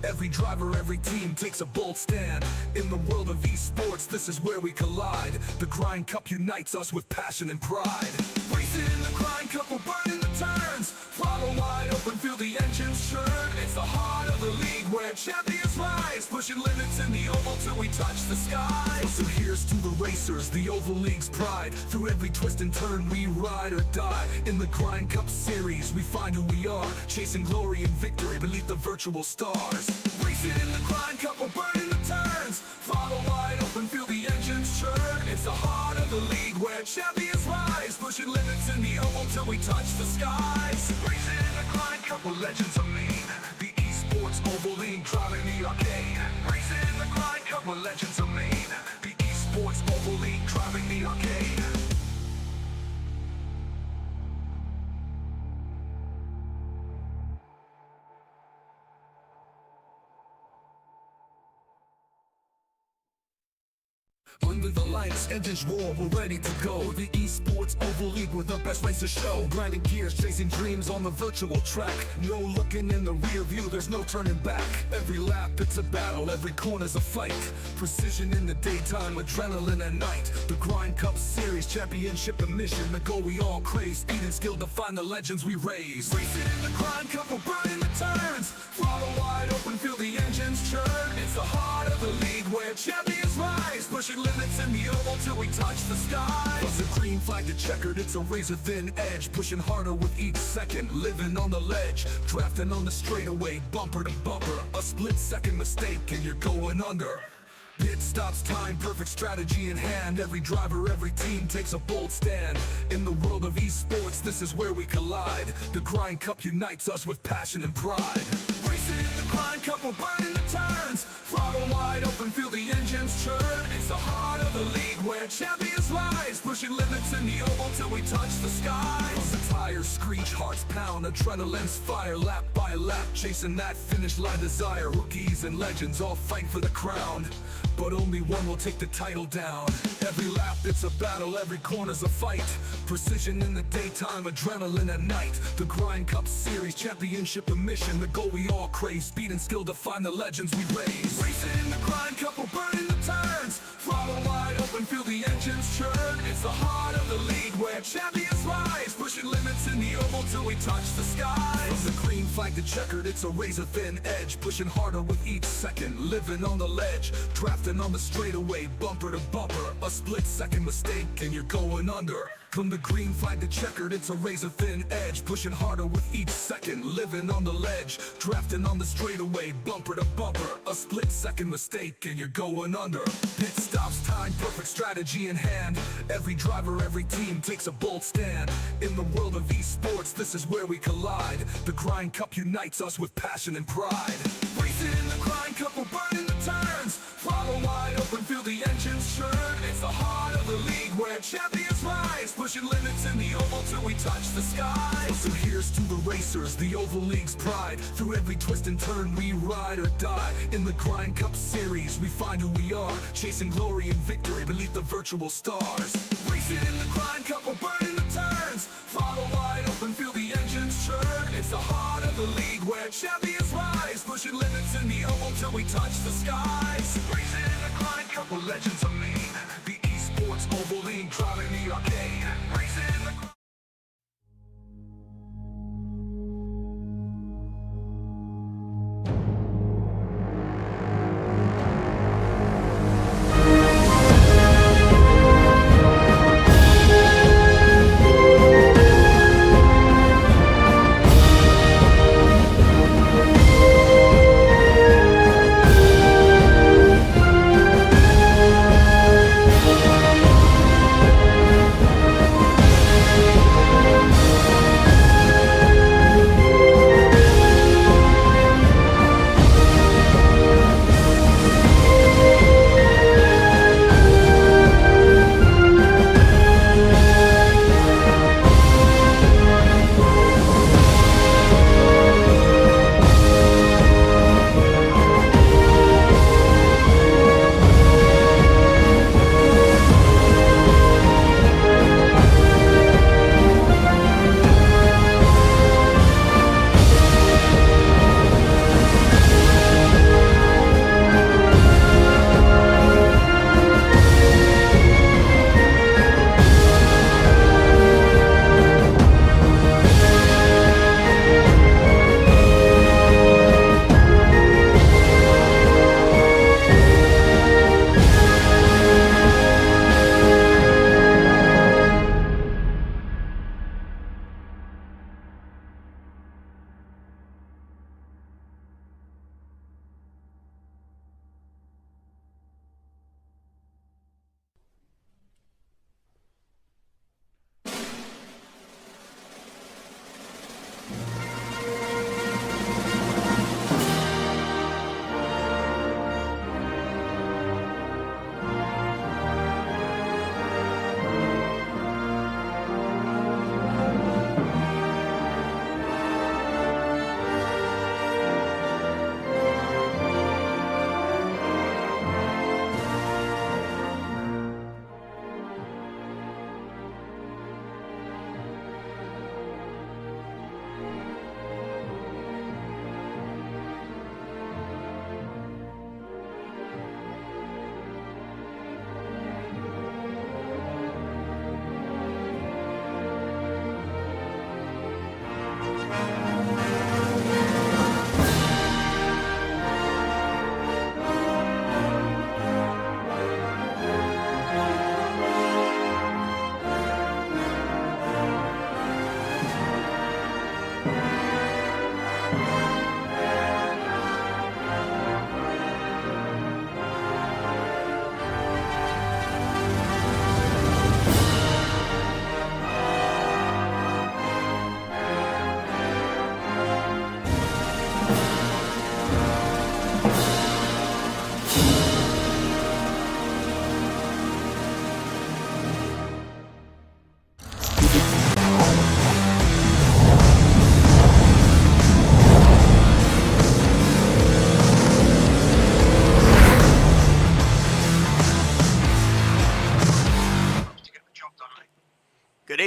Every driver, every team takes a bold stand. In the world of esports, this is where we collide. The Grind Cup unites us with passion and pride. Racing in the Grind Cup, we're burning the turns. Throttle wide open, feel the engines churn. It's the heart of the league where champions rise, pushing limits in the oval till we touch the sky. So here's to the racers, the Oval League's pride. Through every twist and turn, we ride or die. In the Grind Cup series, we find who we are, chasing glory and victory beneath the virtual stars. Racing in the Grind Cup, we're burning the turns. Throttle wide open, feel the engines churn. It's the heart of the league where champions rise, pushing limits in the oval till we touch the skies. Racing in the Grind Cup, we're legends of mean. The esports Oval League driving the arcade. Racing in the Grind Cup, we're legends of mean. The esports Oval League driving the arcade. Under the lights, engines roar, we're ready to go. The esports Oval League with the best race to show. Grinding gears, chasing dreams on the virtual track. No looking in the rear view, there's no turning back. Every lap it's a battle, every corner's a fight. Precision in the daytime, adrenaline at night. The Grind Cup series, championship and mission. The goal we all crave, speed and skill define the legends we raise. Racing in the Grind Cup, we're burning the turns. Throttle wide open, feel the engines churn. It's the heart of the league where champions rise, pushing limits in the oval till we touch the sky. From the green flag to checkered, it's a razor thin edge, pushing harder with each second, living on the ledge, drafting on the straightaway, bumper to bumper. A split second mistake and you're going under. Pit stops, time, perfect strategy in hand. Every driver, every team takes a bold stand. In the world of esports, this is where we collide. The Grind Cup unites us with passion and pride. Racing in the Grind Cup, we're burning the turns. Throttle wide open, feel the engines churn. It's the heart of the league where champions rise, pushing limits in the oval till we touch the skies. The tires screech, hearts pound, adrenaline's fire. Lap by lap, chasing that finish line desire. Rookies and legends all fight for the crown, but only one will take the title down. Every lap it's a battle, every corner's a fight. Precision in the daytime, adrenaline at night. The Grind Cup series, championship and mission. The goal we all crave, speed and skill define the legends we raise. Racing in the Grind Cup, we're burning the turns. Throttle wide open, feel the engines churn. It's the heart of the league where champions rise, pushing limits in the oval till we touch the skies. From the green flag to checkered, it's a razor thin edge, pushing harder with each second, living on the ledge, drafting on the straightaway, bumper to bumper. A split second mistake and you're going under. From the green flag to checkered, it's a razor thin edge, pushing harder with each second, living on the ledge, drafting on the straightaway, bumper to bumper. A split second mistake and you're going under. Pit stops, time, perfect strategy in hand. Every driver, every team takes a bold stand. In the world of esports, this is where we collide. The Grind Cup unites us with passion and pride. Racing in the Grind Cup, we're burning the turns. Throttle wide open, feel the engines churn. It's the heart of the league where champions rise, pushing limits in the oval till we touch the skies. So here's to the racers, the Oval League's pride. Through every twist and turn, we ride or die. In the Grind Cup series, we find who we are, chasing glory and victory beneath the virtual stars. Racing in the Grind Cup, we're burning the turns. Throttle wide open, feel the engines churn. It's the heart of the league where champions rise, pushing limits in the oval till we touch the skies. Racing in the Grind Cup, we're legends of mean. The esports Oval League driving the arcade. Racing in the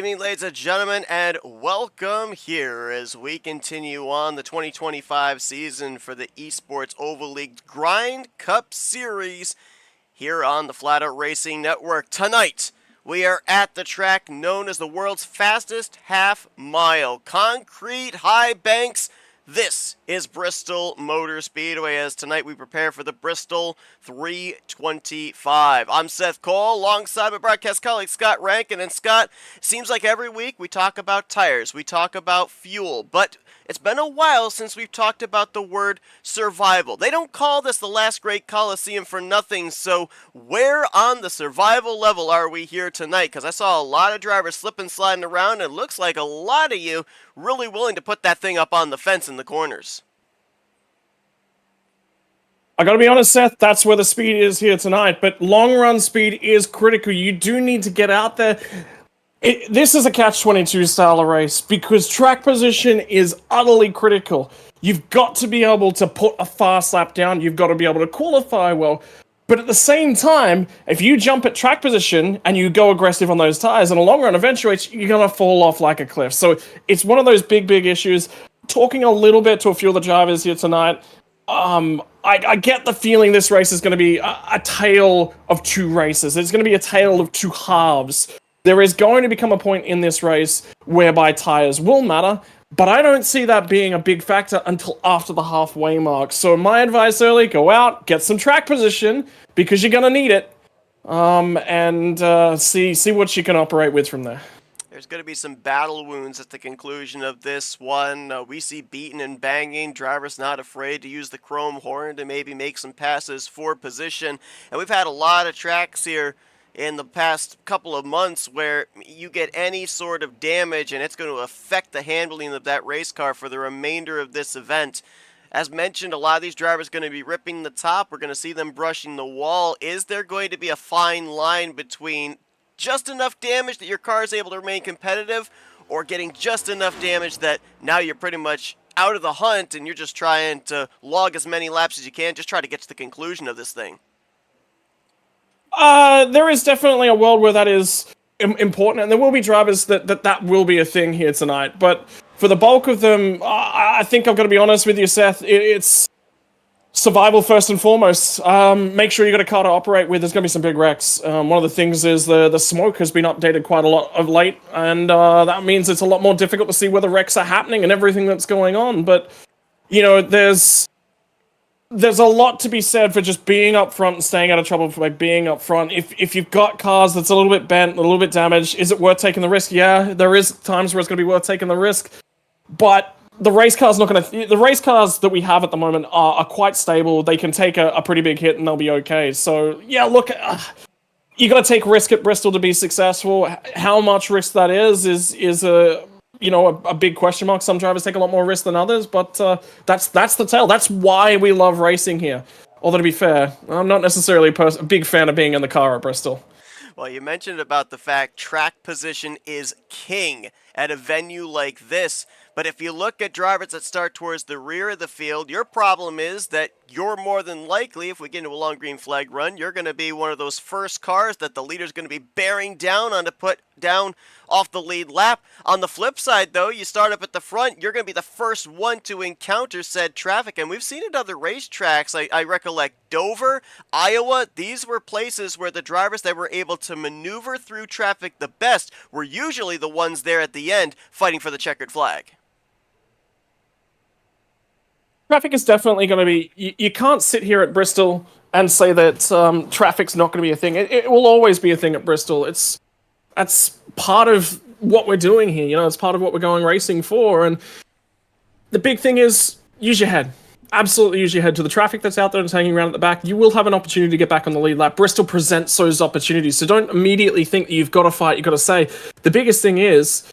evening, ladies and gentlemen, and welcome here as we continue on the 2025 season for the Esports Oval League Grind Cup Series here on the Flatout Racing Network. Tonight, we are at the track known as the world's fastest half mile, concrete high banks. This is Bristol Motor Speedway as tonight we prepare for the Bristol 325. I'm Seth Cole alongside my broadcast colleague Scott Rankin. And Scott, seems like every week we talk about tires, we talk about fuel, but it's been a while since we've talked about the word survival. They don't call this the last great Coliseum for nothing, so where on the survival level are we here tonight? Because I saw a lot of drivers slipping, sliding around, and it looks like a lot of you really willing to put that thing up on the fence in the corners. I gotta be honest, Seth, that's where the speed is here tonight, but long run speed is critical. You do need to get out there. This is a catch-22 style of race because track position is utterly critical. You've got to be able to put a fast lap down, you've got to be able to qualify well, but at the same time, if you jump at track position and you go aggressive on those tires, in the long run, eventually you're gonna fall off like a cliff. So it's one of those big issues. Talking a little bit to a few of the drivers here tonight, I get the feeling this race is going to be a tale of two races. It's going to be a tale of two halves. There is going to become a point in this race whereby tires will matter, but I don't see that being a big factor until after the halfway mark. So my advice early, go out, get some track position, because you're going to need it, and see what you can operate with from there. There's going to be some battle wounds at the conclusion of this one. We see beating and banging, drivers not afraid to use the chrome horn to maybe make some passes for position. And we've had a lot of tracks here in the past couple of months where you get any sort of damage and it's going to affect the handling of that race car for the remainder of this event. As mentioned, a lot of these drivers are going to be ripping the top. We're going to see them brushing the wall. Is there going to be a fine line between just enough damage that your car is able to remain competitive, or getting just enough damage that now you're pretty much out of the hunt and you're just trying to log as many laps as you can, just try to get to the conclusion of this thing? There is definitely a world where that is important, and there will be drivers that will be a thing here tonight. But for the bulk of them, I think I've got to be honest with you, Seth. It's survival first and foremost. Make sure you got a car to operate with. There's going to be some big wrecks. One of the things is the smoke has been updated quite a lot of late, and that means it's a lot more difficult to see where the wrecks are happening and everything that's going on. But, you know, there's a lot to be said for just being up front and staying out of trouble by being up front. If you've got cars that's a little bit bent, a little bit damaged, is it worth taking the risk? Yeah, there is times where it's going to be worth taking the risk, but the race cars the race cars that we have at the moment are quite stable. They can take a pretty big hit and they'll be okay. So yeah, look, you got to take risk at Bristol to be successful. How much risk that is a big question mark. Some drivers take a lot more risk than others, but that's the tale. That's why we love racing here. Although to be fair, I'm not necessarily a big fan of being in the car at Bristol. Well, you mentioned about the fact track position is king at a venue like this. But if you look at drivers that start towards the rear of the field, your problem is that you're more than likely, if we get into a long green flag run, you're going to be one of those first cars that the leader's going to be bearing down on to put down off the lead lap. On the flip side, though, you start up at the front, you're going to be the first one to encounter said traffic. And we've seen it at other racetracks. I recollect Dover, Iowa. These were places where the drivers that were able to maneuver through traffic the best were usually the ones there at the end fighting for the checkered flag. Traffic is definitely going to be... You can't sit here at Bristol and say that traffic's not going to be a thing. It will always be a thing at Bristol. That's part of what we're doing here. You know, it's part of what we're going racing for. And the big thing is, use your head. Absolutely use your head to the traffic that's out there and hanging around at the back. You will have an opportunity to get back on the lead lap. Bristol presents those opportunities. So don't immediately think that you've got to fight. You've got to say. The biggest thing is,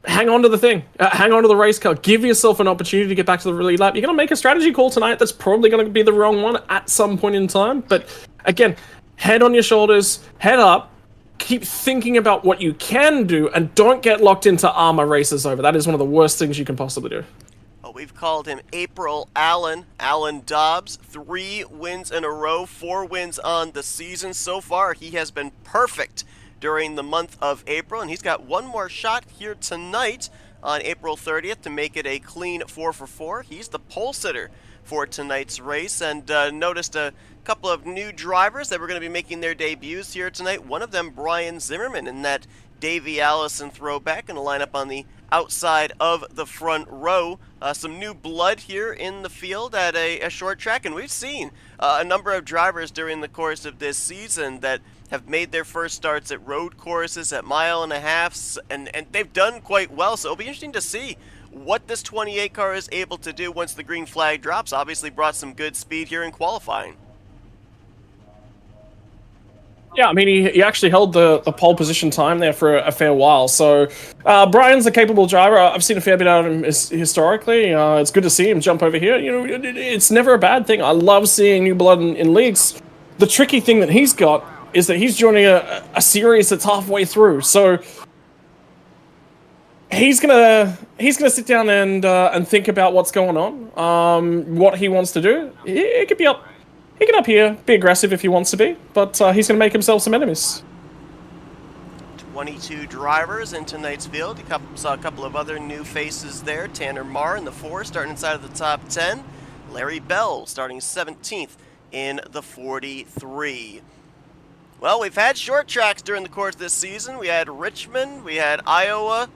hang on to the thing. Hang on to the race car. Give yourself an opportunity to get back to the lead lap. You're going to make a strategy call tonight that's probably going to be the wrong one at some point in time. But again, head on your shoulders, head up, keep thinking about what you can do, and don't get locked into armor races over. That is one of the worst things you can possibly do. Well, we've called him April Allen. Allen Dobbs, 3 wins in a row, 4 wins on the season so far. He has been perfect during the month of April, and he's got one more shot here tonight on April 30th to make it a clean 4 for 4. He's the pole sitter for tonight's race, and noticed a couple of new drivers that were going to be making their debuts here tonight. One of them, Brian Zimmerman, in that Davey Allison throwback, and a lineup on the outside of the front row. Some new blood here in the field at a short track, and we've seen a number of drivers during the course of this season that have made their first starts at road courses, at mile and a halfs, and they've done quite well. So it'll be interesting to see what this 28 car is able to do once the green flag drops. Obviously brought some good speed here in qualifying. Yeah, I mean, he actually held the pole position time there for a fair while. So Brian's a capable driver. I've seen a fair bit out of him historically. It's good to see him jump over here. You know, it's never a bad thing. I love seeing new blood in leagues. The tricky thing that he's got is that he's joining a series that's halfway through. So he's gonna sit down and think about what's going on, what he wants to do. He could be up. He can up here, be aggressive if he wants to be, but he's going to make himself some enemies. 22 drivers in tonight's field. You saw a couple of other new faces there. Tanner Marr in the 4, starting inside of the top 10. Larry Bell starting 17th in the 43. Well, we've had short tracks during the course of this season. We had Richmond, we had Iowa.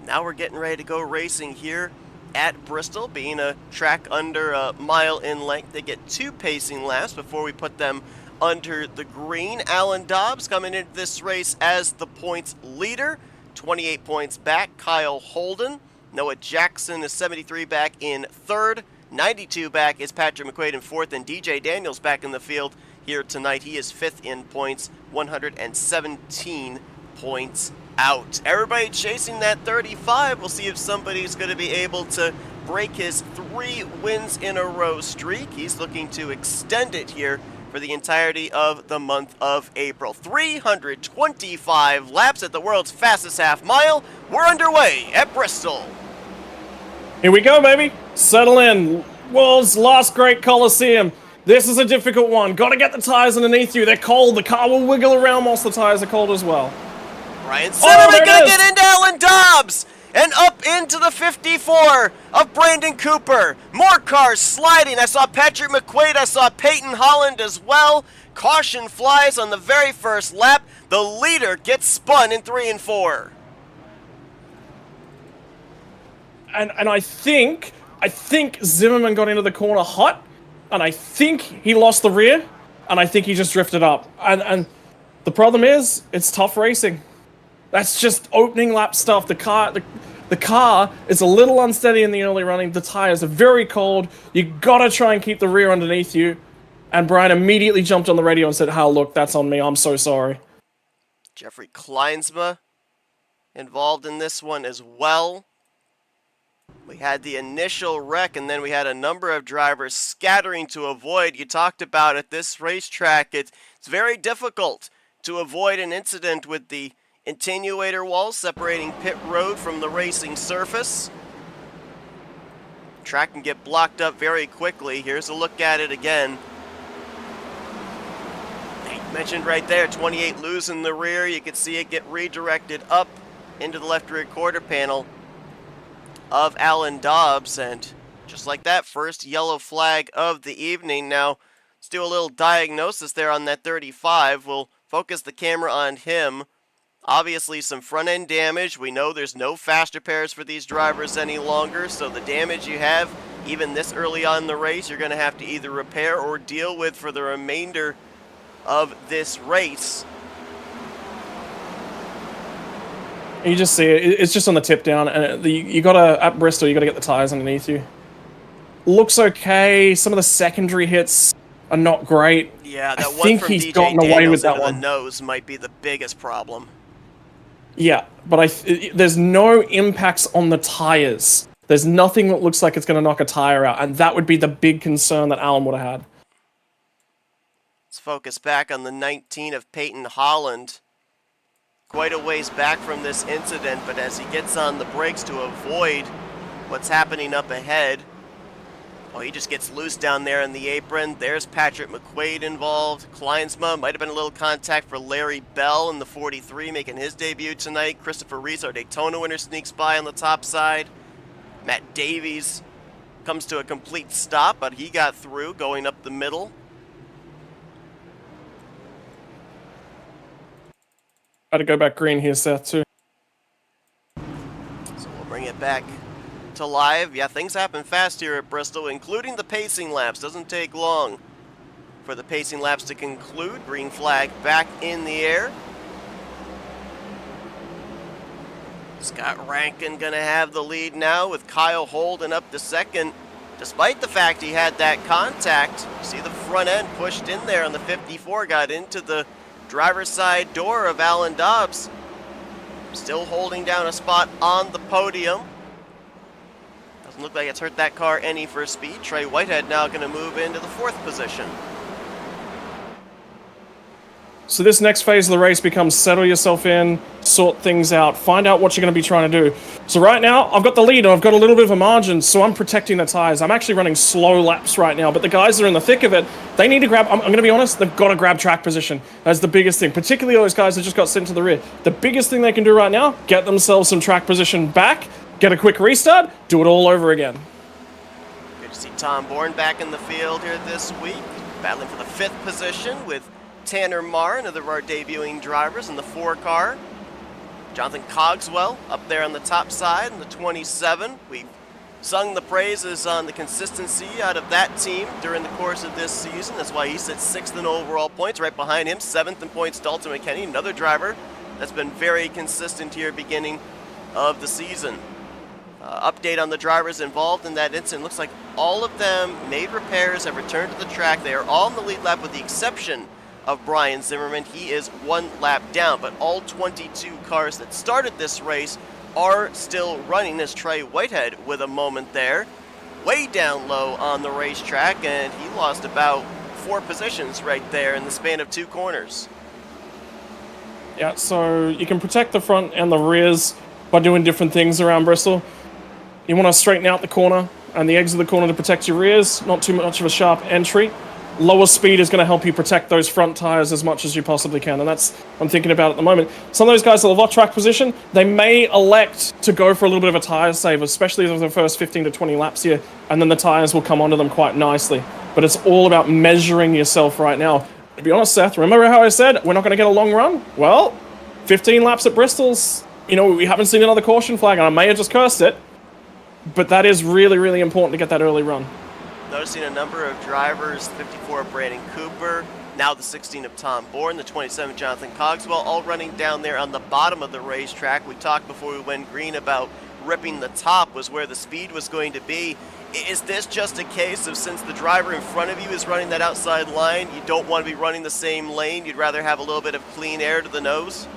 Now we're getting ready to go racing here at Bristol, being a track under a mile in length. They get 2 pacing laps before we put them under the green. Alan Dobbs coming into this race as the points leader, 28 points back. Kyle Holden. Noah Jackson is 73 back in 3rd. 92 back is Patrick McQuaid in 4th, and DJ Daniels back in the field here tonight. He is 5th in points, 117 points out. Everybody chasing that 35. We'll see if somebody's going to be able to break his 3 wins in a row streak. He's looking to extend it here for the entirety of the month of April. 325 laps at the world's fastest half mile. We're underway at Bristol. Here we go, baby. Settle in. World's last great Coliseum. This is a difficult one. Got to get the tires underneath you. They're cold. The car will wiggle around whilst the tires are cold as well. Ryan Zimmerman gonna get into Alan Dobbs and up into the 54 of Brandon Cooper. More cars sliding. I saw Patrick McQuaid. I saw Peyton Holland as well. Caution flies on the very first lap. The leader gets spun in 3 and 4. And I think Zimmerman got into the corner hot, and I think he lost the rear, and I think he just drifted up. And the problem is, it's tough racing. That's just opening lap stuff. The car is a little unsteady in the early running. The tires are very cold. You gotta try and keep the rear underneath you. And Brian immediately jumped on the radio and said, "Hal, look, that's on me. I'm so sorry." Jeffrey Kleinsma involved in this one as well. We had the initial wreck, and then we had a number of drivers scattering to avoid. You talked about it, this racetrack, it's very difficult to avoid an incident with the attenuator walls separating pit road from the racing surface. Track can get blocked up very quickly. Here's a look at it again. Mentioned right there, 28 losing the rear. You can see it get redirected up into the left rear quarter panel of Alan Dobbs, and just like that, first yellow flag of the evening. Now, let's do a little diagnosis there on that 35. We'll focus the camera on him. Obviously some front end damage. We know there's no fast repairs for these drivers any longer, so the damage you have, even this early on in the race, you're going to have to either repair or deal with for the remainder of this race. You just see it. It's just on the tip down, and you gotta, at Bristol, you gotta get the tires underneath you. Looks okay. Some of the secondary hits are not great. Yeah, that I one think from he's DJ gotten away with Daniels that into the one. nose might be the biggest problem. Yeah, but there's no impacts on the tires. There's nothing that looks like it's going to knock a tire out, and that would be the big concern that Alan would have had. Let's focus back on the 19 of Peyton Holland. Quite a ways back from this incident, but as he gets on the brakes to avoid what's happening up ahead, Oh, he just gets loose down there in the apron. There's Patrick McQuaid involved. Kleinsma, might have been a little contact for Larry Bell in the 43, making his debut tonight. Christopher Reese, our Daytona winner, sneaks by on the top side. Matt Davies comes to a complete stop, but he got through going up the middle. Got to go back green here, Seth, too. So we'll bring it back to live. Yeah, things happen fast here at Bristol, including the pacing laps. Doesn't take long for the pacing laps to conclude. Green flag back in the air. Scott Rankin gonna have the lead now with Kyle Holden up to second. Despite the fact he had that contact, you see the front end pushed in there on the 54, got into the driver's side door of Alan Dobbs. Still holding down a spot on the podium. Doesn't look like it's hurt that car any for speed. Trey Whitehead now going to move into the 4th position. So this next phase of the race becomes settle yourself in, sort things out, find out what you're going to be trying to do. So right now, I've got the lead and I've got a little bit of a margin, so I'm protecting the tires. I'm actually running slow laps right now, but the guys that are in the thick of it, they need to grab, I'm going to be honest, they've got to grab track position. That's the biggest thing, particularly those guys that just got sent to the rear. The biggest thing they can do right now, get themselves some track position back, get a quick restart, do it all over again. Good to see Tom Bourne back in the field here this week, battling for the 5th position with Tanner Marr, another of our debuting drivers in the 4 car. Jonathan Cogswell up there on the top side in the 27. We've sung the praises on the consistency out of that team during the course of this season. That's why he sits 6th in overall points. Right behind him, 7th in points, Dalton McKenney, another driver that's been very consistent here beginning of the season. Update on the drivers involved in that incident. Looks like all of them made repairs, have returned to the track. They are all in the lead lap with the exception of Brian Zimmerman. He is 1 lap down, but all 22 cars that started this race are still running. As Trey Whitehead with a moment there, way down low on the racetrack, and he lost about 4 positions right there in the span of 2 corners. Yeah, so you can protect the front and the rears by doing different things around Bristol. You want to straighten out the corner and the exit of the corner to protect your rears, not too much of a sharp entry. Lower speed is going to help you protect those front tires as much as you possibly can, and that's what I'm thinking about at the moment. Some of those guys that have lost track position, they may elect to go for a little bit of a tire save, especially for the first 15 to 20 laps here, and then the tires will come onto them quite nicely. But it's all about measuring yourself right now. To be honest, Seth, remember how I said we're not going to get a long run? Well, 15 laps at Bristol's, you know, we haven't seen another caution flag, and I may have just cursed it, but that is really, really important to get that early run. Noticing a number of drivers, 54 of Brandon Cooper, now the 16 of Tom Bourne, the 27 Jonathan Cogswell, all running down there on the bottom of the racetrack. We talked before we went green about ripping the top was where the speed was going to be. Is this just a case of, since the driver in front of you is running that outside line, you don't want to be running the same lane, you'd rather have a little bit of clean air to the nose?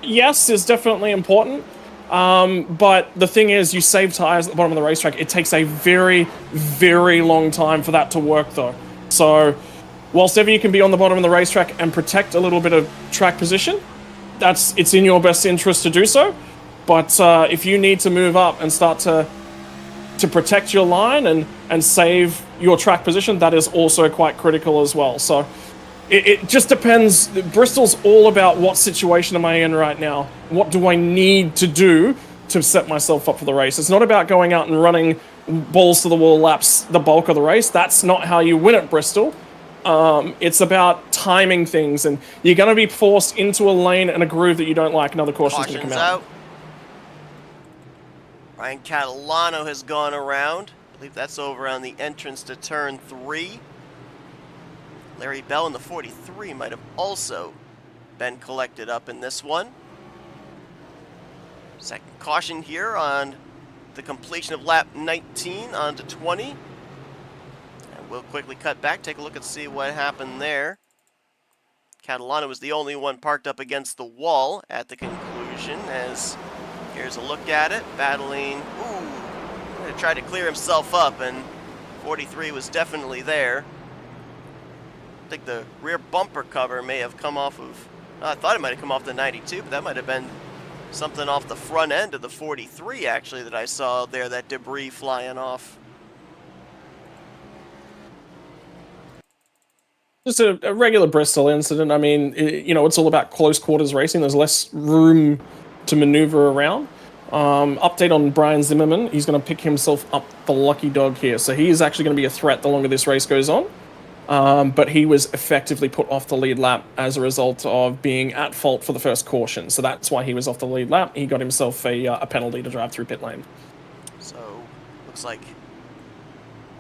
Yes, it's definitely important. But the thing is, you save tires at the bottom of the racetrack. It takes a very, very long time for that to work, though. So, whilst ever you can be on the bottom of the racetrack and protect a little bit of track position, it's in your best interest to do so. But if you need to move up and start to protect your line and save your track position, that is also quite critical as well. So, it just depends. Bristol's all about what situation am I in right now? What do I need to do to set myself up for the race? It's not about going out and running balls to the wall laps the bulk of the race. That's not how you win at Bristol. It's about timing things, and you're going to be forced into a lane and a groove that you don't like. Another caution's going to come out. Ryan Catalano has gone around. I believe that's over on the entrance to turn 3. Larry Bell in the 43 might have also been collected up in this one. Second caution here on the completion of lap 19 onto 20. And we'll quickly cut back, take a look and see what happened there. Catalano was the only one parked up against the wall at the conclusion, as here's a look at it, battling, tried to clear himself up, and 43 was definitely there. I think the rear bumper cover may have come off of, I thought it might have come off the 92, but that might have been something off the front end of the 43 actually that I saw there, that debris flying off. Just a regular Bristol incident. I mean, it's all about close quarters racing. There's less room to maneuver around. Update on Brian Zimmerman. He's going to pick himself up the lucky dog here. So he is actually going to be a threat the longer this race goes on. But he was effectively put off the lead lap as a result of being at fault for the first caution. So that's why he was off the lead lap. He got himself a penalty to drive through pit lane. So looks like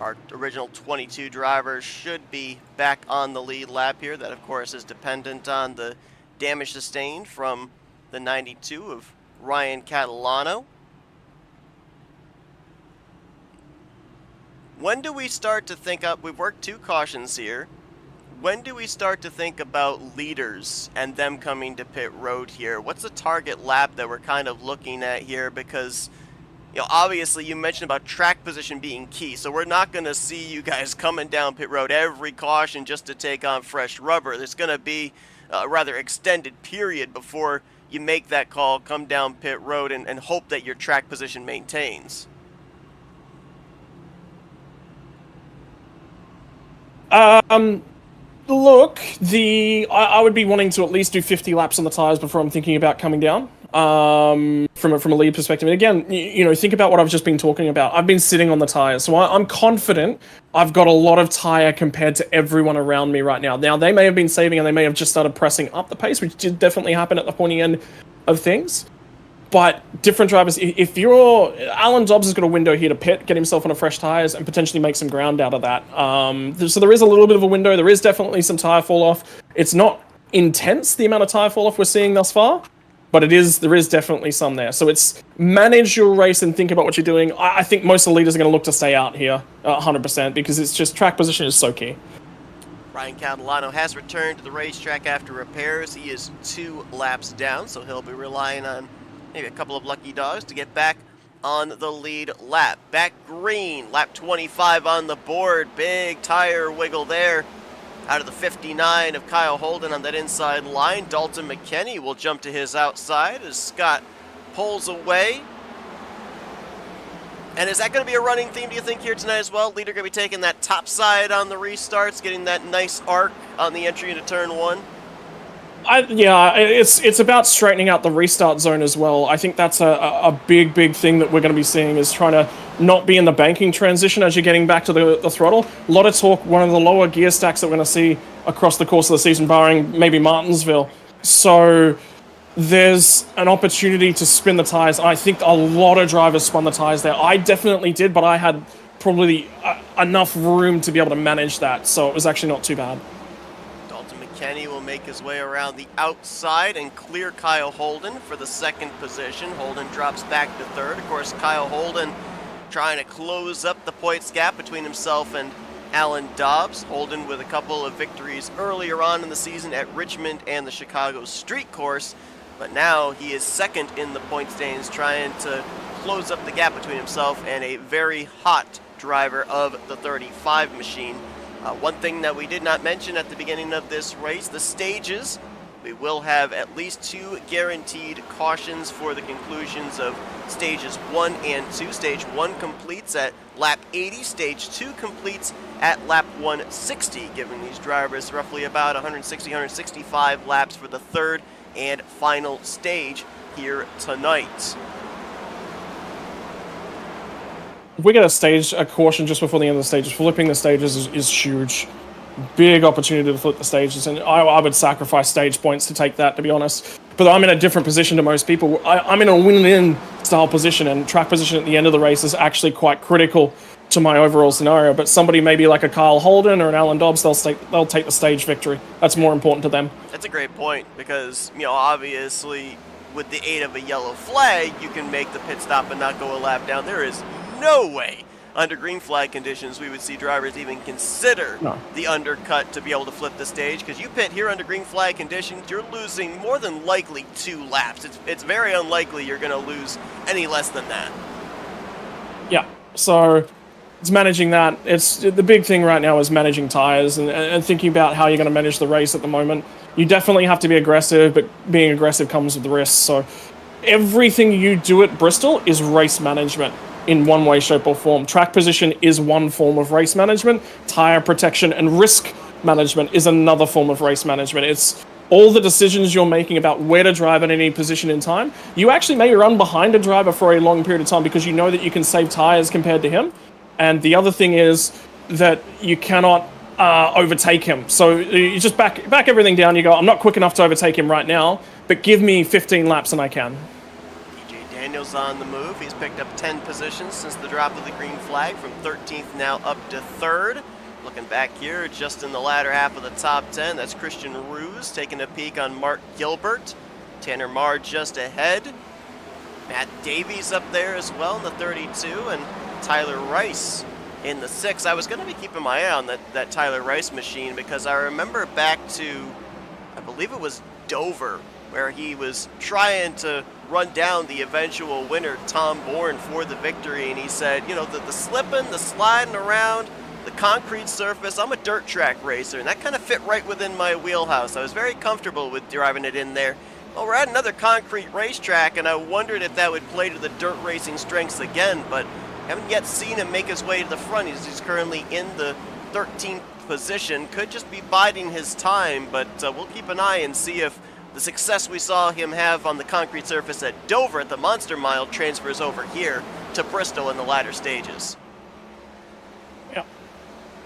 our original 22 drivers should be back on the lead lap here. That, of course, is dependent on the damage sustained from the 92 of Ryan Catalano. When do we start to think up? We've worked 2 cautions here. When do we start to think about leaders and them coming to pit road here? What's the target lap that we're kind of looking at here? Because, obviously you mentioned about track position being key, so we're not going to see you guys coming down pit road every caution just to take on fresh rubber. There's going to be a rather extended period before you make that call, come down pit road, and hope that your track position maintains. Look, I would be wanting to at least do 50 laps on the tires before I'm thinking about coming down. From a lead perspective, and again, think about what I've just been talking about. I've been sitting on the tires, so I'm confident I've got a lot of tire compared to everyone around me right now. Now, they may have been saving and they may have just started pressing up the pace, which did definitely happen at the pointy end of things. But different drivers, if Alan Dobbs has got a window here to pit, get himself on a fresh tires, and potentially make some ground out of that. So there is a little bit of a window. There is definitely some tire fall off. It's not intense, the amount of tire fall off we're seeing thus far, but there is definitely some there. So it's manage your race and think about what you're doing. I think most of the leaders are going to look to stay out here 100%, because it's just track position is so key. Ryan Catalano has returned to the racetrack after repairs. He is 2 laps down, so he'll be relying on maybe a couple of lucky dogs to get back on the lead lap. Back green, lap 25 on the board. Big tire wiggle there. Out of the 59 of Kyle Holden on that inside line, Dalton McKenney will jump to his outside as Scott pulls away. And is that going to be a running theme, do you think, here tonight as well? Leader going to be taking that top side on the restarts, getting that nice arc on the entry into turn 1? It's about straightening out the restart zone as well. I think that's a big thing that we're going to be seeing, is trying to not be in the banking transition as you're getting back to the throttle. A lot of talk, one of the lower gear stacks that we're going to see across the course of the season, barring maybe Martinsville. So there's an opportunity to spin the tires. I think a lot of drivers spun the tires there. I definitely did, but I had probably enough room to be able to manage that, so it was actually not too bad. Kenny will make his way around the outside and clear Kyle Holden for the 2nd position. Holden drops back to 3rd. Of course, Kyle Holden trying to close up the points gap between himself and Alan Dobbs. Holden with a couple of victories earlier on in the season at Richmond and the Chicago Street Course, but now he is 2nd in the point standings, trying to close up the gap between himself and a very hot driver of the 35 machine. One thing that we did not mention at the beginning of this race, the stages. We will have at least 2 guaranteed cautions for the conclusions of stages 1 and 2. Stage 1 completes at lap 80. Stage 2 completes at lap 160, giving these drivers roughly about 160, 165 laps for the 3rd and final stage here tonight. If we get a caution just before the end of the stages, flipping the stages is huge. Big opportunity to flip the stages, and I would sacrifice stage points to take that, to be honest. But I'm in a different position to most people. I'm in a win-win style position, and track position at the end of the race is actually quite critical to my overall scenario. But somebody maybe like a Kyle Holden or an Alan Dobbs, they'll take the stage victory. That's more important to them. That's a great point, because, obviously with the aid of a yellow flag, you can make the pit stop and not go a lap down. There is no way under green flag conditions we would see drivers even consider the undercut to be able to flip the stage, because you pit here under green flag conditions, you're losing more than likely 2 laps. It's very unlikely you're going to lose any less than that. Yeah, so it's managing that. It's the big thing right now is managing tires and thinking about how you're going to manage the race at the moment. You definitely have to be aggressive, but being aggressive comes with risks. So everything you do at Bristol is race management in one way, shape, or form. Track position is one form of race management. Tire protection and risk management is another form of race management. It's all the decisions you're making about where to drive at any position in time. You actually may run behind a driver for a long period of time because you know that you can save tires compared to him. And the other thing is that you cannot overtake him. So you just back everything down. You go, I'm not quick enough to overtake him right now, but give me 15 laps and I can. EJ Daniels on the move. He's picked up 10 positions since the drop of the green flag, from 13th now up to 3rd. Looking back here, just in the latter half of the top 10, that's Christian Ruse taking a peek on Mark Gilbert. Tanner Marr just ahead. Matt Davies up there as well in the 32, and Tyler Rice in the 6. I was going to be keeping my eye on that Tyler Rice machine because I remember back to, I believe it was Dover, where he was trying to run down the eventual winner, Tom Bourne, for the victory, and he said, you know, the slipping, the sliding around, the concrete surface, I'm a dirt track racer, and that kind of fit right within my wheelhouse. I was very comfortable with driving it in there. Well, we're at another concrete racetrack, and I wondered if that would play to the dirt racing strengths again, but haven't yet seen him make his way to the front. He's currently in the 13th position. Could just be biding his time, but we'll keep an eye and see if the success we saw him have on the concrete surface at Dover at the Monster Mile transfers over here to Bristol in the latter stages.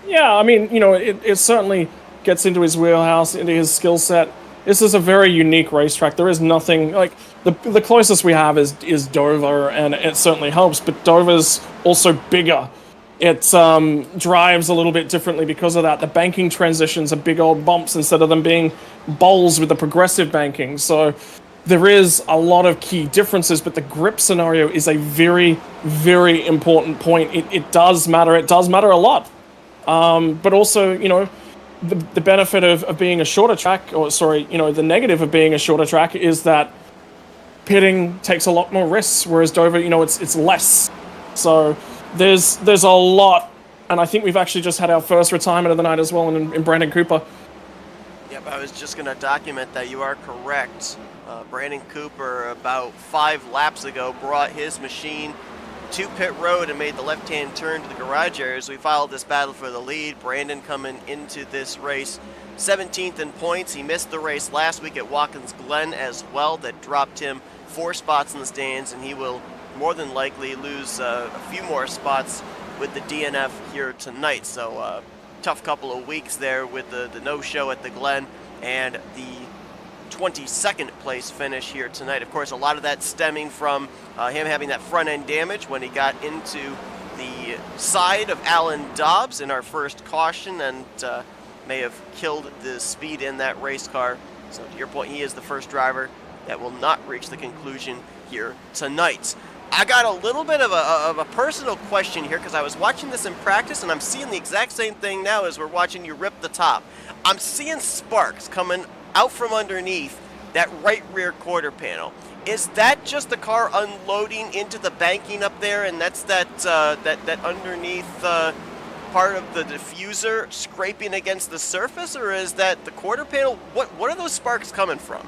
Yeah, I mean, you know, it certainly gets into his wheelhouse, into his skill set. This is a very unique racetrack. There is nothing, like, the closest we have is Dover, and it certainly helps, but Dover's also bigger. It drives a little bit differently because of that. The banking transitions are big old bumps instead of them being bowls with the progressive banking. So there is a lot of key differences, but the grip scenario is a very, very important point. It does matter. It does matter a lot. But also, you know, the benefit of being a shorter track, or sorry, you know, the negative of being a shorter track is that pitting takes a lot more risks, whereas Dover, you know, it's less. So there's a lot, and I think we've actually just had our first retirement of the night as well in Brandon Cooper. Yep, I was just going to document that. You are correct. Brandon Cooper, about 5 laps ago, brought his machine to pit road and made the left-hand turn to the garage area as we followed this battle for the lead. Brandon coming into this race 17th in points. He missed the race last week at Watkins Glen as well. That dropped him 4 spots in the stands, and he will more than likely lose a few more spots with the DNF here tonight. So tough couple of weeks there with the no-show at the Glen and the 22nd place finish here tonight. Of course, a lot of that stemming from him having that front end damage when he got into the side of Alan Dobbs in our first caution, and may have killed the speed in that race car. So to your point, he is the first driver that will not reach the conclusion here tonight. I got a little bit of a personal question here because I was watching this in practice, and I'm seeing the exact same thing now as we're watching you rip the top. I'm seeing sparks coming out from underneath that right rear quarter panel. Is that just the car unloading into the banking up there, and that's that underneath part of the diffuser scraping against the surface, or is that the quarter panel? What are those sparks coming from?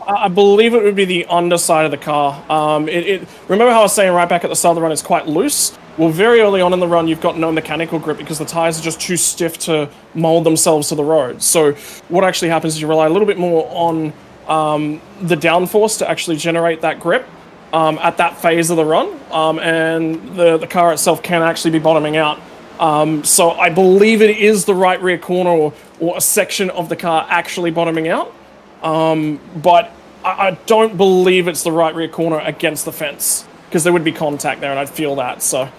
I believe it would be the underside of the car. Remember how I was saying right back at the start of the run, it's quite loose? Well, very early on in the run, you've got no mechanical grip because the tires are just too stiff to mold themselves to the road. So what actually happens is you rely a little bit more on the downforce to actually generate that grip at that phase of the run, and the car itself can actually be bottoming out. So I believe it is the right rear corner or a section of the car actually bottoming out. But I don't believe it's the right rear corner against the fence because there would be contact there, and I'd feel that. So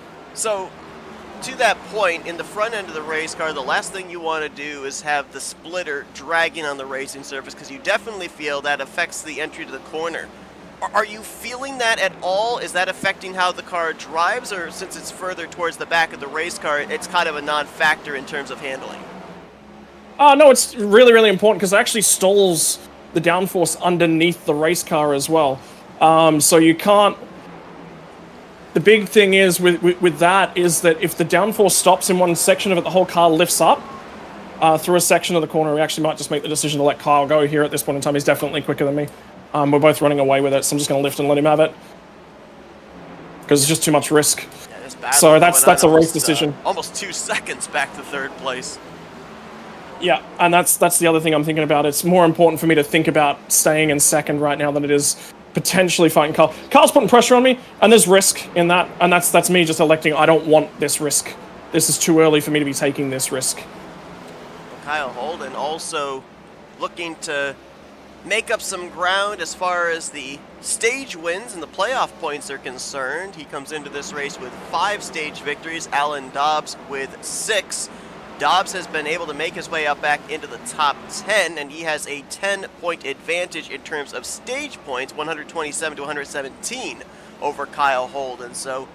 to that point, in the front end of the race car, the last thing you want to do is have the splitter dragging on the racing surface because you definitely feel that affects the entry to the corner. Are you feeling that at all? Is that affecting how the car drives, or since it's further towards the back of the race car, it's kind of a non-factor in terms of handling? No, it's really, really important because it actually stalls the downforce underneath the race car as well. So you can't... The big thing is with that is that if the downforce stops in one section of it, the whole car lifts up through a section of the corner. We actually might just make the decision to let Kyle go here at this point in time. He's definitely quicker than me. We're both running away with it, so I'm just going to lift and let him have it because it's just too much risk. Yeah, so that's a race decision. Almost 2 seconds back to third place. Yeah, and that's the other thing I'm thinking about. It's more important for me to think about staying in second right now than it is potentially fighting Carl. Carl's putting pressure on me, and there's risk in that, and that's me just electing I don't want this risk. This is too early for me to be taking this risk. Kyle Holden also looking to make up some ground as far as the stage wins and the playoff points are concerned. He comes into this race with 5 stage victories, Alan Dobbs with 6. Dobbs has been able to make his way up back into the top 10, and he has a 10-point advantage in terms of stage points, 127 to 117 over Kyle Holden. So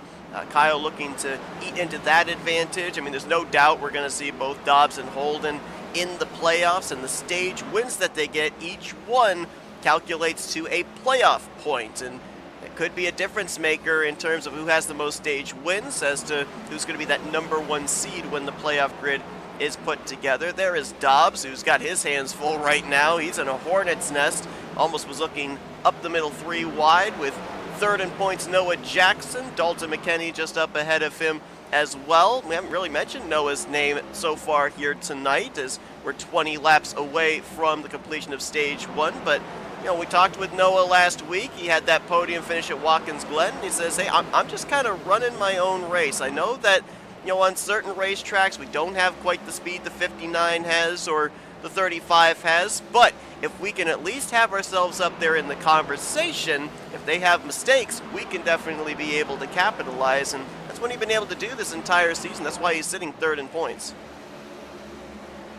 Kyle looking to eat into that advantage. I mean, there's no doubt we're going to see both Dobbs and Holden in the playoffs, and the stage wins that they get, each one calculates to a playoff point, and it could be a difference maker in terms of who has the most stage wins as to who's going to be that #1 seed when the playoff grid is put together. There is Dobbs, who's got his hands full right now. He's in a hornet's nest, almost was looking up the middle 3 wide with third in points Noah Jackson. Dalton McKenney just up ahead of him as well. We haven't really mentioned Noah's name so far here tonight, as we're 20 laps away from the completion of stage 1, but you know, we talked with Noah last week. He had that podium finish at Watkins Glen. He says, hey, I'm just kind of running my own race. I know that, you know, on certain racetracks we don't have quite the speed the 59 has or the 35 has, but if we can at least have ourselves up there in the conversation, if they have mistakes, we can definitely be able to capitalize, and that's what he's been able to do this entire season. That's why he's sitting 3rd in points.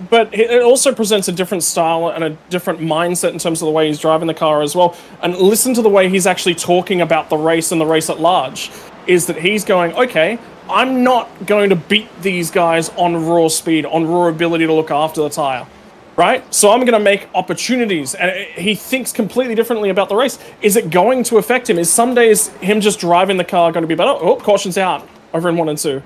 But it also presents a different style and a different mindset in terms of the way he's driving the car as well. And listen to the way he's actually talking about the race and the race at large, is that he's going, okay, I'm not going to beat these guys on raw speed, on raw ability to look after the tire, right? So I'm going to make opportunities. And he thinks completely differently about the race. Is it going to affect him? Is some days him just driving the car going to be better? Oh, caution's out over in 1 and 2.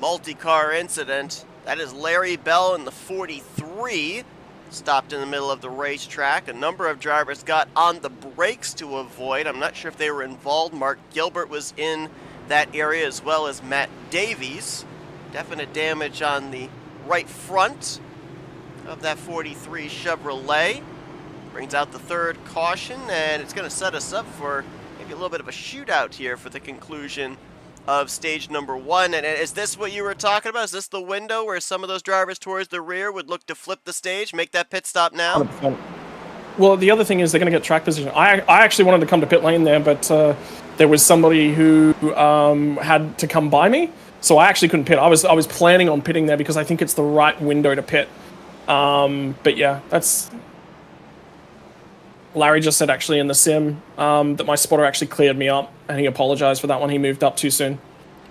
Multi-car incident. That is Larry Bell in the 43, stopped in the middle of the racetrack. A number of drivers got on the brakes to avoid. I'm not sure if they were involved. Mark Gilbert was in that area, as well as Matt Davies. Definite damage on the right front of that 43 Chevrolet. Brings out the 3rd caution, and it's going to set us up for maybe a little bit of a shootout here for the conclusion of stage #1. And is this what you were talking about? Is this the window where some of those drivers towards the rear would look to flip the stage, make that pit stop now? 100%. Well, the other thing is they're going to get track position. I actually wanted to come to pit lane there, but there was somebody who had to come by me, so I actually couldn't pit. I was planning on pitting there because I think it's the right window to pit. But yeah, that's... Larry just said actually in the sim that my spotter actually cleared me up, and he apologized for that one. He moved up too soon.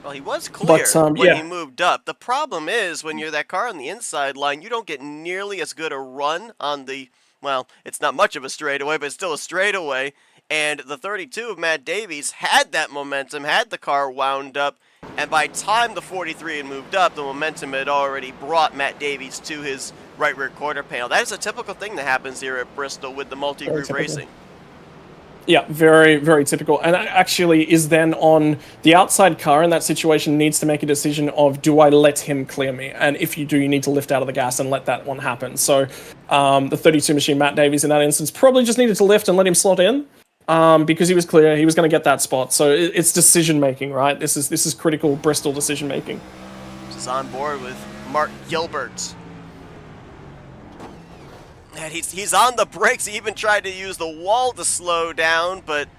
Well, he was clear when yeah. he moved up. The problem is when you're that car on the inside line, you don't get nearly as good a run on the, well, it's not much of a straightaway, but it's still a straightaway. And the 32 of Matt Davies had that momentum, had the car wound up, and by the time the 43 had moved up, the momentum had already brought Matt Davies to his right rear quarter panel. That is a typical thing that happens here at Bristol with the multi-group racing. Yeah, very, very typical. And that actually is then on the outside car in that situation needs to make a decision of, do I let him clear me? And if you do, you need to lift out of the gas and let that one happen. So the 32 machine, Matt Davies, in that instance, probably just needed to lift and let him slot in because he was clear. He was going to get that spot. So it's decision making, right? This is critical Bristol decision making. This is on board with Mark Gilbert. And he's on the brakes. He even tried to use the wall to slow down, but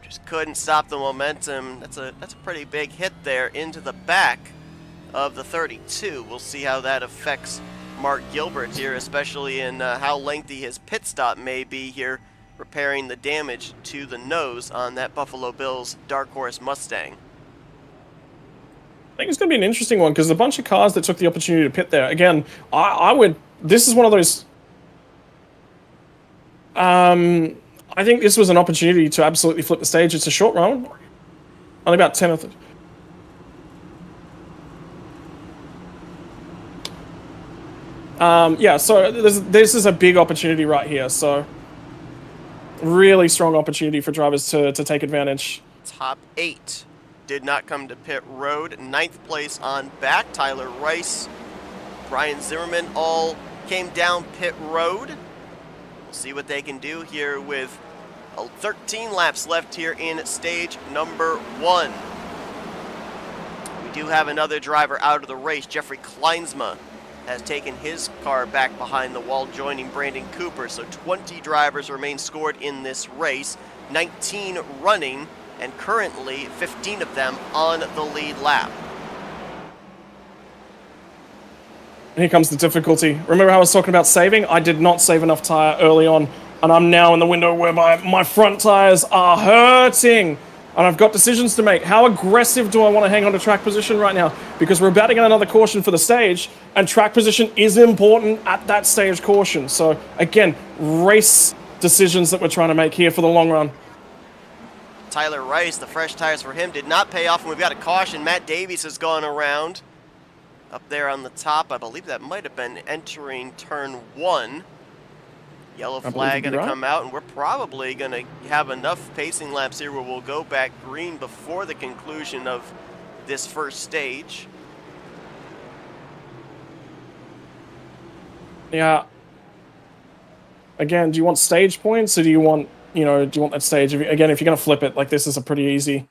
just couldn't stop the momentum. That's a pretty big hit there into the back of the 32. We'll see how that affects Mark Gilbert here, especially in how lengthy his pit stop may be here, repairing the damage to the nose on that Buffalo Bills Dark Horse Mustang. I think it's going to be an interesting one because a bunch of cars that took the opportunity to pit there. Again, I would... This is one of those... I think this was an opportunity to absolutely flip the stage. It's a short run. Only about 10 of it. Yeah, so this is a big opportunity right here. So really strong opportunity for drivers to take advantage. Top 8 did not come to pit road. 9th place on back. Tyler Rice Brian Zimmerman all came down pit road. We'll see what they can do here with 13 laps left here in stage number 1. We do have another driver out of the race. Jeffrey Kleinsma has taken his car back behind the wall, joining Brandon Cooper. So 20 drivers remain scored in this race, 19 running, and currently 15 of them on the lead lap. Here comes the difficulty. Remember how I was talking about saving? I did not save enough tire early on, and I'm now in the window where my front tires are hurting, and I've got decisions to make. How aggressive do I want to hang on to track position right now? Because we're about to get another caution for the stage, and track position is important at that stage caution. So again, race decisions that we're trying to make here for the long run. Tyler Rice, the fresh tires for him did not pay off, and we've got a caution. Matt Davies has gone around. Up there on the top, I believe that might have been entering turn 1. Yellow flag going to come out, and we're probably going to have enough pacing laps here where we'll go back green before the conclusion of this first stage. Yeah. Again, do you want stage points, or do you want, do you want that stage? Again, if you're going to flip it, like, this is a pretty easy.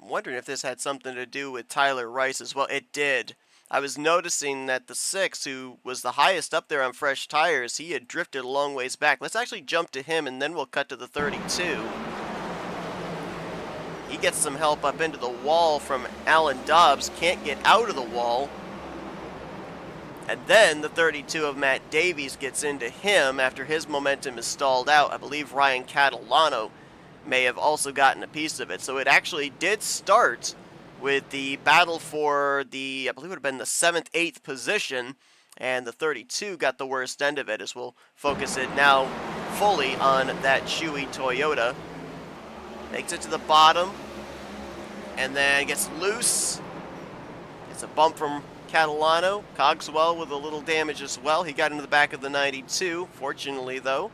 I'm wondering if this had something to do with Tyler Rice as well. It did. I was noticing that the 6, who was the highest up there on fresh tires, he had drifted a long ways back. Let's actually jump to him, and then we'll cut to the 32. He gets some help up into the wall from Alan Dobbs. Can't get out of the wall. And then the 32 of Matt Davies gets into him after his momentum is stalled out. I believe Ryan Catalano may have also gotten a piece of it. So it actually did start with the battle for the, I believe it would have been the 7th, 8th position, and the 32 got the worst end of it, as we'll focus it now fully on that Chewy Toyota. Makes it to the bottom, and then gets loose. It's a bump from Catalano. Cogswell with a little damage as well. He got into the back of the 92, fortunately though.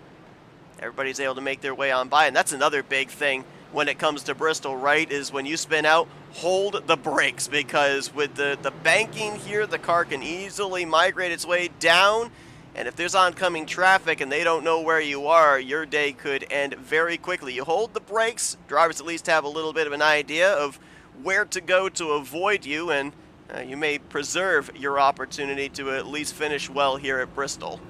Everybody's able to make their way on by, and that's another big thing when it comes to Bristol, right, is when you spin out, hold the brakes, because with the banking here, the car can easily migrate its way down, and if there's oncoming traffic and they don't know where you are, your day could end very quickly. You hold the brakes, drivers at least have a little bit of an idea of where to go to avoid you, and you may preserve your opportunity to at least finish well here at Bristol.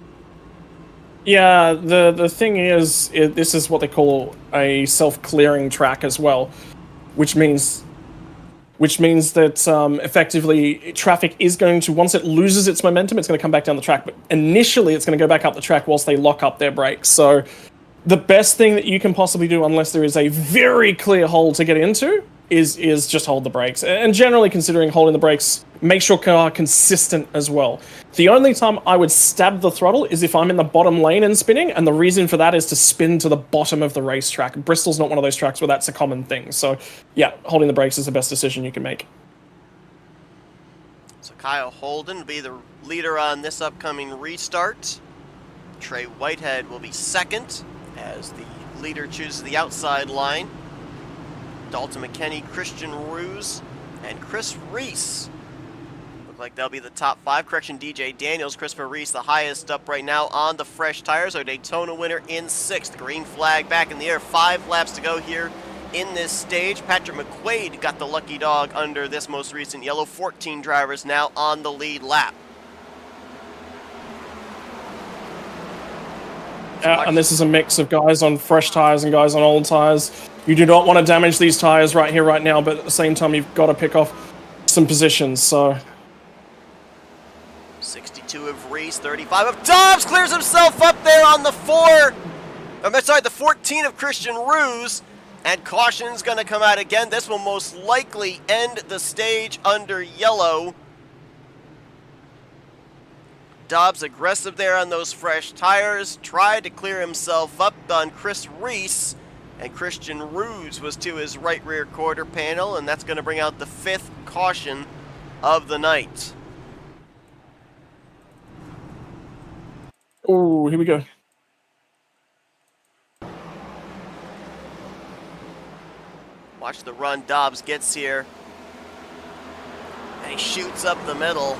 Yeah, the thing is, this is what they call a self-clearing track as well, which means that effectively traffic is going to, once it loses its momentum, it's going to come back down the track. But initially, it's going to go back up the track whilst they lock up their brakes. So the best thing that you can possibly do, unless there is a very clear hole to get into, is just hold the brakes. And generally, considering holding the brakes, make sure car consistent as well. The only time I would stab the throttle is if I'm in the bottom lane and spinning, and the reason for that is to spin to the bottom of the racetrack. Bristol's not one of those tracks where that's a common thing. So yeah, holding the brakes is the best decision you can make. So Kyle Holden will be the leader on this upcoming restart. Trey Whitehead will be second as the leader chooses the outside line. Dalton McKenney, Christian Ruse, and Chris Reese look like they'll be the top 5. Correction, DJ Daniels, Christopher Reese, the highest up right now on the fresh tires. Our Daytona winner in 6th. Green flag back in the air. 5 laps to go here in this stage. Patrick McQuaid got the lucky dog under this most recent yellow. 14 drivers now on the lead lap. And this is a mix of guys on fresh tires and guys on old tires. You do not want to damage these tires right here, right now, but at the same time, you've got to pick off some positions, so. 62 of Reese, 35 of Dobbs, clears himself up there on the the 14 of Christian Ruse, and caution's going to come out again. This will most likely end the stage under yellow. Dobbs aggressive there on those fresh tires, tried to clear himself up on Chris Reese, and Christian Ruse was to his right rear quarter panel, and that's going to bring out the 5th caution of the night. Oh, here we go. Watch the run Dobbs gets here. And he shoots up the middle.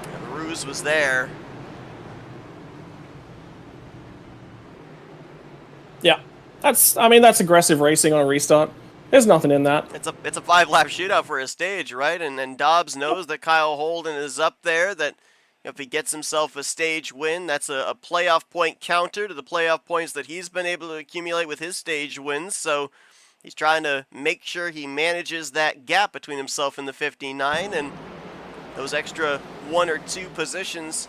And Ruse was there. Yeah, that's aggressive racing on a restart. There's nothing in that. It's a 5-lap shootout for a stage, right? And Dobbs knows that Kyle Holden is up there, that if he gets himself a stage win, that's a playoff point counter to the playoff points that he's been able to accumulate with his stage wins. So he's trying to make sure he manages that gap between himself and the 59, and those extra 1 or 2 positions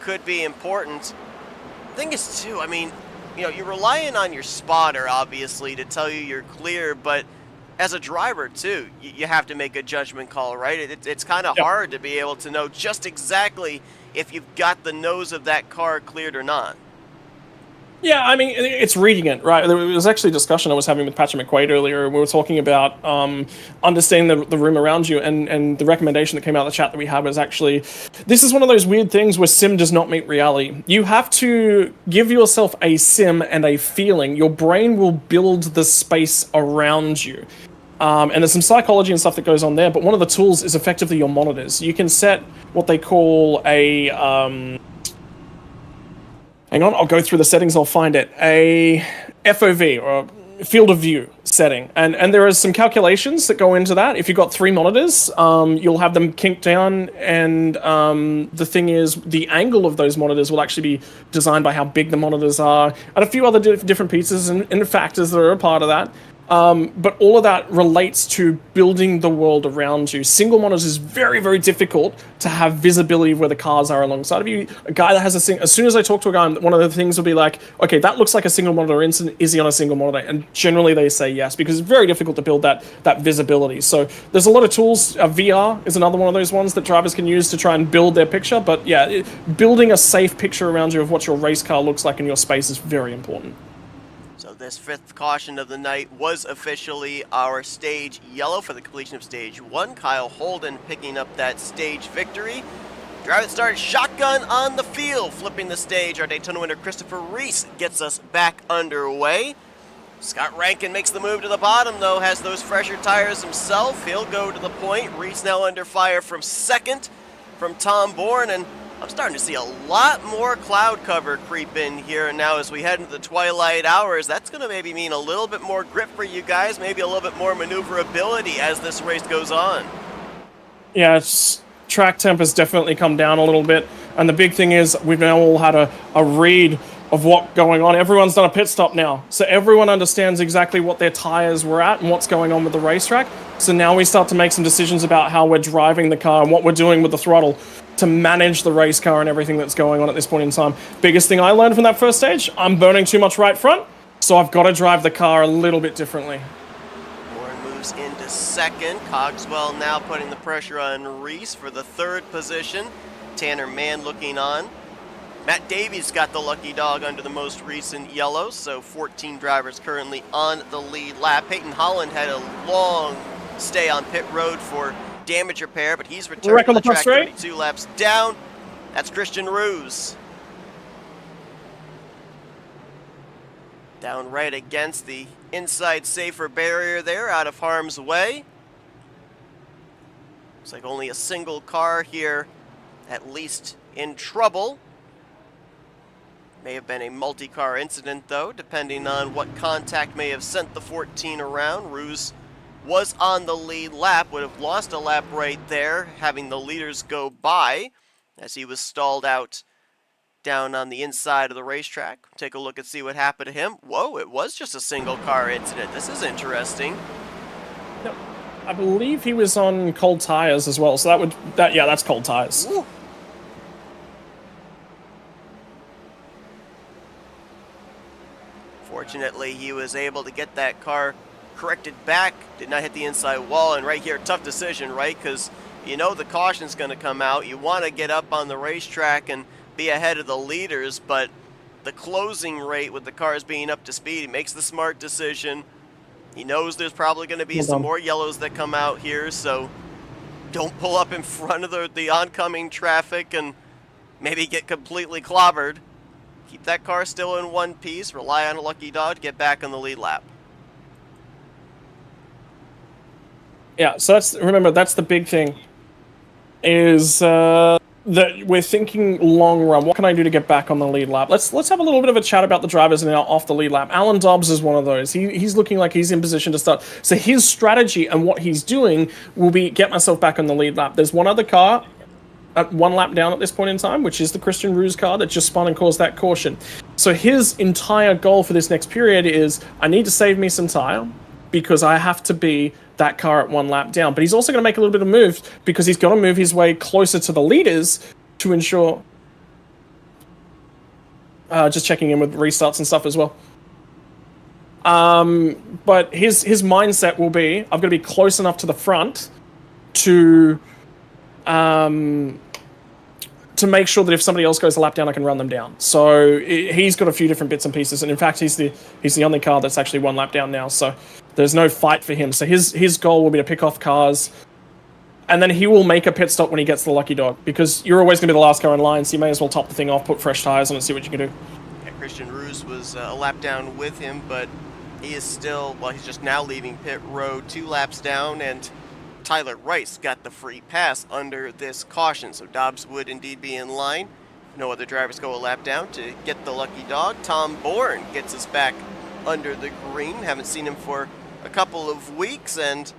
could be important. The thing is, too, I mean, you know, you're relying on your spotter, obviously, to tell you you're clear, but as a driver, too, you have to make a judgment call, right? It's kind of hard to be able to know just exactly if you've got the nose of that car cleared or not. Yeah, I mean, it's reading it, right? There was actually a discussion I was having with Patrick McQuaid earlier. We were talking about understanding the room around you, and the recommendation that came out of the chat that we had was actually, this is one of those weird things where sim does not meet reality. You have to give yourself a sim and a feeling. Your brain will build the space around you. And there's some psychology and stuff that goes on there, but one of the tools is effectively your monitors. You can set what they call a... hang on, I'll go through the settings, I'll find it. A FOV, or field of view setting. And there are some calculations that go into that. If you've got 3 monitors, you'll have them kinked down, and the thing is, the angle of those monitors will actually be designed by how big the monitors are, and a few other different pieces and factors that are a part of that. But all of that relates to building the world around you. Single monitors is very, very difficult to have visibility of where the cars are alongside of you. A guy that has as soon as I talk to a guy, one of the things will be like, okay, that looks like a single monitor incident. Is he on a single monitor? And generally they say yes, because it's very difficult to build that visibility. So there's a lot of tools. VR is another one of those ones that drivers can use to try and build their picture. But yeah, building a safe picture around you of what your race car looks like in your space is very important. So this 5th caution of the night was officially our stage yellow for the completion of stage 1. Kyle Holden picking up that stage victory. Driver that started shotgun on the field, flipping the stage. Our Daytona winner Christopher Reese gets us back underway. Scott Rankin makes the move to the bottom, though, has those fresher tires himself. He'll go to the point. Reese now under fire from 2nd from Tom Bourne, and I'm starting to see a lot more cloud cover creep in here, and now as we head into the twilight hours, that's going to maybe mean a little bit more grip for you guys, maybe a little bit more maneuverability as this race goes on. Yeah, track temp has definitely come down a little bit, and the big thing is we've now all had a read of what's going on. Everyone's done a pit stop now, so everyone understands exactly what their tires were at and what's going on with the racetrack. So now we start to make some decisions about how we're driving the car and what we're doing with the throttle to manage the race car and everything that's going on at this point in time. Biggest thing I learned from that first stage, I'm burning too much right front, so I've got to drive the car a little bit differently. Warren moves into 2nd. Cogswell now putting the pressure on Reese for the 3rd position. Tanner Mann looking on. Matt Davies got the lucky dog under the most recent yellow, so 14 drivers currently on the lead lap. Peyton Holland had a long stay on pit road for damage repair, but he's returned to the track 32 laps down. That's Christian Ruse. Down right against the inside safer barrier there, out of harm's way. Looks like only a single car here, at least in trouble. May have been a multi-car incident, though, depending on what contact may have sent the 14 around. Ruse was on the lead lap, would have lost a lap right there, having the leaders go by as he was stalled out down on the inside of the racetrack. Take a look and see what happened to him. Whoa, it was just a single car incident. This is interesting. Yep. I believe he was on cold tires as well, so that's cold tires. Ooh. Fortunately, he was able to get that car corrected back, did not hit the inside wall, and right here, tough decision, right? Because you know the caution's going to come out. You want to get up on the racetrack and be ahead of the leaders, but the closing rate with the cars being up to speed, he makes the smart decision. He knows there's probably going to be some more yellows that come out here, so don't pull up in front of the oncoming traffic and maybe get completely clobbered. Keep that car still in one piece, rely on a lucky dog to get back on the lead lap. Yeah, so remember, that's the big thing, is that we're thinking long run. What can I do to get back on the lead lap? Let's have a little bit of a chat about the drivers now off the lead lap. Alan Dobbs is one of those. He's looking like he's in position to start. So his strategy and what he's doing will be get myself back on the lead lap. There's one other car at 1 lap down at this point in time, which is the Christian Ruse car that just spun and caused that caution. So his entire goal for this next period is, I need to save me some tire because I have to be that car at 1 lap down. But he's also going to make a little bit of move because he's got to move his way closer to the leaders to ensure... just checking in with restarts and stuff as well. But his mindset will be, I've got to be close enough to the front to make sure that if somebody else goes a lap down, I can run them down. So he's got a few different bits and pieces, and in fact, he's the only car that's actually 1 lap down now. So there's no fight for him. So his goal will be to pick off cars, and then he will make a pit stop when he gets the lucky dog, because you're always going to be the last car in line. So you may as well top the thing off, put fresh tires on, and see what you can do. Yeah, Christian Ruse was a lap down with him, but he is still, well, he's just now leaving pit road 2 laps down, and Tyler Rice got the free pass under this caution, so Dobbs would indeed be in line. No other drivers go a lap down to get the lucky dog. Tom Bourne gets us back under the green. Haven't seen him for a couple of weeks, and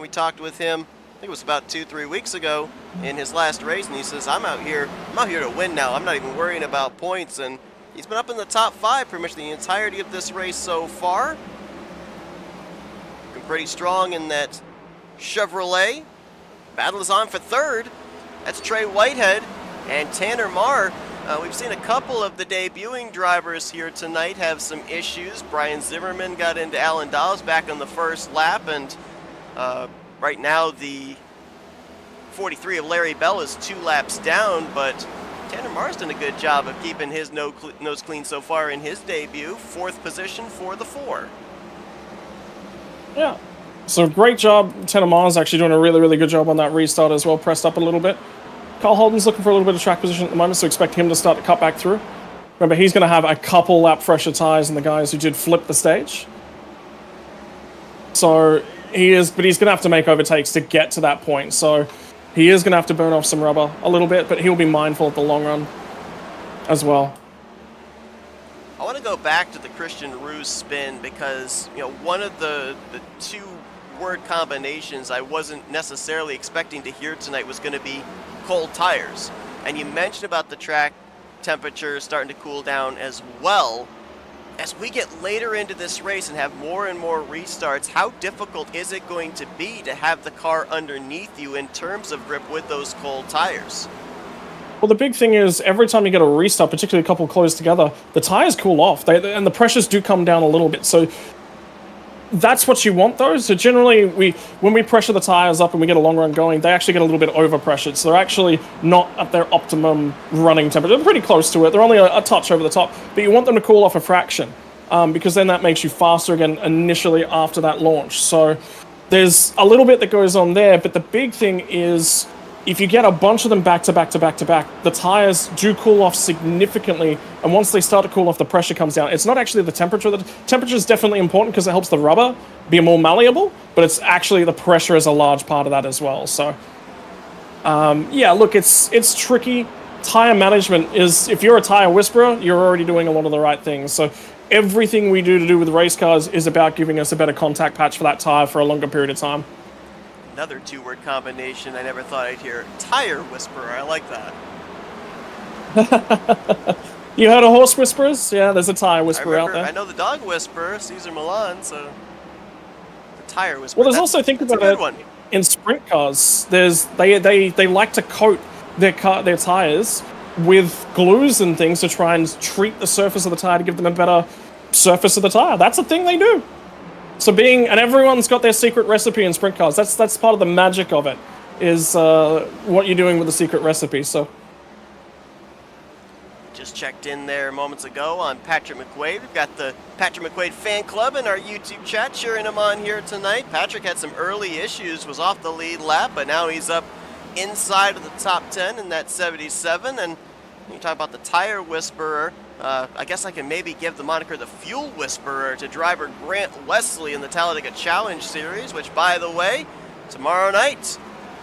we talked with him, I think it was about 2-3 weeks ago in his last race, and he says, I'm out here to win now. I'm not even worrying about points, and he's been up in the top 5 pretty much the entirety of this race so far. Been pretty strong in that Chevrolet. Battle is on for 3rd. That's Trey Whitehead and Tanner Marr. We've seen a couple of the debuting drivers here tonight have some issues. Brian Zimmerman got into Alan Dobbs back on the first lap, and right now the 43 of Larry Bell is 2 laps down, but Tanner Marr's done a good job of keeping his nose clean so far in his debut. 4th position for the 4. Yeah. So great job. Tanner Marr's actually doing a really, really good job on that restart as well. Pressed up a little bit. Kyle Holden's looking for a little bit of track position at the moment, so expect him to start to cut back through. Remember, he's going to have a couple lap fresher tires than the guys who did flip the stage. So but he's going to have to make overtakes to get to that point. So he is going to have to burn off some rubber a little bit, but he'll be mindful of the long run as well. I want to go back to the Christian Ruse spin because, one of the 2 word combinations I wasn't necessarily expecting to hear tonight was going to be cold tires. And you mentioned about the track temperature starting to cool down as well. As we get later into this race and have more and more restarts, how difficult is it going to be to have the car underneath you in terms of grip with those cold tires? Well, the big thing is every time you get a restart, particularly a couple close together, the tires cool off, and the pressures do come down a little bit. So that's what you want, though. So generally, when we pressure the tires up and we get a long run going, they actually get a little bit over-pressured. So they're actually not at their optimum running temperature. They're pretty close to it. They're only a touch over the top. But you want them to cool off a fraction, because then that makes you faster again initially after that launch. So there's a little bit that goes on there. But the big thing is, if you get a bunch of them back to back to back to back, the tires do cool off significantly, and once they start to cool off, the pressure comes down. It's not actually the temperature. The temperature is definitely important because it helps the rubber be more malleable, but it's actually the pressure is a large part of that as well. So, yeah, look, it's tricky. Tire management is, if you're a tire whisperer, you're already doing a lot of the right things. So everything we do with race cars is about giving us a better contact patch for that tire for a longer period of time. Another 2-word combination I never thought I'd hear. Tire whisperer. I like that. You heard of horse whisperers? Yeah, there's a tire whisperer out there. I know the dog whisperer, Cesar Milan, so the tire whisperer. Well, there's also, think about it, in sprint cars, they like to coat their tires with glues and things to try and treat the surface of the tire to give them a better surface of the tire. That's a thing they do. So and everyone's got their secret recipe in sprint cars. That's part of the magic of it, is what you're doing with the secret recipe. So just checked in there moments ago on Patrick McQuaid. We've got the Patrick McQuaid fan club in our YouTube chat cheering him on here tonight. Patrick had some early issues, was off the lead lap, but now he's up inside of the top 10 in that 77. And you talk about the tire whisperer. I guess I can maybe give the moniker the fuel whisperer to driver Grant Wesley in the Talladega Challenge Series, which, by the way, Tomorrow night,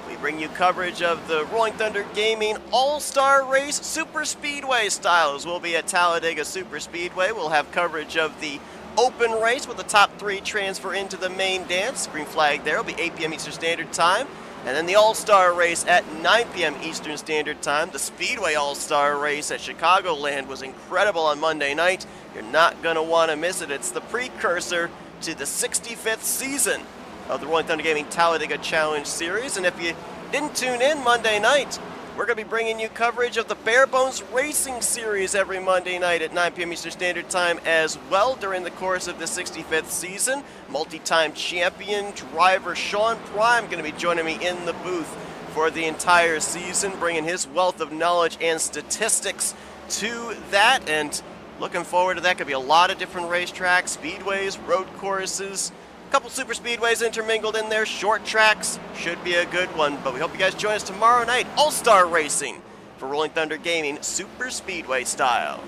we bring you coverage of the Rolling Thunder Gaming All-Star Race Super Speedway styles. We'll be at Talladega Super Speedway. We'll have coverage of the open race with the top 3 transfer into the main dance. Green flag there will be 8 p.m. Eastern Standard Time. And then the All-Star Race at 9 p.m. Eastern Standard Time. The Speedway All-Star Race at Chicagoland was incredible on Monday night. You're not going to want to miss it. It's the precursor to the 65th season of the Rolling Thunder Gaming Talladega Challenge Series. And if you didn't tune in Monday night, we're going to be bringing you coverage of the Bare Bones Racing Series every Monday night at 9 p.m. Eastern Standard Time as well during the course of the 65th season. Multi-time champion driver Sean Prime going to be joining me in the booth for the entire season, bringing his wealth of knowledge and statistics to that. And looking forward to that. Could be a lot of different racetracks, speedways, road courses, a couple super speedways intermingled in there, short tracks. Should be a good one, but we hope you guys join us tomorrow night. All-Star Racing for Rolling Thunder Gaming Super Speedway style.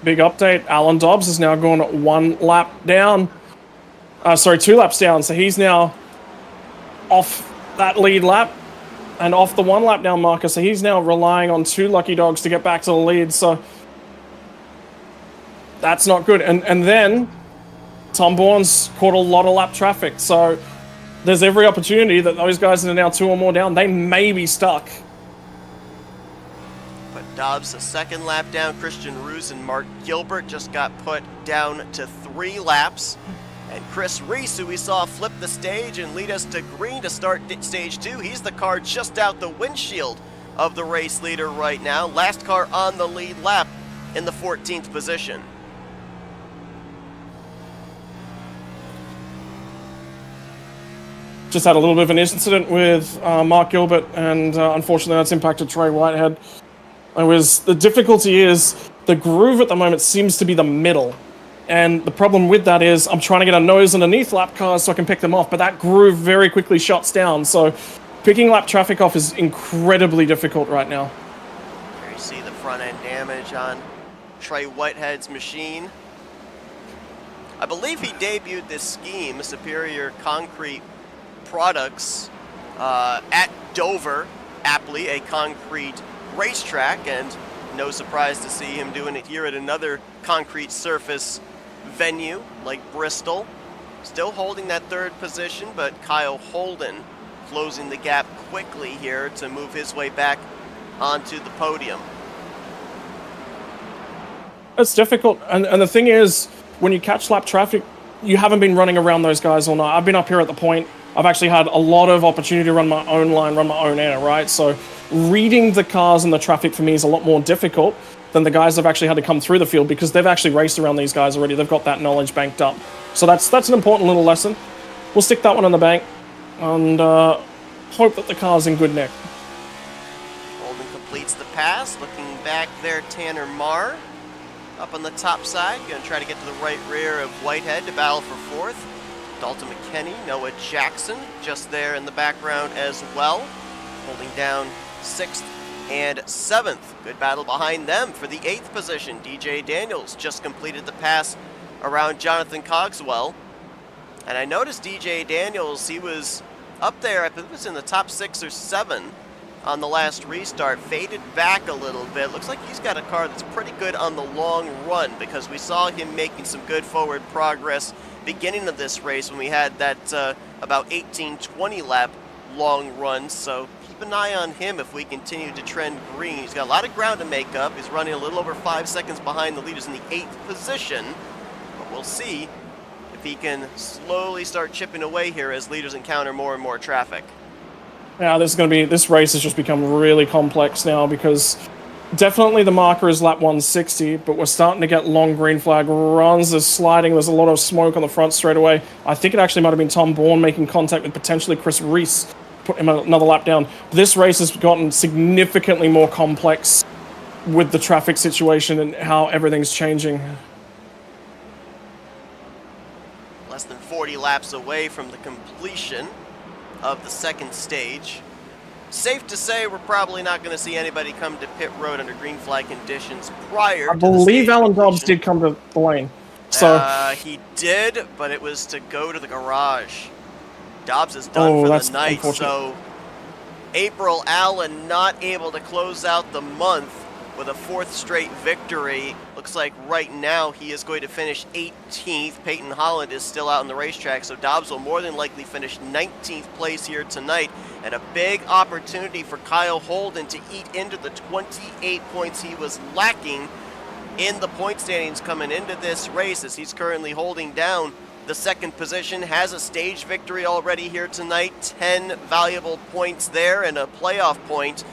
Big update. Alan Dobbs is now going 1 lap down. 2 laps down. So he's now off that lead lap and off the 1 lap down marker. So he's now relying on 2 lucky dogs to get back to the lead. So that's not good. And then Tom Bourne's caught a lot of lap traffic. So there's every opportunity that those guys that are now 2 or more down, they may be stuck. But Dobbs a 2nd lap down. Christian Roos and Mark Gilbert just got put down to 3 laps. And Chris Reese, who we saw flip the stage and lead us to green to start stage 2, he's the car just out the windshield of the race leader right now. Last car on the lead lap in the 14th position. Just had a little bit of an incident with Mark Gilbert, and unfortunately that's impacted Trey Whitehead. The difficulty is the groove at the moment seems to be the middle. And the problem with that is I'm trying to get a nose underneath lap cars so I can pick them off, but that groove very quickly shuts down. So picking lap traffic off is incredibly difficult right now. Here you see the front end damage on Trey Whitehead's machine. I believe he debuted this scheme, Superior Concrete Products, at Dover, aptly a concrete racetrack, and no surprise to see him doing it here at another concrete surface venue like Bristol. Still holding that 3rd position, but Kyle Holden closing the gap quickly here to move his way back onto the podium. It's difficult, and the thing is, when you catch lap traffic, you haven't been running around those guys all night. I've been up here at the point. I've actually had a lot of opportunity to run my own line, run my own air, right? So reading the cars and the traffic for me is a lot more difficult than the guys that have actually had to come through the field, because they've actually raced around these guys already. They've got that knowledge banked up. So that's an important little lesson. We'll stick that one in the bank and hope that the car's in good nick. Holden completes the pass. Looking back there, Tanner Marr up on the top side. Going to try to get to the right rear of Whitehead to battle for 4th. Dalton McKinney, Noah Jackson, just there in the background as well, holding down 6th and 7th. Good battle behind them for the 8th position. DJ Daniels just completed the pass around Jonathan Cogswell. And I noticed DJ Daniels, he was up there, I believe it was in the top 6 or 7 on the last restart, faded back a little bit. Looks like he's got a car that's pretty good on the long run, because we saw him making some good forward progress beginning of this race when we had that about 18-20 lap long run. So keep an eye on him if we continue to trend green. He's got a lot of ground to make up. He's running a little over 5 seconds behind the leaders in the 8th position, but we'll see if he can slowly start chipping away here as leaders encounter more and more traffic. Yeah, this race has just become really complex now, because definitely the marker is lap 160, but we're starting to get long green flag runs. There's sliding. There's a lot of smoke on the front straight away. I think it actually might have been Tom Bourne making contact with potentially Chris Reese, put him another lap down. This race has gotten significantly more complex with the traffic situation and how everything's changing. Less than 40 laps away from the completion of the 2nd stage. Safe to say we're probably not going to see anybody come to pit road under green flag conditions prior to the stage. I believe Alan Dobbs did come to the lane. So he did, but it was to go to the garage. Dobbs is done for that's the night, unfortunate. so April Allen not able to close out the month with a 4th straight victory. Looks like right now he is going to finish 18th. Peyton Holland is still out on the racetrack, so Dobbs will more than likely finish 19th place here tonight. And a big opportunity for Kyle Holden to eat into the 28 points he was lacking in the point standings coming into this race, as he's currently holding down the 2nd position. Has a stage victory already here tonight, 10 valuable points there and a playoff point.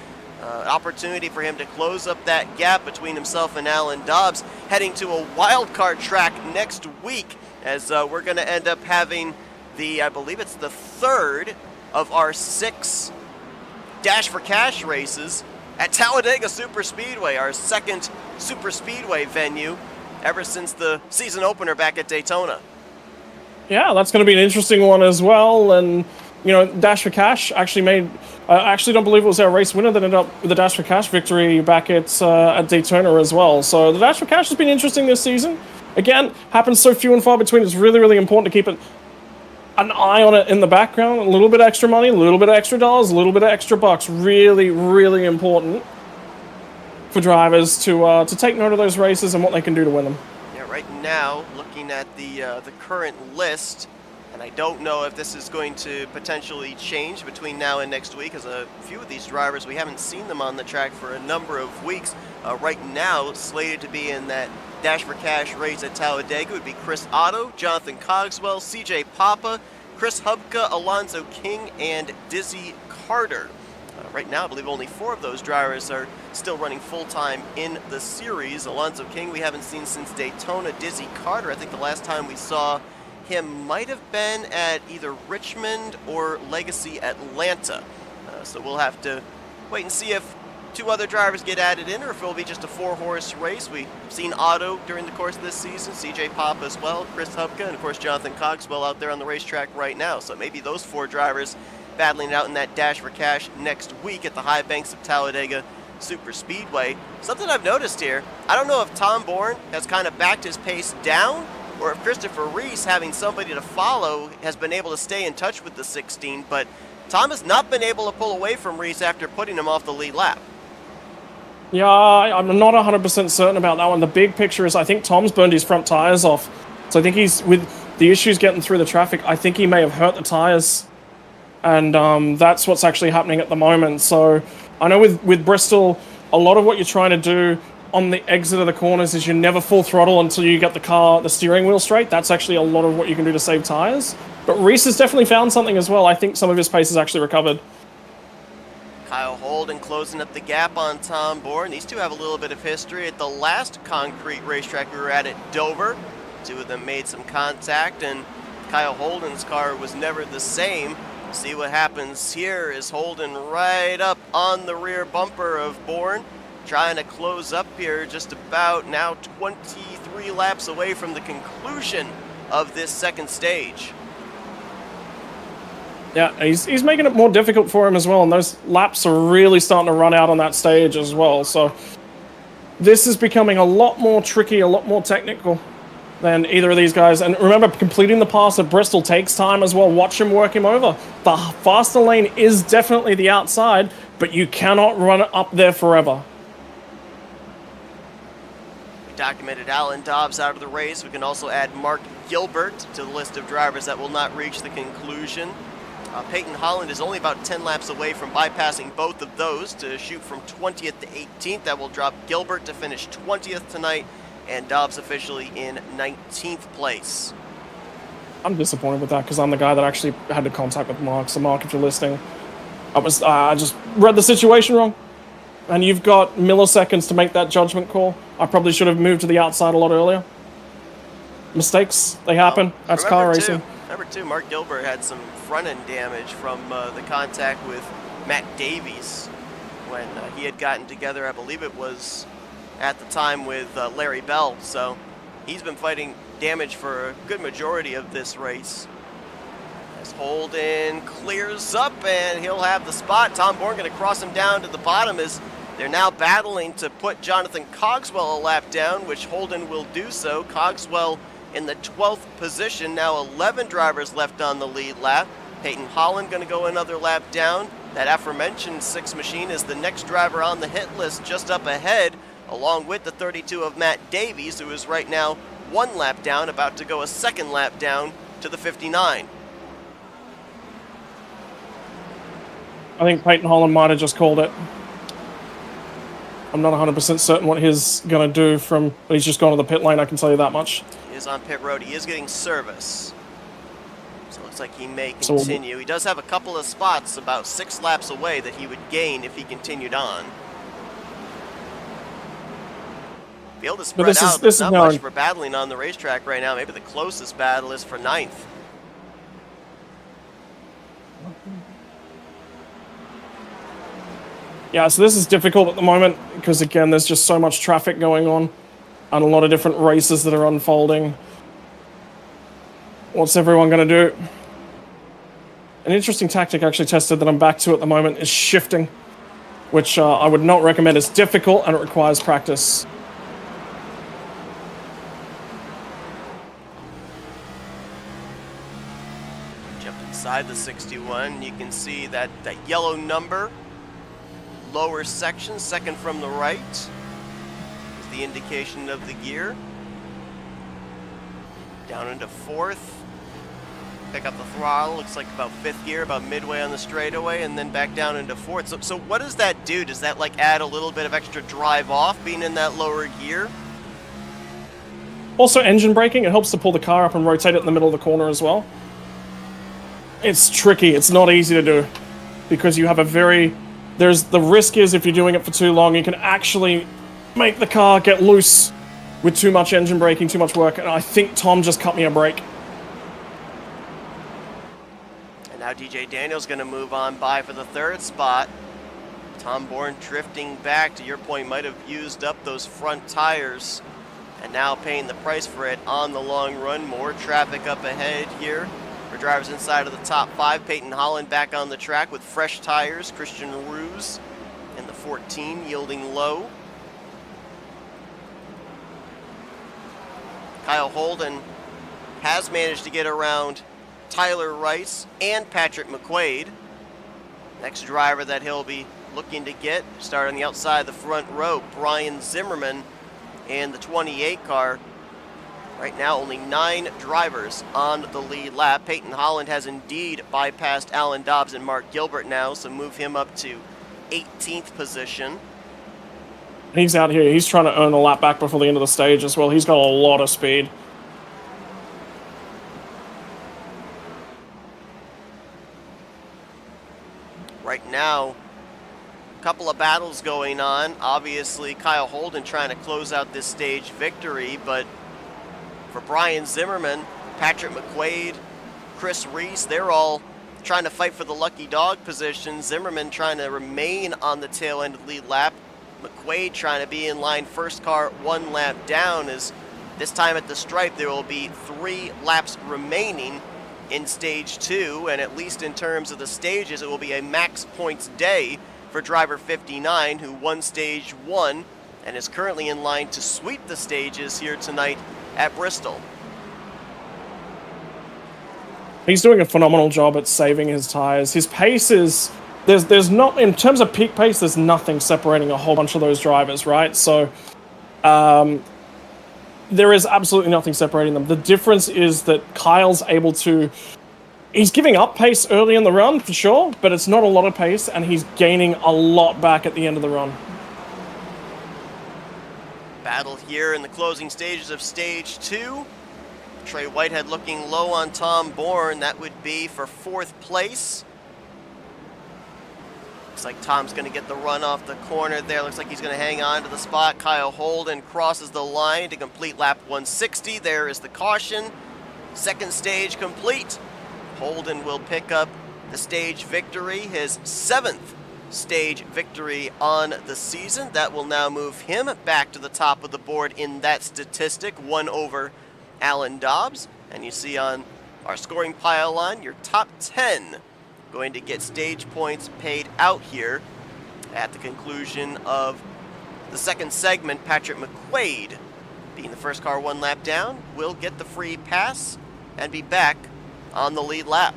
Opportunity for him to close up that gap between himself and Alan Dobbs, heading to a wild card track next week, as we're going to end up having I believe it's the 3rd of our 6 Dash for Cash races at Talladega Superspeedway, our 2nd Superspeedway venue ever since the season opener back at Daytona. Yeah, that's going to be an interesting one as well. And, Dash for Cash actually made... I actually don't believe it was our race winner that ended up with the Dash for Cash victory back at Daytona as well. So the Dash for Cash has been interesting this season. Again, happens so few and far between. It's really, really important to keep an eye on it in the background. A little bit of extra money, a little bit of extra dollars, a little bit of extra bucks. Really, really important for drivers to take note of those races and what they can do to win them. Yeah, right now, looking at the current list, and I don't know if this is going to potentially change between now and next week, as a few of these drivers, we haven't seen them on the track for a number of weeks. Right now, slated to be in that Dash for Cash race at Talladega would be Chris Otto, Jonathan Cogswell, CJ Papa, Chris Hubka, Alonzo King, and Dizzy Carter. Right now, I believe only 4 of those drivers are still running full-time in the series. Alonzo King we haven't seen since Daytona. Dizzy Carter, I think the last time we saw him might have been at either Richmond or Legacy Atlanta. So we'll have to wait and see if 2 other drivers get added in, or if it'll be just a 4-horse race. We've seen Otto during the course of this season, CJ Papa as well, Chris Hubka, and of course Jonathan Cogswell out there on the racetrack right now. So maybe those 4 drivers battling it out in that Dash for Cash next week at the high banks of Talladega Superspeedway. Something I've noticed here, I don't know if Tom Bourne has kind of backed his pace down, or if Christopher Reese, having somebody to follow, has been able to stay in touch with the 16, but Tom has not been able to pull away from Reese after putting him off the lead lap. Yeah, I'm not 100% certain about that one. The big picture is I think Tom's burned his front tires off. So I think he's, with the issues getting through the traffic, I think he may have hurt the tires. And that's what's actually happening at the moment. So I know with Bristol, a lot of what you're trying to do on the exit of the corners is you never full throttle until you get the steering wheel straight. That's actually a lot of what you can do to save tires. But Reese has definitely found something as well. I think some of his pace has actually recovered. Kyle Holden closing up the gap on Tom Bourne. These 2 have a little bit of history at the last concrete racetrack we were at Dover. 2 of them made some contact, and Kyle Holden's car was never the same. See what happens here is Holden right up on the rear bumper of Bourne, trying to close up here, just about now 23 laps away from the conclusion of this 2nd stage. Yeah, he's making it more difficult for him as well, and those laps are really starting to run out on that stage as well. So this is becoming a lot more tricky, a lot more technical than either of these guys. And remember, completing the pass at Bristol takes time as well. Watch him work him over. The faster lane is definitely the outside, but you cannot run it up there forever. We documented Alan Dobbs out of the race. We can also add Mark Gilbert to the list of drivers that will not reach the conclusion. Peyton Holland is only about 10 laps away from bypassing both of those to shoot from 20th to 18th. That will drop Gilbert to finish 20th tonight, and Dobbs officially in 19th place. I'm disappointed with that because I'm the guy that actually had the contact with Mark. So Mark, if you're listening, I just read the situation wrong, and you've got milliseconds to make that judgment call. I probably should have moved to the outside a lot earlier. Mistakes, they happen. That's car racing. Number 2, Mark Gilbert had some front-end damage from the contact with Matt Davies when he had gotten together, I believe it was at the time, with Larry Bell. So he's been fighting damage for a good majority of this race. As Holden clears up, and he'll have the spot. Tom Bourne going to cross him down to the bottom as they're now battling to put Jonathan Cogswell a lap down, which Holden will do so. Cogswell in the 12th position, now 11 drivers left on the lead lap. Peyton Holland going to go another lap down. That aforementioned 6 machine is the next driver on the hit list, just up ahead, along with the 32 of Matt Davies, who is right now 1 lap down, about to go a 2nd lap down to the 59. I think Peyton Holland might have just called it. I'm not 100% certain what he's going to do but he's just gone to the pit lane, I can tell you that much. He is on pit road. He is getting service. So it looks like he may continue. He does have a couple of spots about 6 laps away that he would gain if he continued on. Be able to spread out. There's not much for battling on the racetrack right now. Maybe the closest battle is for 9th. Yeah, so this is difficult at the moment because, again, there's just so much traffic going on and a lot of different races that are unfolding. What's everyone going to do? An interesting tactic actually tested that I'm back to at the moment is shifting, which I would not recommend. It's difficult and it requires practice. Jump inside the 61. You can see that yellow number. Lower section, 2nd from the right, is the indication of the gear. Down into 4th. Pick up the throttle, looks like about 5th gear, about midway on the straightaway, and then back down into 4th. So what does that do? Does that like add a little bit of extra drive off being in that lower gear? Also engine braking, it helps to pull the car up and rotate it in the middle of the corner as well. It's tricky, it's not easy to do because you have the risk is if you're doing it for too long, you can actually make the car get loose with too much engine braking, too much work, and I think Tom just cut me a break. And now DJ Daniel's going to move on by for the 3rd spot. Tom Bourne drifting back, to your point, might have used up those front tires, and now paying the price for it on the long run. More traffic up ahead here. For drivers inside of the top 5, Peyton Holland back on the track with fresh tires. Christian Roos in the 14 yielding low. Kyle Holden has managed to get around Tyler Rice and Patrick McQuaid. Next driver that he'll be looking to get, start on the outside of the front row, Brian Zimmerman in the 28 car. Right now, only 9 drivers on the lead lap. Peyton Holland has indeed bypassed Alan Dobbs and Mark Gilbert now, so move him up to 18th position. He's out here. He's trying to earn a lap back before the end of the stage as well. He's got a lot of speed. Right now, a couple of battles going on. Obviously, Kyle Holden trying to close out this stage victory, but for Brian Zimmerman, Patrick McQuaid, Chris Reese, they're all trying to fight for the lucky dog position. Zimmerman trying to remain on the tail end of the lead lap. McQuaid trying to be in line first car 1 lap down, as this time at the stripe there will be 3 laps remaining in stage 2, and at least in terms of the stages it will be a max points day for driver 59, who won stage 1 and is currently in line to sweep the stages here tonight at Bristol. He's doing a phenomenal job at saving his tires. His pace is there's not, in terms of peak pace, there's nothing separating a whole bunch of those drivers, right? So there is absolutely nothing separating them. The difference is that Kyle's able to, he's giving up pace early in the run for sure, but it's not a lot of pace, and he's gaining a lot back at the end of the run. Battle here in the closing stages of stage 2. Trey Whitehead looking low on Tom Bourne. That would be for 4th place. Looks like Tom's going to get the run off the corner there. Looks like he's going to hang on to the spot. Kyle Holden crosses the line to complete lap 160. There is the caution. 2nd stage complete. Holden will pick up the stage victory, his 7th stage victory on the season. That will now move him back to the top of the board in that statistic, 1 over Alan Dobbs. And you see on our scoring pylon, your top 10 going to get stage points paid out here at the conclusion of the 2nd segment. Patrick McQuaid, being the first car 1 lap down, will get the free pass and be back on the lead lap.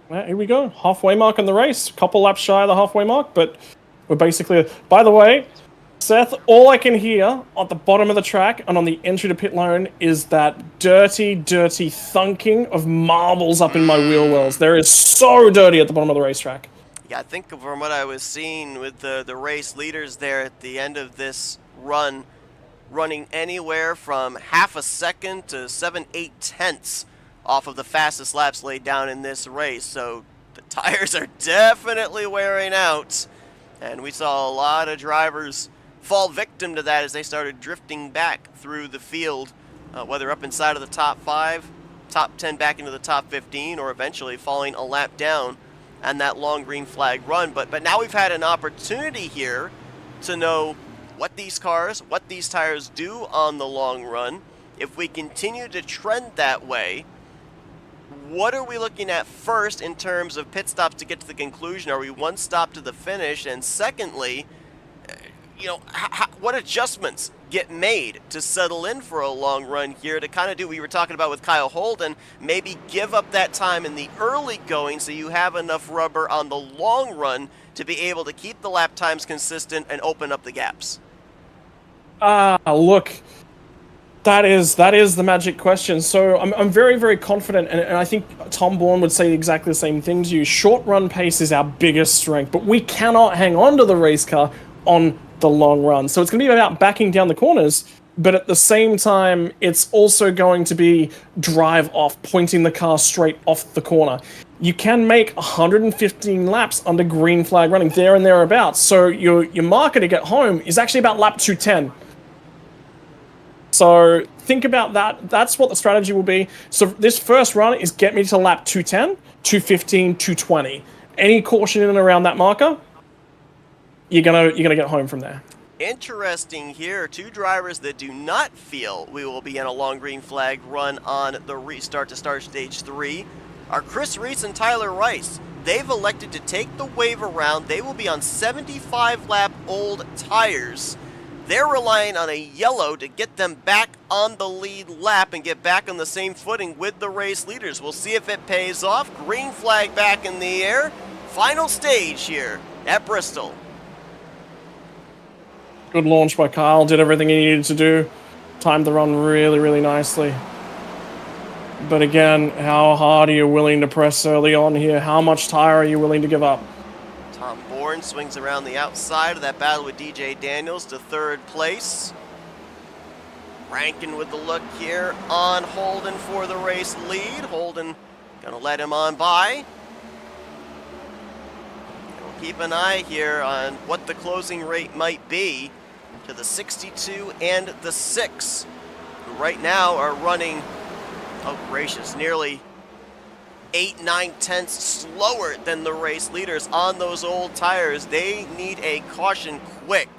Here we go. Halfway mark in the race. Couple laps shy of the halfway mark, but we're basically... By the way, Seth, all I can hear at the bottom of the track and on the entry to pit lane is that dirty, dirty thunking of marbles up in my wheel wells. There is so dirty at the bottom of the racetrack. Yeah, I think from what I was seeing with the race leaders there at the end of this run, running anywhere from half a second to 7/8 tenths off of the fastest laps laid down in this race. So the tires are definitely wearing out, and we saw a lot of drivers fall victim to that as they started drifting back through the field, whether up inside of the top 5, top 10 back into the top 15, or eventually falling a lap down on that long green flag run. But now we've had an opportunity here to know what these cars, what these tires do on the long run. If we continue to trend that way, what are we looking at first in terms of pit stops to get to the conclusion? Are we one stop to the finish? And secondly, you know, what adjustments get made to settle in for a long run here to kind of do what you were talking about with Kyle Holden, maybe give up that time in the early going so you have enough rubber on the long run to be able to keep the lap times consistent and open up the gaps? Look, that is the magic question. So I'm very, very confident, and I think Tom Bourne would say exactly the same thing to you. Short run pace is our biggest strength, but we cannot hang on to the race car on the long run. So it's going to be about backing down the corners, but at the same time, it's also going to be drive off, pointing the car straight off the corner. You can make 115 laps under green flag running, there and thereabouts. So your marker to get home is actually about lap 210. So think about that. That's what the strategy will be. So this first run is get me to lap 210, 215, 220. Any caution in and around that marker, you're gonna get home from there. Interesting here, two drivers that do not feel we will be in a long green flag run on the restart to start stage 3 are Chris Reese and Tyler Rice. They've elected to take the wave around. They will be on 75 lap old tires. They're relying on a yellow to get them back on the lead lap and get back on the same footing with the race leaders. We'll see if it pays off. Green flag back in the air. Final stage here at Bristol. Good launch by Kyle, did everything he needed to do. Timed the run really, really nicely. But again, how hard are you willing to press early on here? How much tire are you willing to give up? Tom Bourne swings around the outside of that battle with DJ Daniels to third place. Rankin with the look here on Holden for the race lead. Holden gonna let him on by. We'll keep an eye here on what the closing rate might be to the 62 and the 6, who right now are running, oh gracious, nearly 8-9 tenths slower than the race leaders on those old tires. They need a caution quick.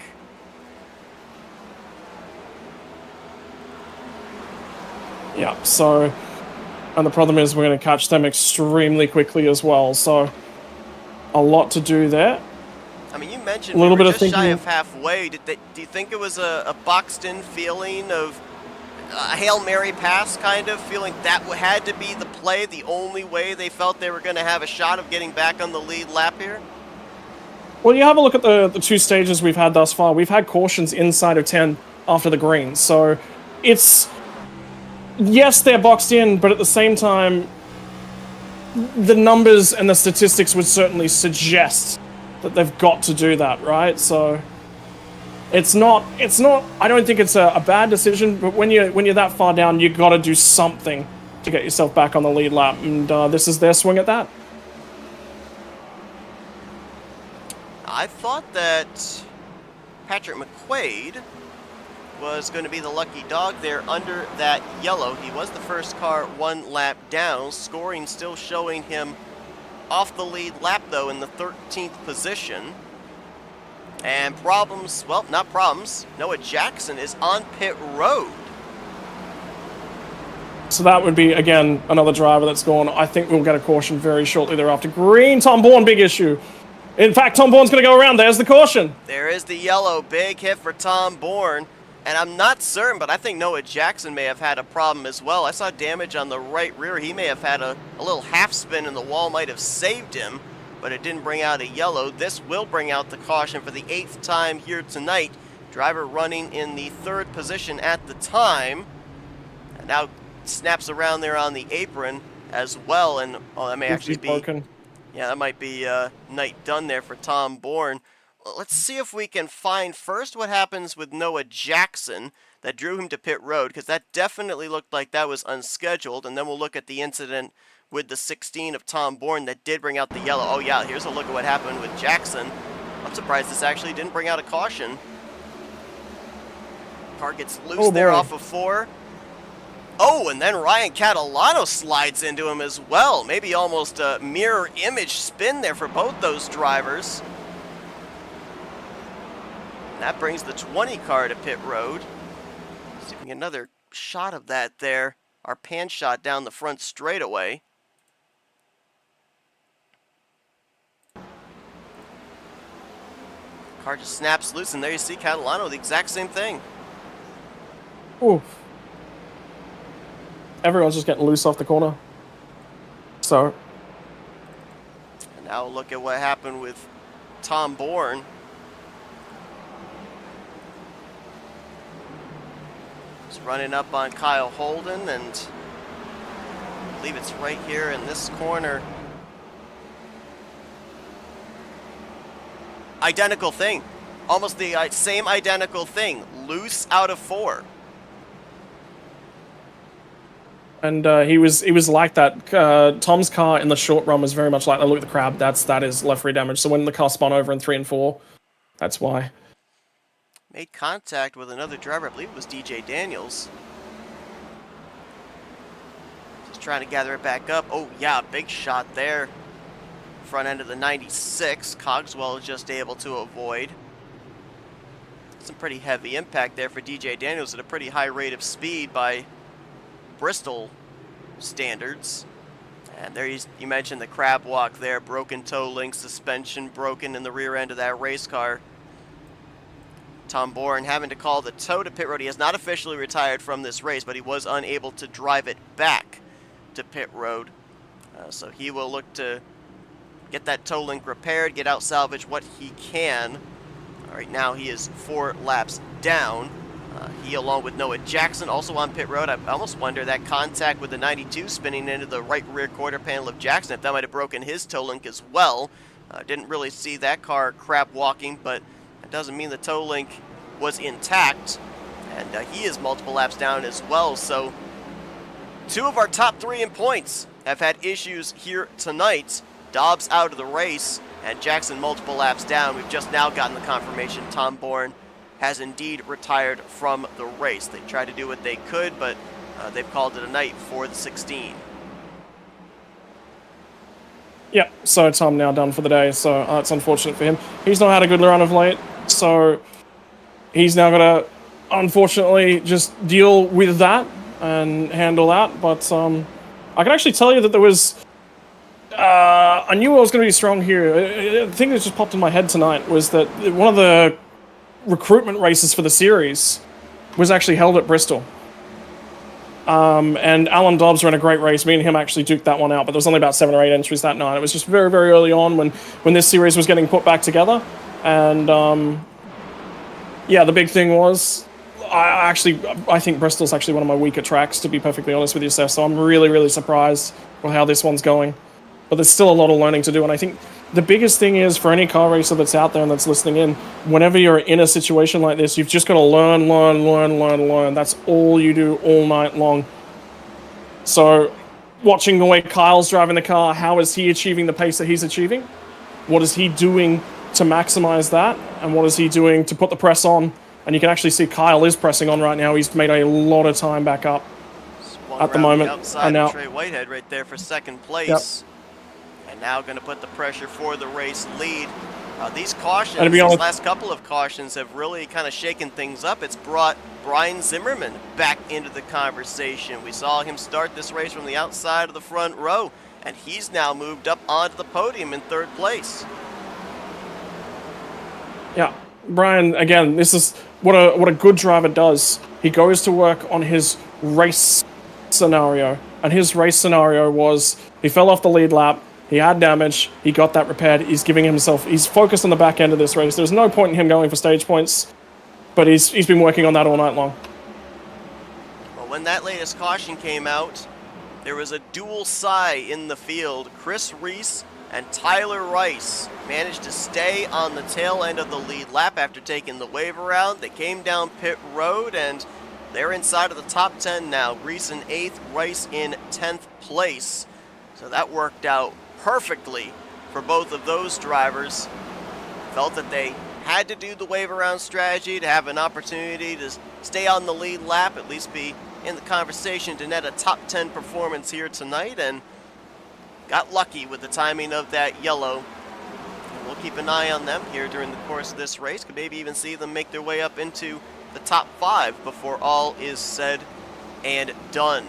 Yeah, so, and the problem is we're going to catch them extremely quickly as well, so a lot to do there. I mean, you mentioned a little we were bit just of shy thinking. of halfway. Do you think it was a boxed-in feeling of a Hail Mary pass, kind of feeling that had to be the play, the only way they felt they were going to have a shot of getting back on the lead lap here? Well, you have a look at the two stages we've had thus far. We've had cautions inside of 10 after the green, so it's... Yes, they're boxed in, but at the same time, the numbers and the statistics would certainly suggest that they've got to do that, right? So it's not, I don't think it's a bad decision, but when you're that far down, you've got to do something to get yourself back on the lead lap, and this is their swing at that. I thought that Patrick McQuaid was going to be the lucky dog there under that yellow. He was the first car one lap down, scoring still showing him off the lead lap though in the 13th position. And problems, well, not problems, Noah Jackson is on pit road. So that would be, again, another driver that's gone. I think we'll get a caution very shortly thereafter. Green, Tom Bourne, big issue. In fact, Tom Bourne's going to go around. There's the caution. There is the yellow, big hit for Tom Bourne. And I'm not certain, but I think Noah Jackson may have had a problem as well. I saw damage on the right rear. He may have had a little half spin, and the wall might have saved him, but it didn't bring out a yellow. This will bring out the caution for the 8th time here tonight. Driver running in the 3rd position at the time. And now snaps around there on the apron as well. And oh, that may actually be broken. Yeah, that might be night done there for Tom Bourne. Let's see if we can find first what happens with Noah Jackson that drew him to pit road, because that definitely looked like that was unscheduled. And then we'll look at the incident with the 16 of Tom Bourne that did bring out the yellow. Oh yeah, here's a look at what happened with Jackson. I'm surprised this actually didn't bring out a caution. Car gets loose there off of 4. Oh, and then Ryan Catalano slides into him as well. Maybe almost a mirror image spin there for both those drivers. And that brings the 20 car to pit road. See if we can get another shot of that there. Our pan shot down the front straightaway. Car just snaps loose, and there you see Catalano, the exact same thing. Oof. Everyone's just getting loose off the corner. So. And now look at what happened with Tom Bourne. Just running up on Kyle Holden, and I believe it's right here in this corner. Identical thing. Almost the same identical thing. Loose out of 4. And he was like that. Tom's car in the short run was very much like the look at the crab. That is left rear damage. So when the car spun over in 3 and 4, that's why. Made contact with another driver. I believe it was DJ Daniels. Just trying to gather it back up. Oh yeah, big shot there. Front end of the 96. Cogswell is just able to avoid. Some pretty heavy impact there for DJ Daniels at a pretty high rate of speed by Bristol standards. And there you mentioned the crab walk there, broken toe link, suspension broken in the rear end of that race car. Tom Bourne having to call the tow to pit road. He has not officially retired from this race, but he was unable to drive it back to pit road. So he will look to get that tow link repaired, get out salvage what he can. Right now he is 4 laps down. He, along with Noah Jackson, also on pit road. I almost wonder that contact with the 92 spinning into the right rear quarter panel of Jackson, if that might have broken his toe link as well. Didn't really see that car crab walking, but that doesn't mean the toe link was intact. And he is multiple laps down as well. So 2 of our top 3 in points have had issues here tonight. Dobbs out of the race, and Jackson multiple laps down. We've just now gotten the confirmation Tom Bourne has indeed retired from the race. They tried to do what they could, but they've called it a night for the 16. Yep, so Tom now done for the day, so it's unfortunate for him. He's not had a good run of late, so he's now got to, unfortunately, just deal with that and handle that. But I can actually tell you that there was... I knew I was going to be strong here. The thing that just popped in my head tonight was that one of the recruitment races for the series was actually held at Bristol. And Alan Dobbs ran a great race. Me and him actually duked that one out, but there was only about 7 or 8 entries that night. It was just very, very early on when this series was getting put back together. And yeah, the big thing was, I think Bristol's actually one of my weaker tracks, to be perfectly honest with you, Seth. So I'm really, really surprised with how this one's going. But there's still a lot of learning to do, and I think the biggest thing is, for any car racer that's out there and that's listening in, whenever you're in a situation like this, you've just got to learn. That's all you do all night long. So, watching the way Kyle's driving the car, how is he achieving the pace that he's achieving? What is he doing to maximize that? And what is he doing to put the press on? And you can actually see Kyle is pressing on right now. He's made a lot of time back up at the moment. And now Trey Whitehead right there for second place. Yep. And now going to put the pressure for the race lead. These cautions, these last couple of cautions have really kind of shaken things up. It's brought Brian Zimmerman back into the conversation. We saw him start this race from the outside of the front row, and he's now moved up onto the podium in 3rd place. Yeah, Brian, again, this is what a good driver does. He goes to work on his race scenario, and his race scenario was he fell off the lead lap, he had damage, he got that repaired. He's he's focused on the back end of this race. There's no point in him going for stage points, but he's been working on that all night long. Well, when that latest caution came out, there was a dual sigh in the field. Chris Reese and Tyler Rice managed to stay on the tail end of the lead lap after taking the wave around. They came down pit road, and they're inside of the top 10 now. Reese in 8th, Rice in 10th place. So that worked out perfectly for both of those drivers. Felt that they had to do the wave around strategy to have an opportunity to stay on the lead lap, at least be in the conversation to net a top 10 performance here tonight, and got lucky with the timing of that yellow. And we'll keep an eye on them here during the course of this race. Could maybe even see them make their way up into the top 5 before all is said and done.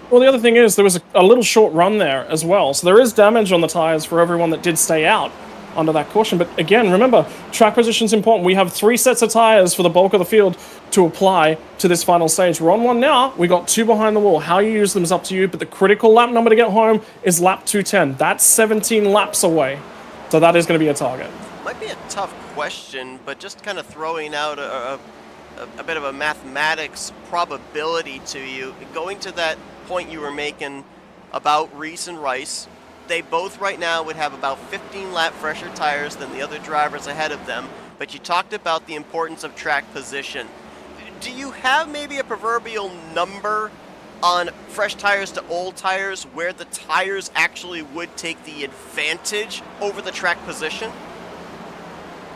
Well, the other thing is there was a little short run there as well, so there is damage on the tires for everyone that did stay out under that caution. But again, remember, track position's important. We have 3 sets of tires for the bulk of the field to apply to this final stage. We're on one now. We got 2 behind the wall. How you use them is up to you, but the critical lap number to get home is lap 210. That's 17 laps away, so that is going to be a target. Might be a tough question, but just kind of throwing out a bit of a mathematics probability to you. Going to that point you were making about Reese and Rice, they both right now would have about 15 lap fresher tires than the other drivers ahead of them, but you talked about the importance of track position. Do you have maybe a proverbial number on fresh tires to old tires where the tires actually would take the advantage over the track position?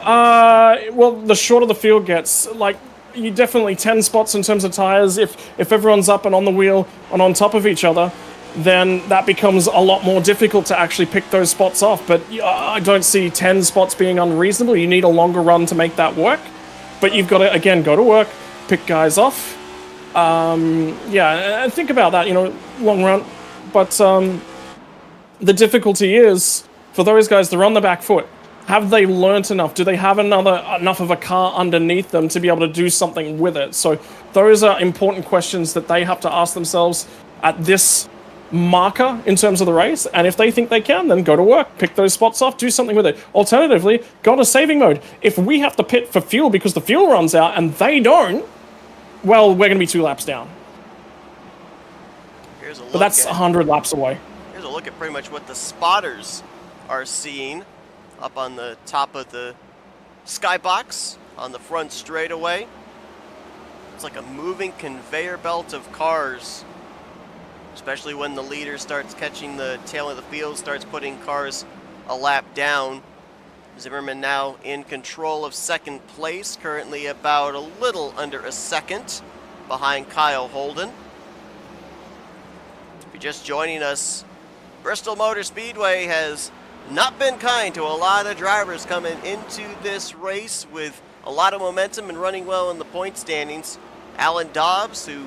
Well, the shorter the field gets, like, you definitely 10 spots in terms of tires. If everyone's up and on the wheel and on top of each other, then that becomes a lot more difficult to actually pick those spots off. But I don't see 10 spots being unreasonable. You need a longer run to make that work. But you've got to, again, go to work, pick guys off. Yeah, and think about that, long run. But the difficulty is, for those guys, they're on the back foot. Have they learnt enough? Do they have enough of a car underneath them to be able to do something with it? So those are important questions that they have to ask themselves at this marker in terms of the race, and if they think they can, then go to work, pick those spots off, do something with it. Alternatively, go to saving mode. If we have to pit for fuel because the fuel runs out and they don't, well, we're going to be 2 laps down. But that's 100 laps away. Here's a look at pretty much what the spotters are seeing up on the top of the skybox on the front straightaway. It's like a moving conveyor belt of cars, especially when the leader starts catching the tail of the field, starts putting cars a lap down. Zimmerman now in control of second place, currently about a little under a second behind Kyle Holden. If you're just joining us, Bristol Motor Speedway has not been kind to a lot of drivers coming into this race with a lot of momentum and running well in the point standings. Alan Dobbs, who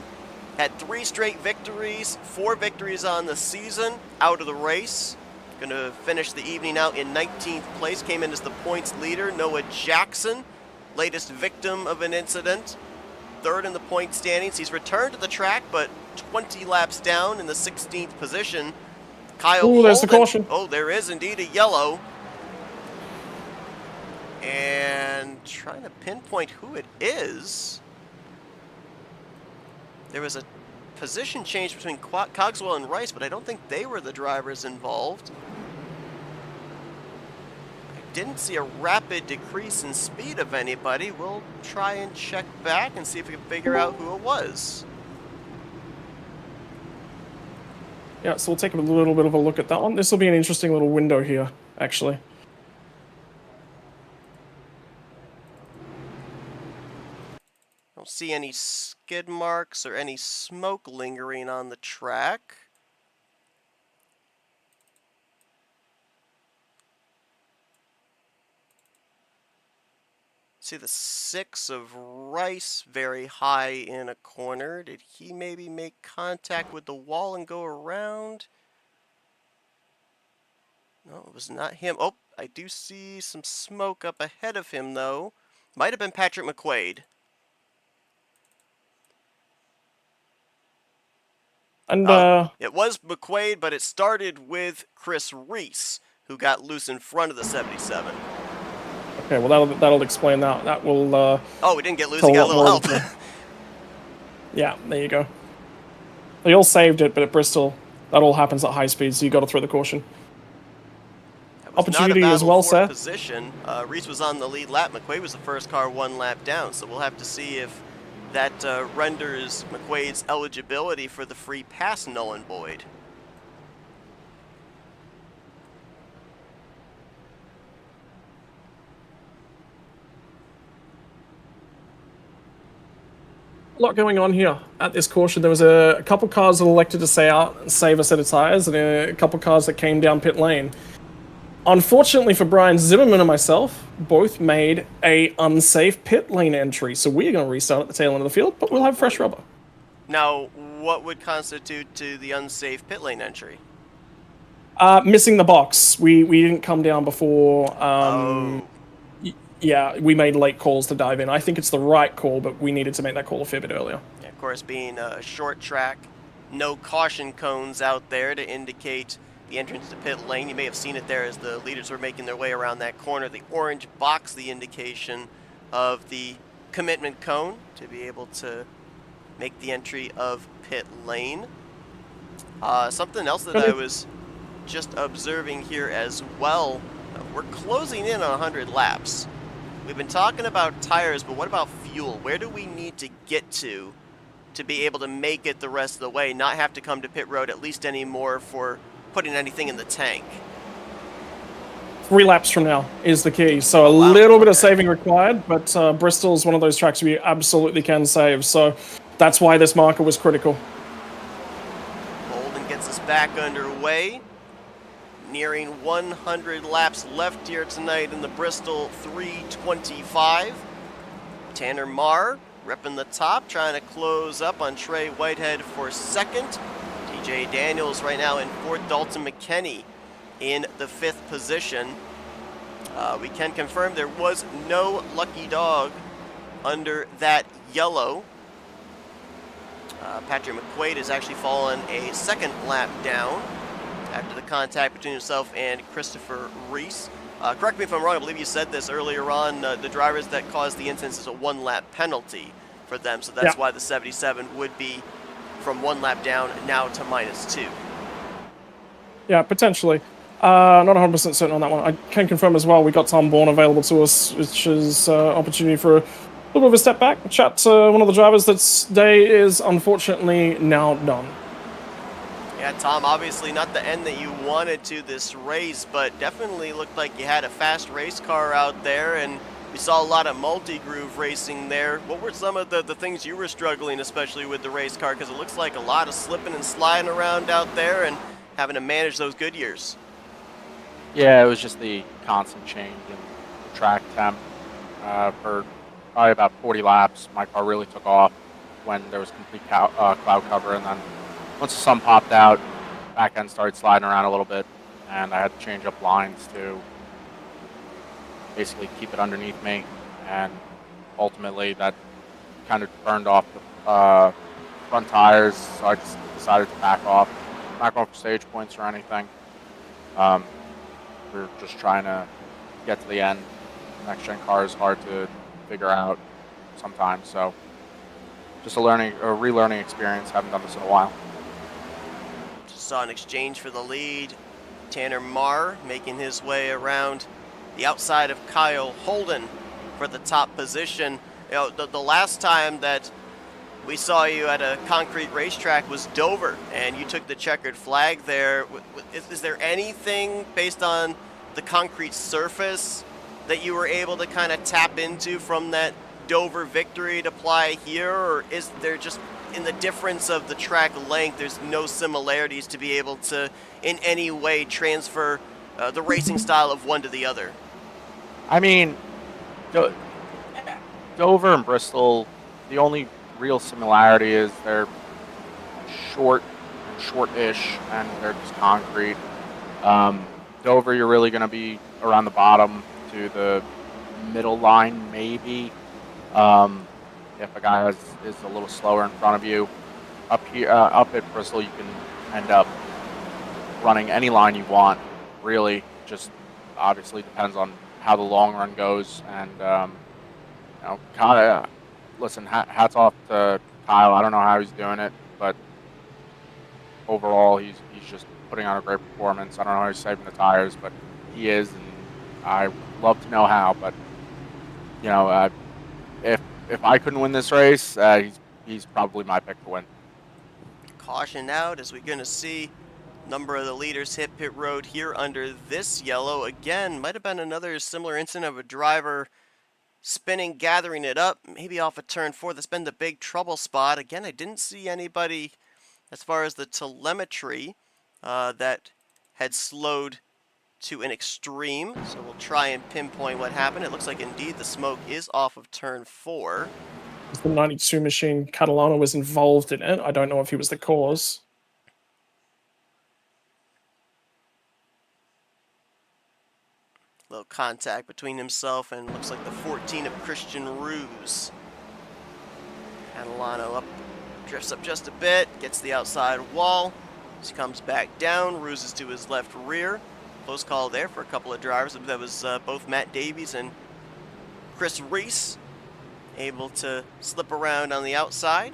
had 3 straight victories, 4 victories on the season, out of the race. Going to finish the evening out in 19th place, came in as the points leader. Noah Jackson, latest victim of an incident, 3rd in the point standings. He's returned to the track, but 20 laps down in the 16th position. Kyle Holden, there's the caution. Oh, there is indeed a yellow. And trying to pinpoint who it is. There was a position change between Cogswell and Rice, but I don't think they were the drivers involved. I didn't see a rapid decrease in speed of anybody. We'll try and check back and see if we can figure out who it was. Yeah, so we'll take a little bit of a look at that one. This will be an interesting little window here, actually. Don't see any skid marks or any smoke lingering on the track. See the 6 of Rice very high in a corner. Did he maybe make contact with the wall and go around? No, it was not him. Oh, I do see some smoke up ahead of him, though. Might have been Patrick McQuaid. And It was McQuaid, but it started with Chris Reese, who got loose in front of the 77. okay, well that'll explain that. That will. Oh, we didn't get loose. tell He got a little more help. Yeah, there you go. They all saved it, but at Bristol, that all happens at high speed, so you got to throw the caution. Opportunity as well, Seth. Position. Reese was on the lead lap. McQuaid was the first car 1 lap down, so we'll have to see if that renders McQuaid's eligibility for the free pass null and void. A lot going on here at this caution. There was a couple cars that elected to save a set of tires, and a couple cars that came down pit lane. Unfortunately for Brian Zimmerman and myself, both made a unsafe pit lane entry, so we're going to restart at the tail end of the field, but we'll have fresh rubber. Now, what would constitute to the unsafe pit lane entry? Missing the box. We didn't come down before. Yeah, we made late calls to dive in. I think it's the right call, but we needed to make that call a fair bit earlier. Yeah, of course, being a short track, no caution cones out there to indicate the entrance to pit lane. You may have seen it there as the leaders were making their way around that corner. The orange box, the indication of the commitment cone to be able to make the entry of pit lane. Something else that I was just observing here as well, we're closing in on 100 laps. We've been talking about tires, but what about fuel? Where do we need to get to be able to make it the rest of the way, not have to come to pit road at least anymore for putting anything in the tank? 3 laps from now is the key, so a little bit of saving required, but Bristol's one of those tracks where you absolutely can save, so that's why this marker was critical. Holden gets us back underway. Nearing 100 laps left here tonight in the Bristol 325. Tanner Marr repping the top, trying to close up on Trey Whitehead for second. TJ Daniels right now in fourth. Dalton McKenney in the 5th position. We can confirm there was no lucky dog under that yellow. Patrick McQuaid has actually fallen a 2nd lap down after the contact between himself and Christopher Reese. Correct me if I'm wrong, I believe you said this earlier on, the drivers that caused the incident is a 1-lap penalty for them, so that's why the 77 would be from 1 lap down now to -2. Yeah, potentially. Not 100% certain on that one. I can confirm as well we got Tom Bourne available to us, which is opportunity for a little bit of a step back, chat to one of the drivers that's day is unfortunately now done. Yeah, Tom, obviously not the end that you wanted to this race, but definitely looked like you had a fast race car out there, and we saw a lot of multi-groove racing there. What were some of the things you were struggling, especially with the race car? Because it looks like a lot of slipping and sliding around out there and having to manage those Goodyears. Yeah, it was just the constant change in track temp. For probably about 40 laps, my car really took off when there was complete cloud cover, and then once the sun popped out, back end started sliding around a little bit, and I had to change up lines to basically keep it underneath me, and ultimately that kind of burned off the front tires, so I just decided to back off. Not going for stage points or anything. We're just trying to get to the end. Next gen car is hard to figure out sometimes, so just a relearning experience. Haven't done this in a while. Saw an exchange for the lead. Tanner Marr making his way around the outside of Kyle Holden for the top position. You know, the last time that we saw you at a concrete racetrack was Dover, and you took the checkered flag there. Is there anything based on the concrete surface that you were able to kind of tap into from that Dover victory to apply here, or is there just in the difference of the track length, there's no similarities to be able to in any way transfer the racing style of one to the other? I mean, Dover and Bristol, the only real similarity is they're short-ish, and they're just concrete. Dover, you're really going to be around the bottom to the middle line, maybe. If a guy is a little slower in front of you, up here, up at Bristol, you can end up running any line you want. Really, just obviously depends on how the long run goes, and kind of listen. Hats off to Kyle. I don't know how he's doing it, but overall, he's just putting on a great performance. I don't know how he's saving the tires, but he is, and I love to know how. But if I couldn't win this race, he's probably my pick to win. Caution out as we're going to see a number of the leaders hit pit road here under this yellow. Again, might have been another similar incident of a driver spinning, gathering it up, maybe off of turn 4. That's been the big trouble spot. Again, I didn't see anybody as far as the telemetry that had slowed to an extreme, so we'll try and pinpoint what happened. It looks like indeed the smoke is off of turn 4. The 92 machine, Catalano was involved in it. I don't know if he was the cause. Little contact between himself and looks like the 14 of Christian Ruse. Catalano up, drifts up just a bit, gets the outside wall. He comes back down, Ruse is to his left rear. Close call there for a couple of drivers. That was both Matt Davies and Chris Reese able to slip around on the outside.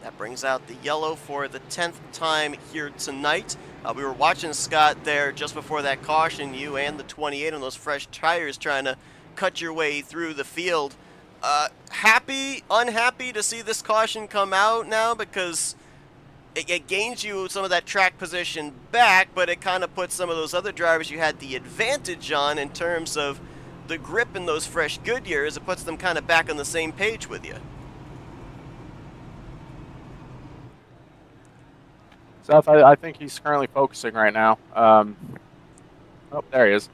That brings out the yellow for the 10th time here tonight. We were watching Scott there just before that caution, you and the 28 on those fresh tires trying to cut your way through the field. Happy, unhappy to see this caution come out now, because it gains you some of that track position back, but it kind of puts some of those other drivers you had the advantage on in terms of the grip in those fresh Goodyears. It puts them kind of back on the same page with you. Seth, I think he's currently focusing right now. Oh, there he is.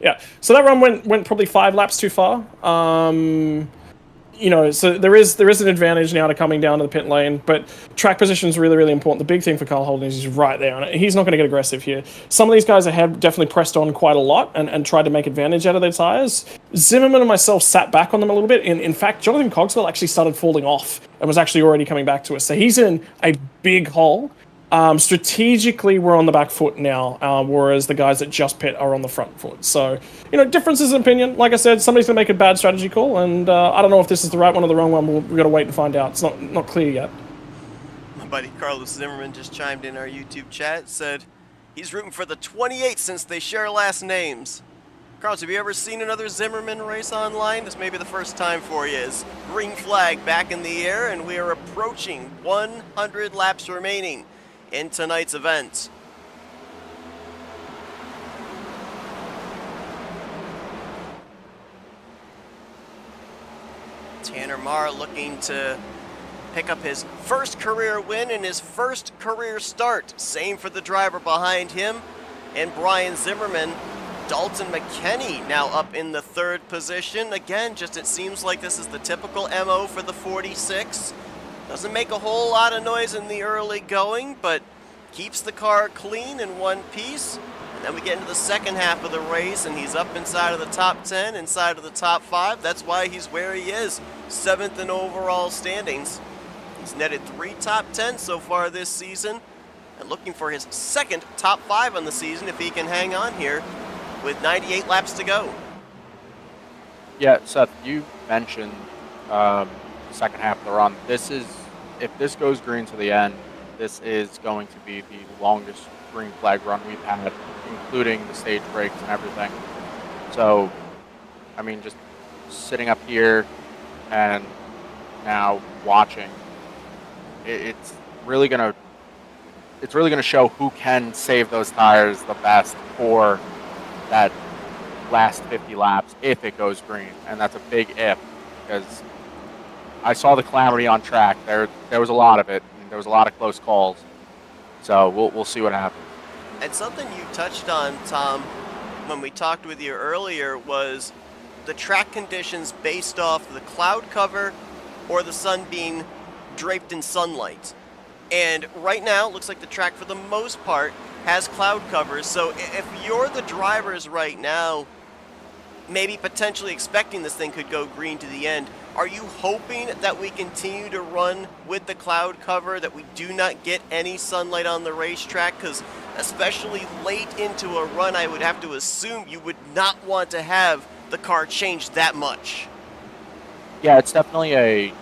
Yeah, so that run went probably 5 laps too far. So there is an advantage now to coming down to the pit lane, but track position is really, really important. The big thing for Carl Holden is he's right there on it. He's not going to get aggressive here. Some of these guys ahead definitely pressed on quite a lot and tried to make advantage out of their tires. Zimmerman and myself sat back on them a little bit. In fact, Jonathan Cogswell actually started falling off and was actually already coming back to us. So he's in a big hole. Strategically, we're on the back foot now, whereas the guys that just pit are on the front foot. So, differences in opinion. Like I said, somebody's going to make a bad strategy call, and I don't know if this is the right one or the wrong one. We've got to wait and find out. It's not clear yet. My buddy Carlos Zimmerman just chimed in our YouTube chat, said he's rooting for the 28 since they share last names. Carlos, have you ever seen another Zimmerman race online? This may be the first time for you. Is green flag back in the air, and we are approaching 100 laps remaining in tonight's event. Tanner Marr looking to pick up his first career win and his first career start. Same for the driver behind him and Brian Zimmerman. Dalton McKenney now up in the 3rd position. Again, just it seems like this is the typical MO for the 46. Doesn't make a whole lot of noise in the early going, but keeps the car clean in one piece. And then we get into the second half of the race, and he's up inside of the top 10, inside of the top 5. That's why he's where he is, 7th in overall standings. He's netted 3 top 10 so far this season, and looking for his 2nd top 5 on the season if he can hang on here with 98 laps to go. Yeah, Seth, you mentioned second half of the run. If this goes green to the end, this is going to be the longest green flag run we've had, including the stage breaks and everything. So, I mean, just sitting up here and now watching, it's really gonna show who can save those tires the best for that last 50 laps if it goes green, and that's a big if, because I saw the calamity on track. There was a lot of it, and there was a lot of close calls. So we'll see what happens. And something you touched on, Tom, when we talked with you earlier was the track conditions based off the cloud cover or the sun being draped in sunlight. And right now, it looks like the track for the most part has cloud cover. So if you're the drivers right now, maybe potentially expecting this thing could go green to the end, are you hoping that we continue to run with the cloud cover, that we do not get any sunlight on the racetrack? Because especially late into a run, I would have to assume you would not want to have the car change that much. Yeah, it's definitely a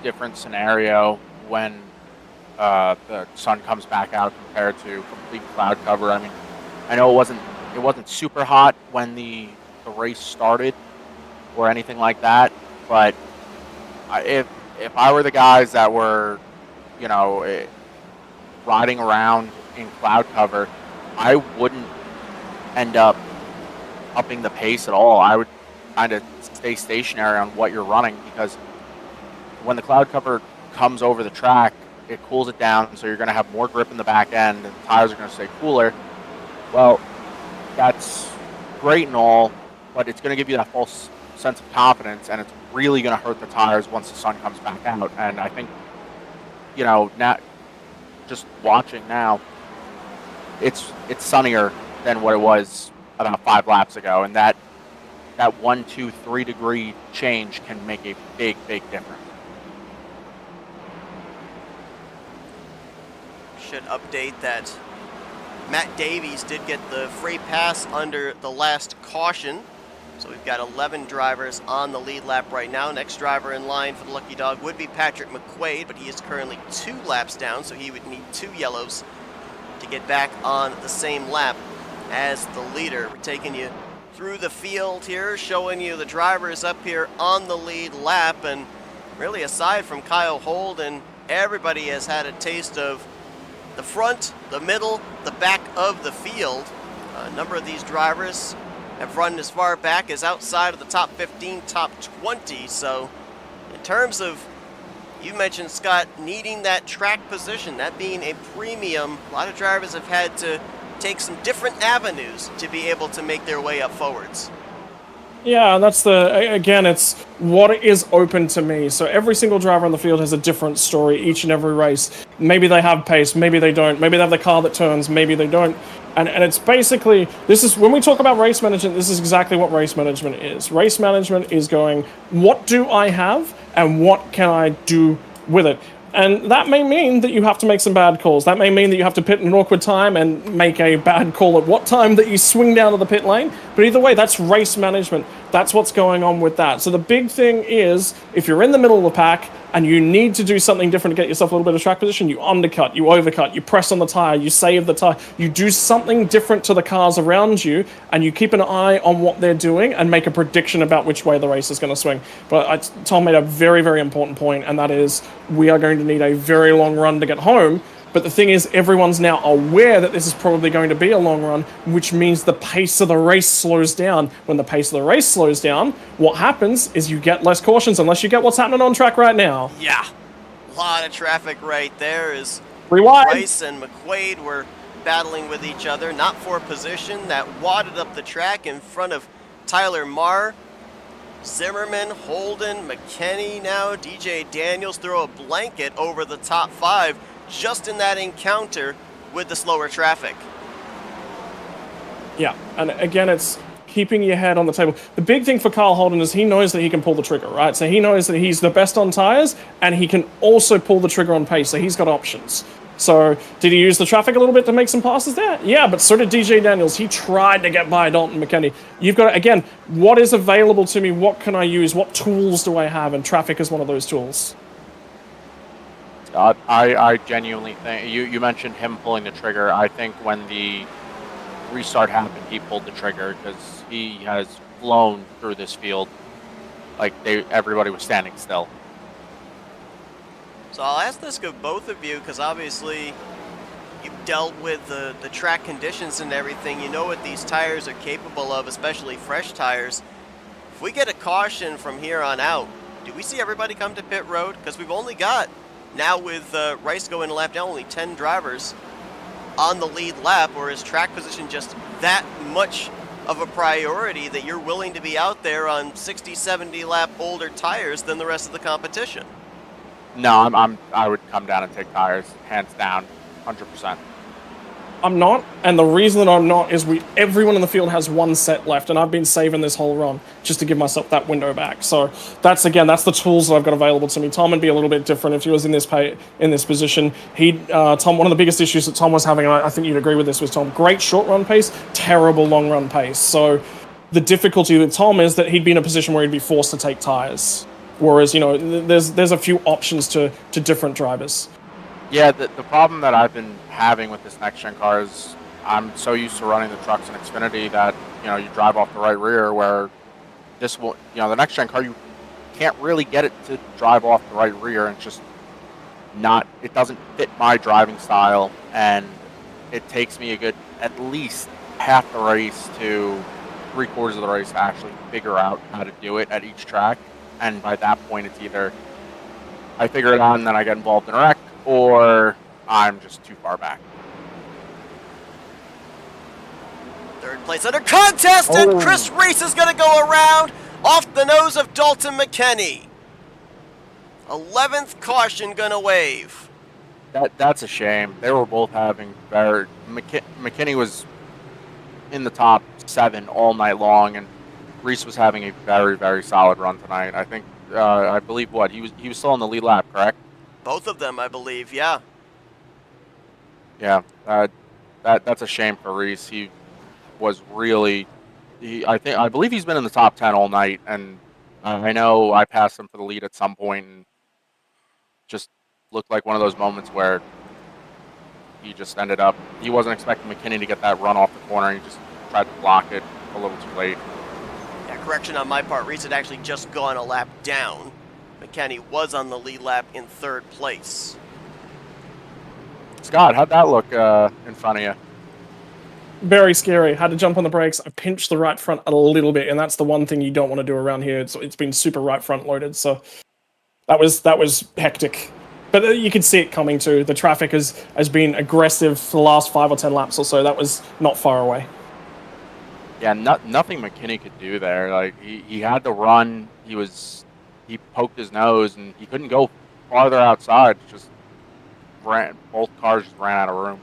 different scenario when the sun comes back out compared to complete cloud cover. I mean, I know it wasn't super hot when the race started or anything like that, but if I were the guys that were, riding around in cloud cover, I wouldn't end up upping the pace at all. I would kind of stay stationary on what you're running, because when the cloud cover comes over the track, it cools it down, so you're going to have more grip in the back end, and the tires are going to stay cooler. Well, that's great and all, but it's going to give you that false sense of confidence, and it's really going to hurt the tires once the sun comes back out. And I think, now, just watching now, it's sunnier than what it was about 5 laps ago, and that 1, 2, 3 degree change can make a big difference. Should update that Matt Davies did get the free pass under the last caution. So we've got 11 drivers on the lead lap right now. Next driver in line for the Lucky Dog would be Patrick McQuaid, but he is currently 2 laps down, so he would need 2 yellows to get back on the same lap as the leader. We're taking you through the field here, showing you the drivers up here on the lead lap, and really aside from Kyle Holden, everybody has had a taste of the front, the middle, the back of the field. A number of these drivers have run as far back as outside of the top 15, top 20. So in terms of, you mentioned, Scott, needing that track position, that being a premium, a lot of drivers have had to take some different avenues to be able to make their way up forwards. Yeah, and that's it's what is open to me. So every single driver on the field has a different story each and every race. Maybe they have pace, maybe they don't. Maybe they have the car that turns, maybe they don't. And it's basically, when we talk about race management, this is exactly what race management is. Race management is going, what do I have and what can I do with it? And that may mean that you have to make some bad calls. That may mean that you have to pit in an awkward time and make a bad call at what time that you swing down to the pit lane. But either way, that's race management. That's what's going on with that. So the big thing is, if you're in the middle of the pack and you need to do something different to get yourself a little bit of track position, you undercut, you overcut, you press on the tire, you save the tire, you do something different to the cars around you, and you keep an eye on what they're doing and make a prediction about which way the race is going to swing. But Tom made a very, very important point, and that is, we are going to need a very long run to get home. But the thing is, everyone's now aware that this is probably going to be a long run, which means the pace of the race slows down. When the pace of the race slows down, what happens is you get less cautions, unless you get what's happening on track right now. Yeah, a lot of traffic right there as Rewind. Rice and McQuaid were battling with each other, not for position. That wadded up the track in front of Tyler Marr. Zimmerman, Holden, McKinney now, DJ Daniels throw a blanket over the top 5 just in that encounter with the slower traffic. Yeah, and again, it's keeping your head on the table. The big thing for Kyle Holden is he knows that he can pull the trigger, right? So he knows that he's the best on tires, and he can also pull the trigger on pace, so he's got options. So, did he use the traffic a little bit to make some passes there? Yeah, but so did DJ Daniels. He tried to get by Dalton McKinney. You've got, again, what is available to me? What can I use? What tools do I have? And traffic is one of those tools. I genuinely think, you mentioned him pulling the trigger. I think when the restart happened, he pulled the trigger, because he has flown through this field like everybody was standing still. So I'll ask this of both of you, because obviously you've dealt with the track conditions and everything. You know what these tires are capable of, especially fresh tires. If we get a caution from here on out, do we see everybody come to pit road? Because we've only got, now with Rice going a lap down, only 10 drivers on the lead lap, or is track position just that much of a priority that you're willing to be out there on 60, 70 lap older tires than the rest of the competition? No, I would come down and take tires, hands down, 100%. I'm not, and the reason that I'm not is everyone in the field has one set left, and I've been saving this whole run just to give myself that window back. So that's the tools that I've got available to me. Tom would be a little bit different if he was in this position. Tom, one of the biggest issues that Tom was having, and I think you'd agree with this, was Tom, great short run pace, terrible long run pace. So the difficulty with Tom is that he'd be in a position where he'd be forced to take tires, whereas there's a few options to different drivers. Yeah, the problem that I've been having with this next-gen car is I'm so used to running the trucks in Xfinity that, you drive off the right rear, where this will, the next-gen car, you can't really get it to drive off the right rear, and just it doesn't fit my driving style, and it takes me at least half the race to 3/4 of the race to actually figure out how to do it at each track, and by that point, it's either I figure it out and then I get involved in a wreck, or I'm just too far back. Third place under contest, and Chris Reese is going to go around off the nose of Dalton McKinney. 11th caution going to wave. That's a shame. They were both having better. McKinney was in the top 7 all night long, and Reese was having a very, very solid run tonight. I think, I believe he was still on the lead lap, correct? Both of them, I believe, yeah. Yeah, that's a shame for Reese. He was really, I believe he's been in the top 10 all night, and I know I passed him for the lead at some point, and just looked like one of those moments where he just ended up, he wasn't expecting McKinney to get that run off the corner, and he just tried to block it a little too late. Yeah, correction on my part, Reese had actually just gone a lap down. McKinney was on the lead lap in 3rd place. Scott, how'd that look in front of you? Very scary. Had to jump on the brakes. I pinched the right front a little bit, and that's the one thing you don't want to do around here. It's been super right front loaded, so that was hectic. But you can see it coming too. The traffic has been aggressive for the last 5 or 10 laps or so. That was not far away. Yeah, nothing McKinney could do there. Like he had to run. He poked his nose, and he couldn't go farther outside. Both cars just ran out of room.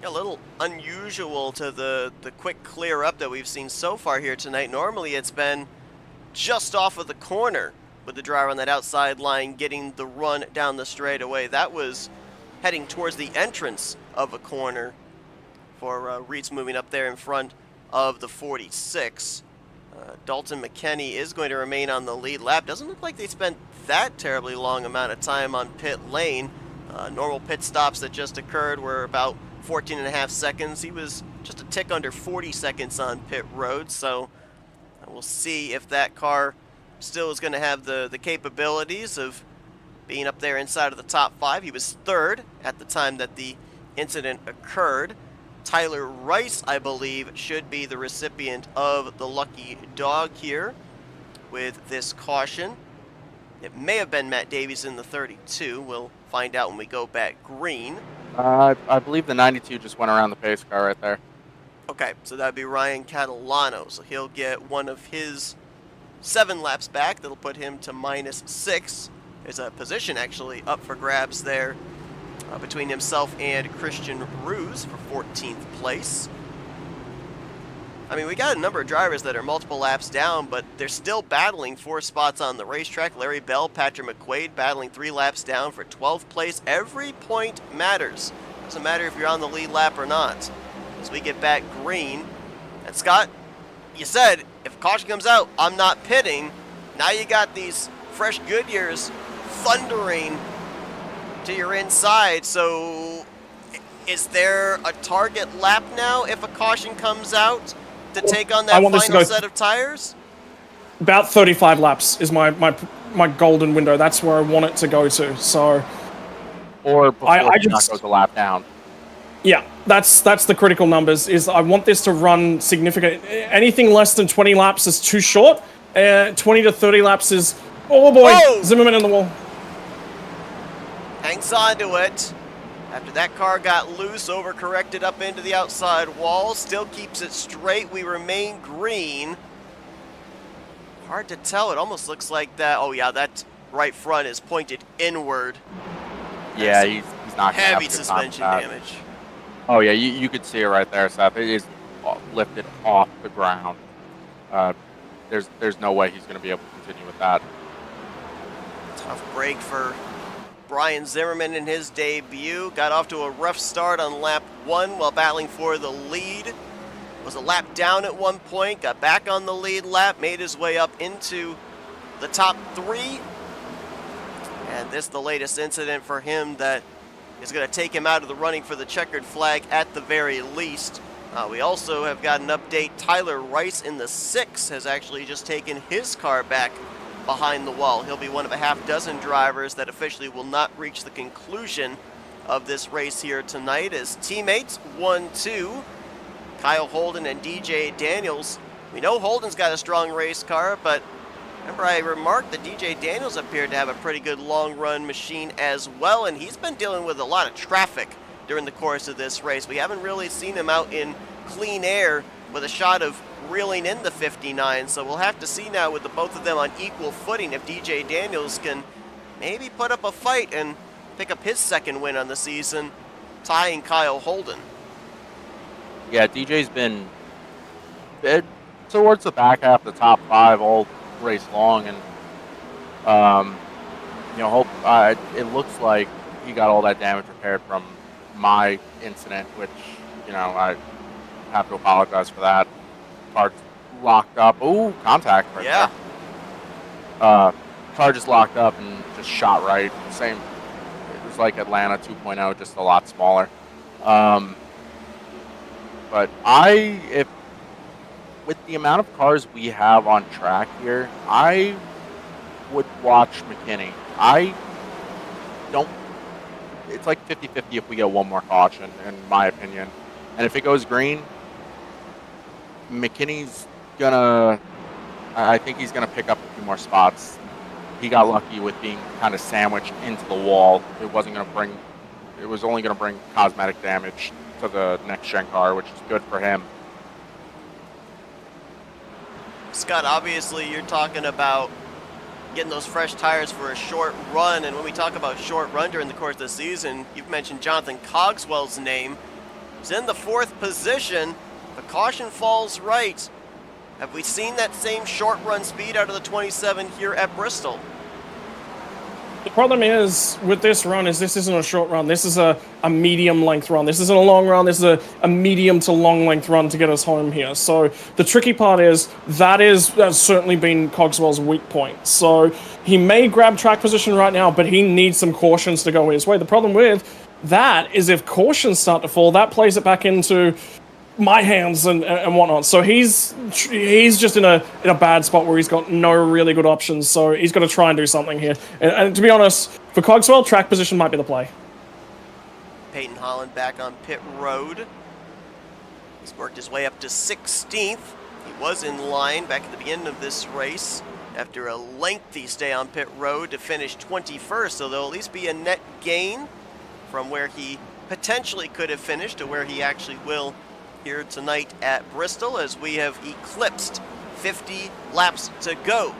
A little unusual to the quick clear up that we've seen so far here tonight. Normally it's been just off of the corner with the driver on that outside line getting the run down the straightaway. That was heading towards the entrance of a corner for Reese, moving up there in front of the 46. Dalton McKinney is going to remain on the lead lap. Doesn't look like they spent that terribly long amount of time on pit lane. Normal pit stops that just occurred were about 14.5 seconds. He was just a tick under 40 seconds on pit road, so we'll see if that car still is going to have the capabilities of being up there inside of the top 5. He was 3rd at the time that the incident occurred. Tyler Rice, I believe, should be the recipient of the lucky dog here with this caution. It may have been Matt Davies in the 32. We'll find out when we go back green. I believe the 92 just went around the pace car right there. Okay, so that'd be Ryan Catalano. So he'll get one of his 7 laps back. That'll put him to -6. There's a position actually up for grabs there between himself and Christian Ruse for 14th place. I mean, we got a number of drivers that are multiple laps down, but they're still battling 4 spots on the racetrack. Larry Bell, Patrick McQuaid battling 3 laps down for 12th place. Every point matters. Doesn't matter if you're on the lead lap or not. As we get back green. And Scott, you said if caution comes out, I'm not pitting. Now you got these fresh Goodyears thundering to your inside. So is there a target lap now if a caution comes out to take on that final set of tires? About 35 laps is my golden window. That's where I want it to go to. So, or before it goes a lap down. Yeah, that's the critical numbers. Is I want this to run significant. Anything less than 20 laps is too short. 20 to 30 laps is, oh boy, Whoa! Zimmerman in the wall. Hangs on to it. After that car got loose, overcorrected up into the outside wall, still keeps it straight. We remain green. Hard to tell. It almost looks like that. Oh yeah, that right front is pointed inward. Yeah, he's not heavy suspension damage. Oh yeah, you could see it right there, Seth. It is lifted off the ground. There's no way he's going to be able to continue with that. Tough break for Brian Zimmerman in his debut. Got off to a rough start on lap 1 while battling for the lead. Was a lap down at one point, got back on the lead lap, made his way up into the top 3. And this the latest incident for him that is going to take him out of the running for the checkered flag at the very least. We also have got an update. Tyler Rice in the 6 has actually just taken his car back behind the wall. He'll be one of a half dozen drivers that officially will not reach the conclusion of this race here tonight as teammates 1-2, Kyle Holden and DJ Daniels. We know Holden's got a strong race car, but remember I remarked that DJ Daniels appeared to have a pretty good long run machine as well, and he's been dealing with a lot of traffic during the course of this race. We haven't really seen him out in clean air with a shot of reeling in the 59, so we'll have to see now with the both of them on equal footing if DJ Daniels can maybe put up a fight and pick up his second win on the season, tying Kyle Holden. Yeah, DJ's been towards the back half of the top 5 all race long, and it looks like he got all that damage repaired from my incident, which I have to apologize for that. Car locked up. Ooh, contact right there. Car just locked up and just shot right. Same. It was like Atlanta 2.0, just a lot smaller. But if with the amount of cars we have on track here, I would watch McKinney. I don't. It's like 50-50 if we get one more caution, in my opinion. And if it goes green, McKinney's gonna. I think he's gonna pick up a few more spots. He got lucky with being kind of sandwiched into the wall. It was only gonna bring cosmetic damage to the next gen car, which is good for him. Scott, obviously you're talking about getting those fresh tires for a short run, and when we talk about short run during the course of the season, you've mentioned Jonathan Cogswell's name. He's in the 4th position. The caution falls right. Have we seen that same short run speed out of the 27 here at Bristol? The problem is with this run is this isn't a short run. This is a medium length run. This isn't a long run. This is a medium to long length run to get us home here. So the tricky part is that's certainly been Cogswell's weak point. So he may grab track position right now, but he needs some cautions to go his way. The problem with that is if cautions start to fall, that plays it back into my hands and whatnot. So he's just in a bad spot where he's got no really good options. So he's got to try and do something here. And to be honest, for Cogswell, track position might be the play. Peyton Holland back on pit road. He's worked his way up to 16th. He was in line back at the beginning of this race after a lengthy stay on pit road to finish 21st. So there'll at least be a net gain from where he potentially could have finished to where he actually will here tonight at Bristol, as we have eclipsed 50 laps to go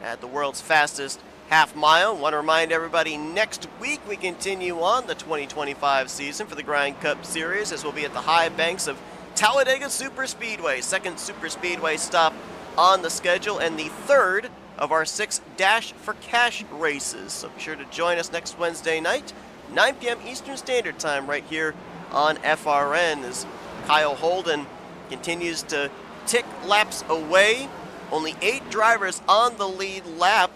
at the world's fastest half mile. Want to remind everybody, next week we continue on the 2025 season for the Grind Cup Series, as we'll be at the high banks of Talladega Superspeedway, 2nd Superspeedway stop on the schedule, and the 3rd of our 6 Dash for Cash races. So be sure to join us next Wednesday night, 9 p.m. Eastern Standard Time, right here on FRN, as Kyle Holden continues to tick laps away. Only 8 drivers on the lead lap.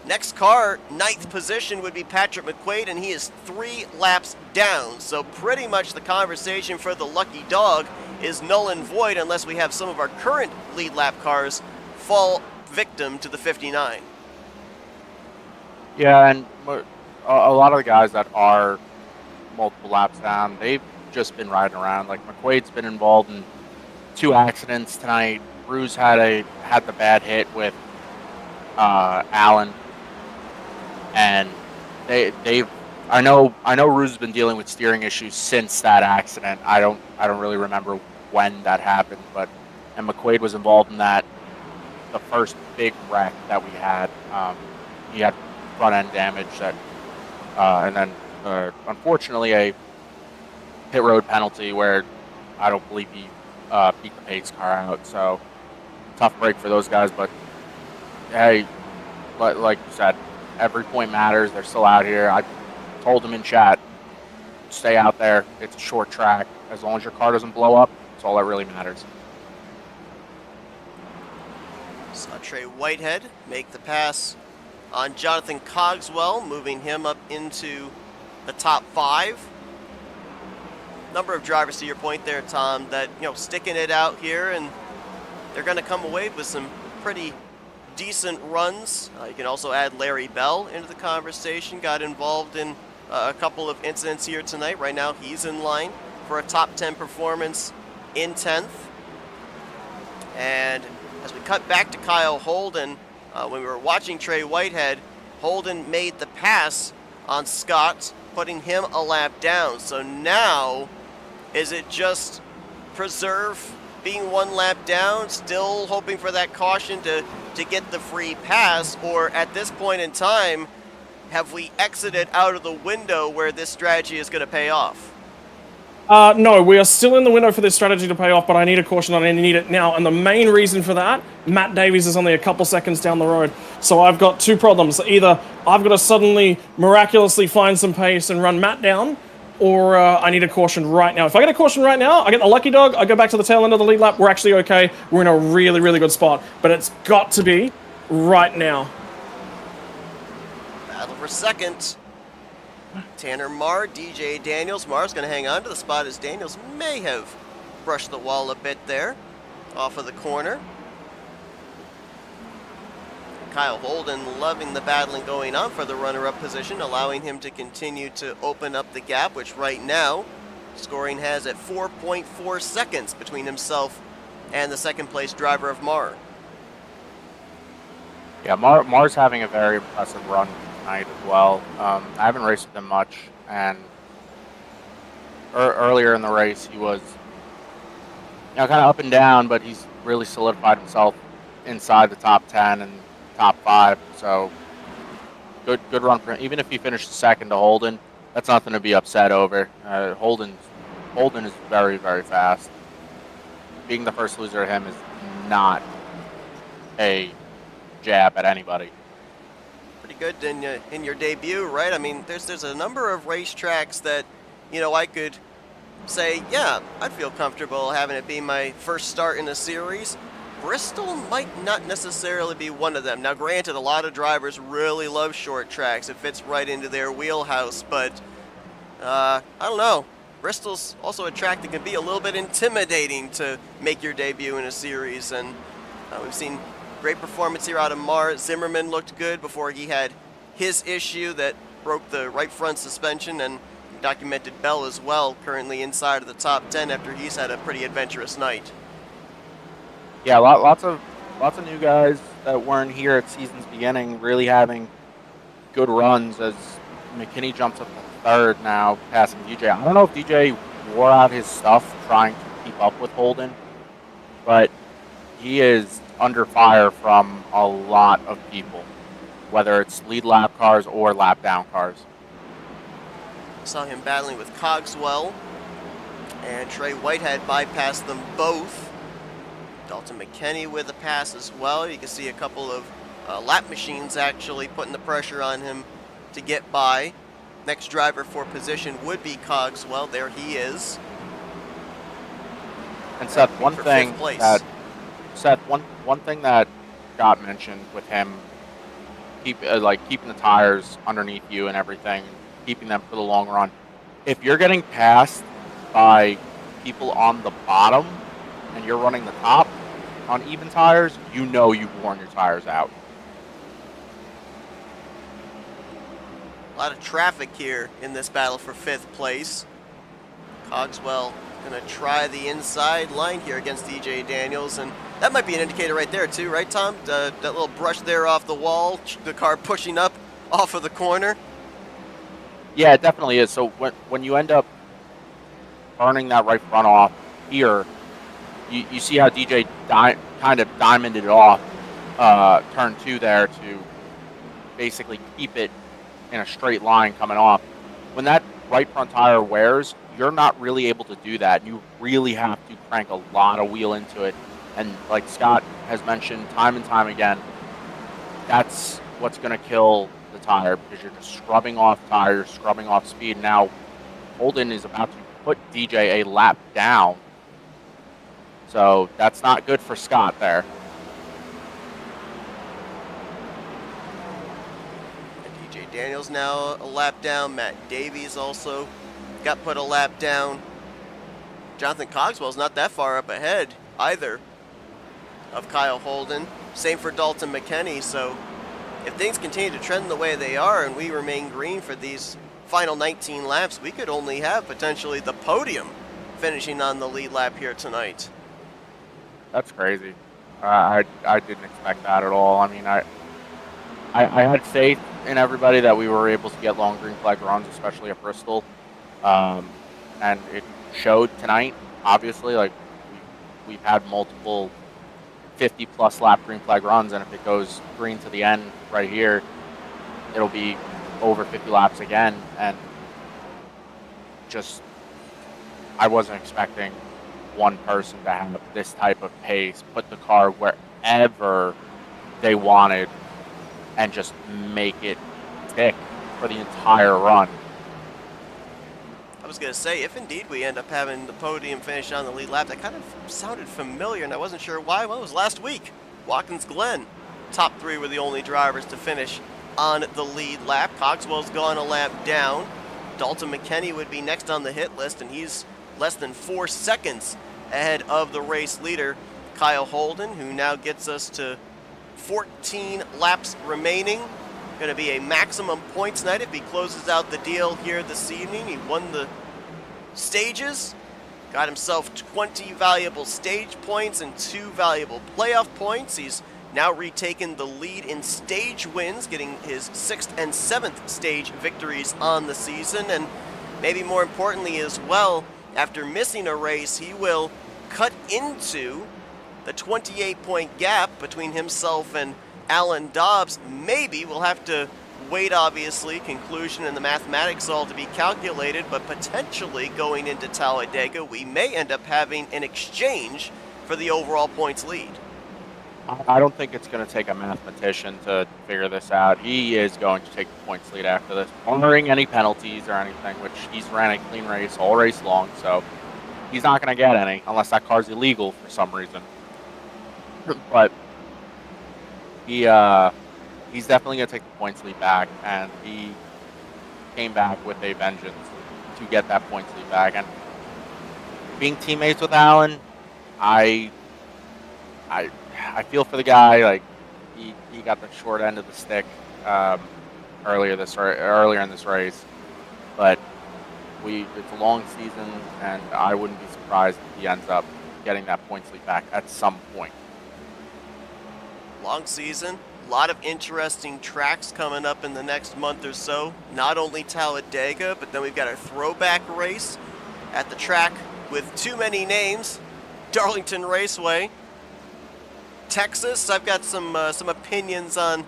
Next car, 9th position, would be Patrick McQuaid, and he is 3 laps down. So pretty much the conversation for the lucky dog is null and void unless we have some of our current lead lap cars fall victim to the 59. Yeah, and a lot of the guys that are multiple laps down, they've just been riding around. Like McQuaid's been involved in 2 accidents tonight. Ruse had the bad hit with Allen, and I know Ruse has been dealing with steering issues since that accident. I don't really remember when that happened, and McQuaid was involved in that, the first big wreck that we had. He had front end damage that, and then unfortunately pit road penalty where I don't believe he beat the pace car out. So tough break for those guys. But hey, like you said, every point matters. They're still out here. I told them in chat, stay out there. It's a short track. As long as your car doesn't blow up, that's all that really matters. Saw Trey Whitehead make the pass on Jonathan Cogswell, moving him up into the top 5. Number of drivers, to your point there, Tom, that sticking it out here, and they're going to come away with some pretty decent runs. You can also add Larry Bell into the conversation. Got involved in a couple of incidents here tonight. Right now, he's in line for a top 10 performance in 10th. And as we cut back to Kyle Holden, when we were watching Trey Whitehead, Holden made the pass on Scott, putting him a lap down. So now, is it just preserve being 1 lap down, still hoping for that caution to get the free pass, or at this point in time, have we exited out of the window where this strategy is going to pay off? No, we are still in the window for this strategy to pay off, but I need a caution on it and I need it now. And the main reason for that, Matt Davies is only a couple seconds down the road. So I've got 2 problems. Either I've got to suddenly miraculously find some pace and run Matt down, or I need a caution right now. If I get a caution right now, I get the lucky dog, I go back to the tail end of the lead lap, we're actually okay. We're in a really, really good spot. But it's got to be right now. Battle for second. Tanner Marr, DJ Daniels. Marr's going to hang on to the spot as Daniels may have brushed the wall a bit there off of the corner. Kyle Holden loving the battling going on for the runner-up position, allowing him to continue to open up the gap, which right now scoring has at 4.4 seconds between himself and the second place driver of Marr. Yeah, Marr's having a very impressive run tonight as well. I haven't raced with him much, and earlier in the race he was kind of up and down, but he's really solidified himself inside the top 10 and top 5. So good run for him. Even if he finished second to Holden, that's nothing to be upset over. Holden is very, very fast. Being the first loser of him is not a jab at anybody. Pretty good in your debut, right? I mean, there's a number of racetracks that, I could say, yeah, I'd feel comfortable having it be my first start in a series. Bristol might not necessarily be one of them. Now, granted, a lot of drivers really love short tracks. It fits right into their wheelhouse, but I don't know. Bristol's also a track that can be a little bit intimidating to make your debut in a series, and we've seen great performance here out of Marr. Zimmerman looked good before he had his issue that broke the right front suspension, and documented Bell as well, currently inside of the top 10 after he's had a pretty adventurous night. Yeah, lots of new guys that weren't here at season's beginning really having good runs, as McKinney jumps up to third now, passing DJ. I don't know if DJ wore out his stuff trying to keep up with Holden, but he is under fire from a lot of people, whether it's lead lap cars or lap down cars. Saw him battling with Cogswell, and Trey Whitehead bypassed them both. Dalton McKinney with a pass as well. You can see a couple of lap machines actually putting the pressure on him to get by. Next driver for position would be Cogswell. There he is. And Seth, one thing that got mentioned with him, keeping the tires underneath you and everything, keeping them for the long run. If you're getting passed by people on the bottom and you're running the top on even tires, you've worn your tires out. A lot of traffic here in this battle for 5th place. Cogswell going to try the inside line here against DJ Daniels, and that might be an indicator right there too, right, Tom? That little brush there off the wall, the car pushing up off of the corner. Yeah, it definitely is. So when you end up burning that right front off here, you see how DJ kind of diamonded it off turn 2 there to basically keep it in a straight line coming off. When that right front tire wears, you're not really able to do that. You really have to crank a lot of wheel into it. And like Scott has mentioned time and time again, that's what's going to kill the tire, because you're just scrubbing off tires, scrubbing off speed. Now, Holden is about to put DJ a lap down. So that's not good for Scott there. DJ Daniels now a lap down. Matt Davies also got put a lap down. Jonathan Cogswell's not that far up ahead either of Kyle Holden. Same for Dalton McKinney. So if things continue to trend the way they are and we remain green for these final 19 laps, we could only have potentially the podium finishing on the lead lap here tonight. That's crazy. I didn't expect that at all. I mean, I had faith in everybody that we were able to get long green flag runs, especially at Bristol. And it showed tonight, obviously. Like, we've had multiple 50-plus lap green flag runs, and if it goes green to the end right here, it'll be over 50 laps again. And just, I wasn't expecting one person to have this type of pace, put the car wherever they wanted, and just make it tick for the entire run. I was going to say, if indeed we end up having the podium finish on the lead lap, that kind of sounded familiar, and I wasn't sure why. Well, it was last week. Watkins Glen, top three were the only drivers to finish on the lead lap. Cogswell's gone a lap down. Dalton McKinney would be next on the hit list, and he's less than 4 seconds ahead of the race leader, Kyle Holden, who now gets us to 14 laps remaining. Going to be a maximum points night if he closes out the deal here this evening. He won the stages, got himself 20 valuable stage points and 2 valuable playoff points. He's now retaken the lead in stage wins, getting his 6th and 7th stage victories on the season. And maybe more importantly as well, after missing a race, he will cut into the 28-point gap between himself and Alan Dobbs. Maybe we'll have to wait, obviously, conclusion and the mathematics all to be calculated, but potentially going into Talladega, we may end up having an exchange for the overall points lead. I don't think it's going to take a mathematician to figure this out. He is going to take the points lead after this, barring any penalties or anything, which he's ran a clean race all race long, so he's not going to get any unless that car's illegal for some reason. But he's definitely going to take the points lead back, and he came back with a vengeance to get that points lead back. And being teammates with Alan, I feel for the guy. Like, he got the short end of the stick earlier in this race, but it's a long season, and I wouldn't be surprised if he ends up getting that points lead back at some point. Long season, a lot of interesting tracks coming up in the next month or so. Not only Talladega, but then we've got our throwback race at the track with too many names, Darlington Raceway. Texas, I've got some opinions on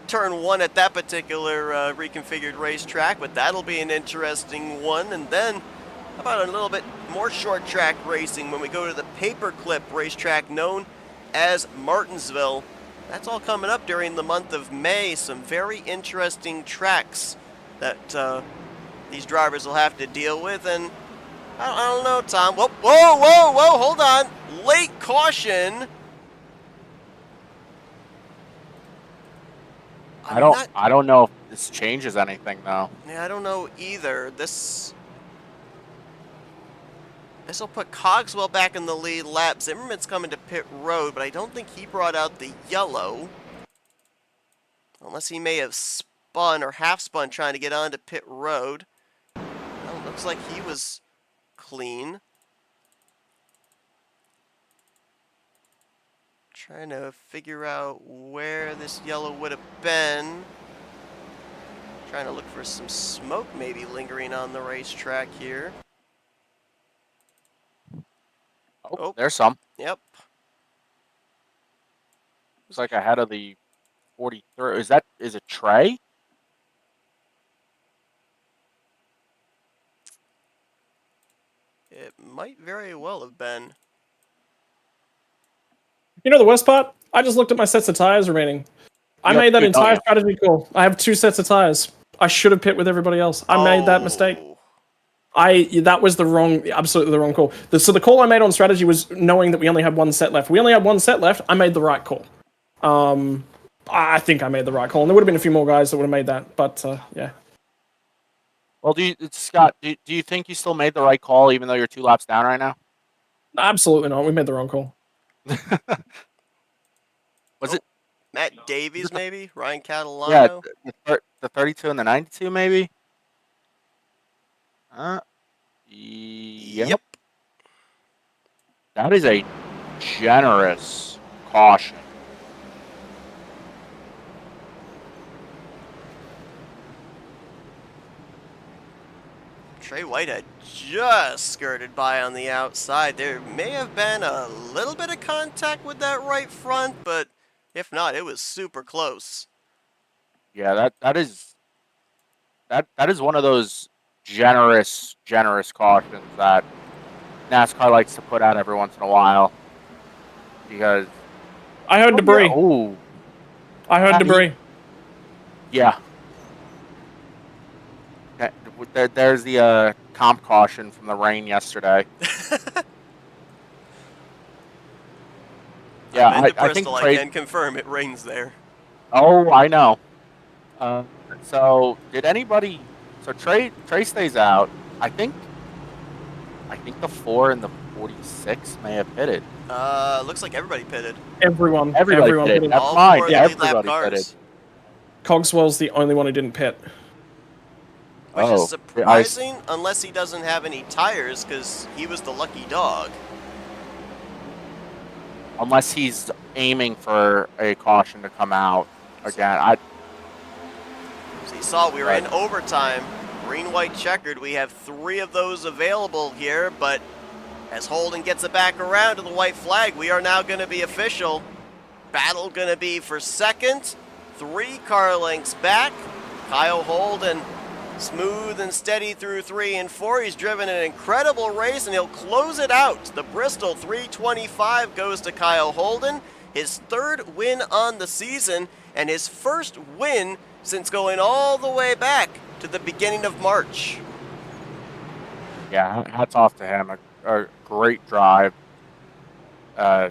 turn 1 at that particular reconfigured racetrack, but that'll be an interesting one. And then, how about a little bit more short track racing when we go to the Paperclip racetrack known as Martinsville. That's all coming up during the month of May. Some very interesting tracks that these drivers will have to deal with. And I don't know, Tom. Whoa, hold on. Late caution. I don't know if this changes anything, though. Yeah, I don't know either. This will put Cogswell back in the lead lap. Zimmerman's coming to pit road, but I don't think he brought out the yellow. Unless he may have spun or half spun trying to get onto pit road. Well, looks like he was clean. Trying to figure out where this yellow would have been. Trying to look for some smoke maybe lingering on the racetrack here. Oh, there's some. Yep. It's like ahead of the 43. Is it Trey? might very well have been. You know the worst part? I just looked at my sets of tires remaining. I You have made that two, don't entire you? strategy call. I have 2 sets of tires. I should have pit with everybody else. I made that mistake. Oh. That was absolutely the wrong call. So the call I made on strategy was knowing that we only had 1 set left. We only had 1 set left. I made the right call. I think I made the right call, and there would have been a few more guys that would have made that. But yeah, Well, Scott, do you think you still made the right call even though you're 2 laps down right now? absolutely not. We made the wrong call. Was it? Matt Davies, maybe? Ryan Yeah, Catalano? the 32 and the 92, maybe. Yep. That is a generous caution. Trey Whitehead just skirted by on the outside. There may have been a little bit of contact with that right front, but if not, it was super close. Yeah, that is one of those generous cautions that NASCAR likes to put out every once in a while. Because I heard debris. Yeah, ooh. I heard debris. Yeah. There's the comp caution from the rain yesterday. Yeah, I've been to I think Bristol. I can confirm it rains there. Oh, I know. So did anybody? So Trey stays out. I think the 4 and the 46 may have pitted. Looks like everybody pitted. Everyone Everybody pitted. pitted. That's All fine. 4 Yeah, lead lap everybody pitted. cars. Cogswell's the only one who didn't pit. Which Oh, is surprising, unless he doesn't have any tires, because he was the lucky dog. Unless he's aiming for a caution to come out again. So you saw we were in overtime. Green, white, checkered. We have 3 of those available here, but as Holden gets it back around to the white flag, we are now going to be official. Battle going to be for second. 3 car lengths back. Kyle Holden, smooth and steady through 3 and 4. He's driven an incredible race, and he'll close it out. The Bristol 325 goes to Kyle Holden. His 3rd win on the season, and his 1st win since going all the way back to the beginning of March. Yeah, hats off to him. A great drive. I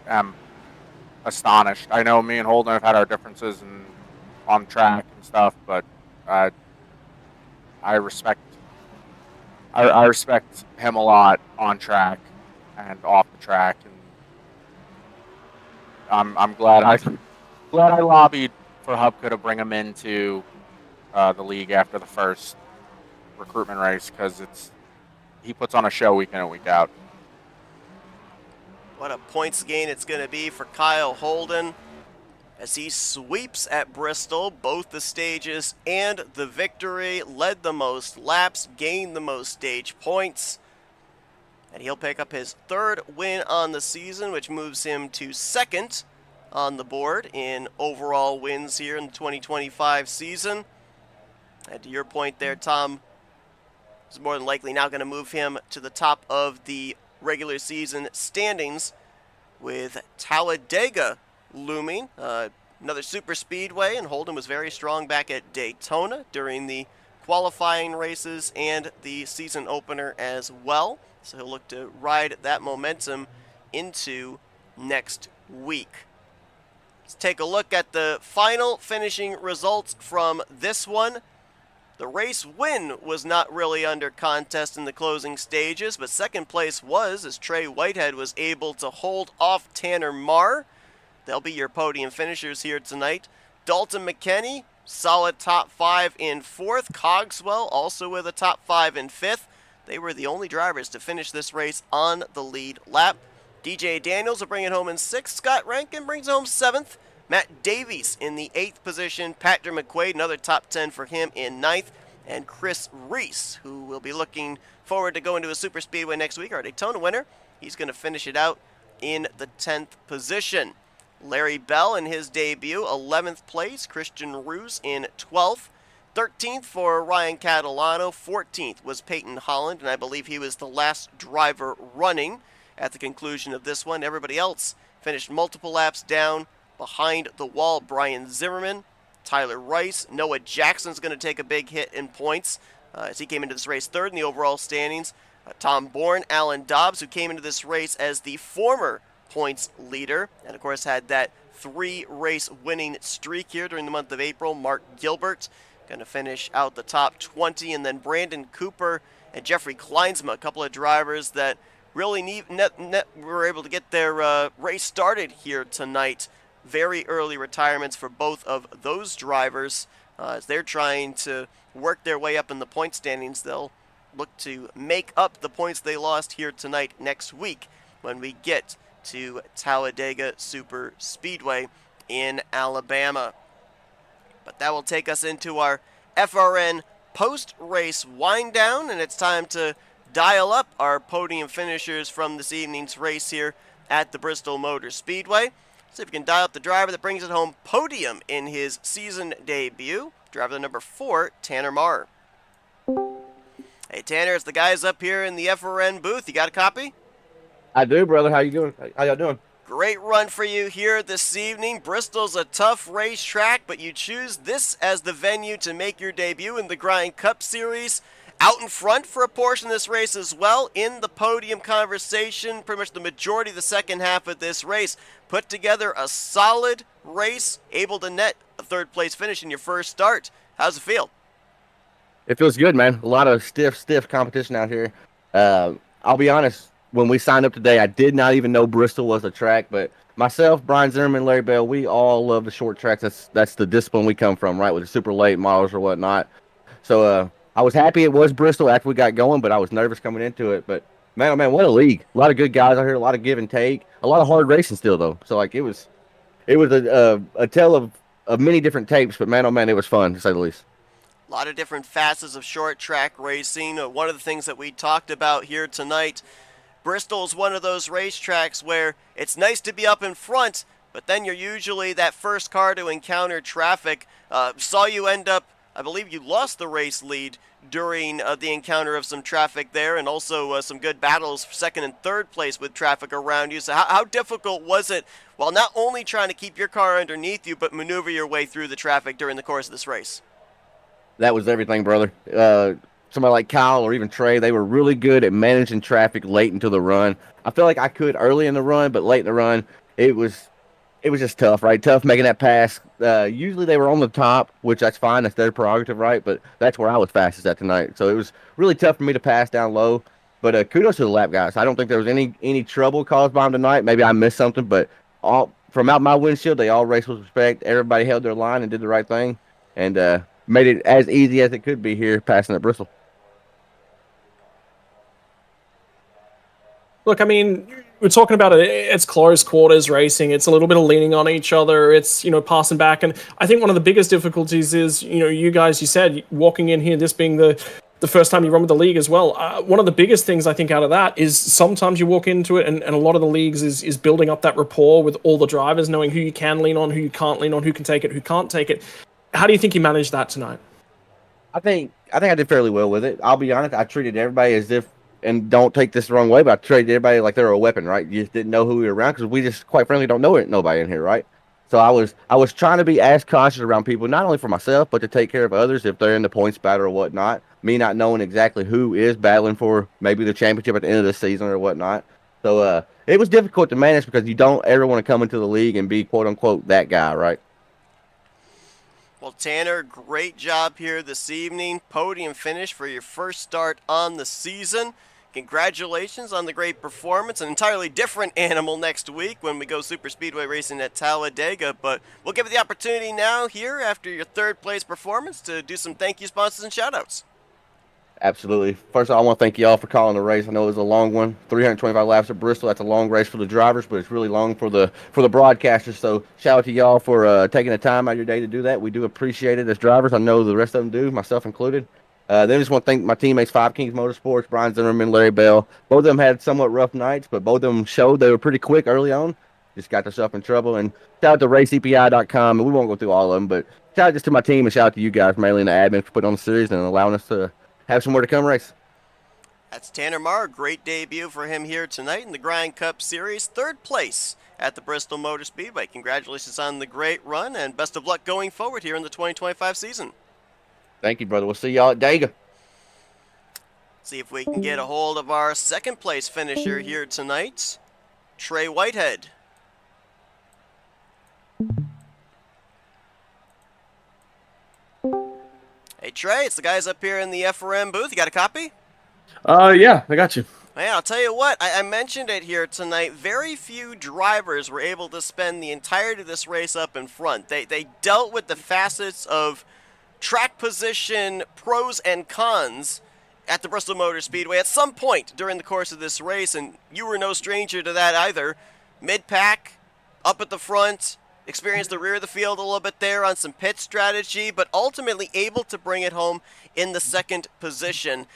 am astonished. I know me and Holden have had our differences on track and stuff, but I respect him a lot on track and off the track, and I'm glad I lobbied for Hupka to bring him into the league after the first recruitment race, because he puts on a show week in and week out. What a points gain it's going to be for Kyle Holden as he sweeps at Bristol, both the stages and the victory, led the most laps, gained the most stage points, and he'll pick up his 3rd win on the season, which moves him to 2nd on the board in overall wins here in the 2025 season. And to your point there, Tom, is more than likely now going to move him to the top of the regular season standings, with Talladega looming, another super speedway, and Holden was very strong back at Daytona during the qualifying races and the season opener as well. So he'll look to ride that momentum into next week. Let's take a look at the final finishing results from this one. The race win was not really under contest in the closing stages, but second place was, as Trey Whitehead was able to hold off Tanner Marr. They'll be your podium finishers here tonight. Dalton McKenney, solid top 5 in 4th. Cogswell also with a top 5 in 5th. They were the only drivers to finish this race on the lead lap. DJ Daniels will bring it home in 6th. Scott Rankin brings home 7th. Matt Davies in the 8th position. Patrick McQuaid, another top 10 for him in 9th. And Chris Reese, who will be looking forward to going to a super speedway next week, our Daytona winner. He's going to finish it out in the 10th position. Larry Bell in his debut, 11th place. Christian Roos in 12th. 13th for Ryan Catalano, 14th was Peyton Holland, and I believe he was the last driver running at the conclusion of this one. Everybody else finished multiple laps down behind the wall. Brian Zimmerman, Tyler Rice, Noah Jackson's going to take a big hit in points as he came into this race third in the overall standings. Tom Bourne, Alan Dobbs, who came into this race as the former points leader, and of course had that 3-race winning streak here during the month of April. Mark Gilbert going to finish out the top 20, and then Brandon Cooper and Jeffrey Kleinsma, a couple of drivers that really were able to get their race started here tonight. Very early retirements for both of those drivers as they're trying to work their way up in the point standings. They'll look to make up the points they lost here tonight next week when we get to Talladega Super Speedway in Alabama. But that will take us into our FRN post-race wind down, and it's time to dial up our podium finishers from this evening's race here at the Bristol Motor Speedway. See if we can dial up the driver that brings it home podium in his season debut. Driver number 4, Tanner Marr. Hey Tanner, it's the guys up here in the FRN booth. You got a copy? I do, brother. How you doing? How y'all doing? Great run for you here this evening. Bristol's a tough racetrack, but you choose this as the venue to make your debut in the Grind Cup Series. Out in front for a portion of this race as well, in the podium conversation, pretty much the majority of the second half of this race. Put together a solid race, able to net a third-place finish in your first start. How's it feel? It feels good, man. A lot of stiff competition out here. I'll be honest, when we signed up today, I did not even know Bristol was a track, but myself, Brian Zimmerman, Larry Bell, we all love the short tracks. That's the discipline we come from, right, with the super late models or whatnot. So I was happy it was Bristol after we got going, but I was nervous coming into it. But man, oh man, what a league! A lot of good guys out here, a lot of give and take, a lot of hard racing still though. So like it was a tale of many different tapes, but man, oh man, it was fun to say the least. A lot of different facets of short track racing. One of the things that we talked about here tonight, Bristol is one of those racetracks where it's nice to be up in front, but then you're usually that first car to encounter traffic. Saw you end up, I believe you lost the race lead during the encounter of some traffic there, and also some good battles for second and third place with traffic around you. So how difficult was it, while not only trying to keep your car underneath you, but maneuver your way through the traffic during the course of this race? That was everything, brother. Somebody like Kyle or even Trey, they were really good at managing traffic late into the run. I feel like I could early in the run, but late in the run, it was just tough, right? Tough making that pass. Usually they were on the top, which that's fine. That's their prerogative, right? But that's where I was fastest at tonight. So it was really tough for me to pass down low. But kudos to the lap guys. I don't think there was any trouble caused by them tonight. Maybe I missed something, but from out my windshield, they all raced with respect. Everybody held their line and did the right thing, and made it as easy as it could be here passing at Bristol. Look, I mean, we're talking about it. It's close quarters racing. It's a little bit of leaning on each other. It's, passing back. And I think one of the biggest difficulties is, you guys, you said, walking in here, this being the first time you run with the league as well. One of the biggest things I think out of that is sometimes you walk into it and a lot of the leagues is building up that rapport with all the drivers, knowing who you can lean on, who you can't lean on, who can take it, who can't take it. How do you think you managed that tonight? I think I did fairly well with it. I'll be honest. I treated everybody as if, and don't take this the wrong way, but I treated everybody like they were a weapon, right? You just didn't know who we were around because we just, quite frankly, don't know nobody in here, right? So I was trying to be as cautious around people, not only for myself, but to take care of others if they're in the points battle or whatnot. Me not knowing exactly who is battling for maybe the championship at the end of the season or whatnot. So it was difficult to manage because you don't ever want to come into the league and be, quote unquote, that guy, right? Well, Tanner, great job here this evening. Podium finish for your first start on the season. Congratulations on the great performance. An entirely different animal next week when we go super speedway racing at Talladega. But we'll give it the opportunity now here after your third place performance to do some thank you sponsors and shout outs. Absolutely. First of all, I want to thank you all for calling the race. I know it was a long one, 325 laps at Bristol. That's a long race for the drivers, but it's really long for the broadcasters. So shout out to y'all for taking the time out of your day to do that. We do appreciate it as drivers. I know the rest of them do, myself included. Then I just want to thank my teammates, Five Kings Motorsports, Brian Zimmerman, Larry Bell. Both of them had somewhat rough nights, but both of them showed they were pretty quick early on. Just got themselves in trouble. And shout out to raceepi.com. And we won't go through all of them, but shout out just to my team and shout out to you guys, mainly in the admin, for putting on the series and allowing us to have some more to come race. That's Tanner Marr. Great debut for him here tonight in the Grind Cup Series. 3rd place at the Bristol Motor Speedway. Congratulations on the great run, and best of luck going forward here in the 2025 season. Thank you, brother. We'll see y'all at Dega. See if we can get a hold of our 2nd place finisher here tonight, Trey Whitehead. Hey Trey, it's the guys up here in the FRM booth. You got a copy? Yeah, I got you. Man, I'll tell you what, I mentioned it here tonight. Very few drivers were able to spend the entirety of this race up in front. They dealt with the facets of track position, pros and cons at the Bristol Motor Speedway at some point during the course of this race, and you were no stranger to that either. Mid-pack, up at the front, experienced the rear of the field a little bit there on some pit strategy, but ultimately able to bring it home in the 2nd position.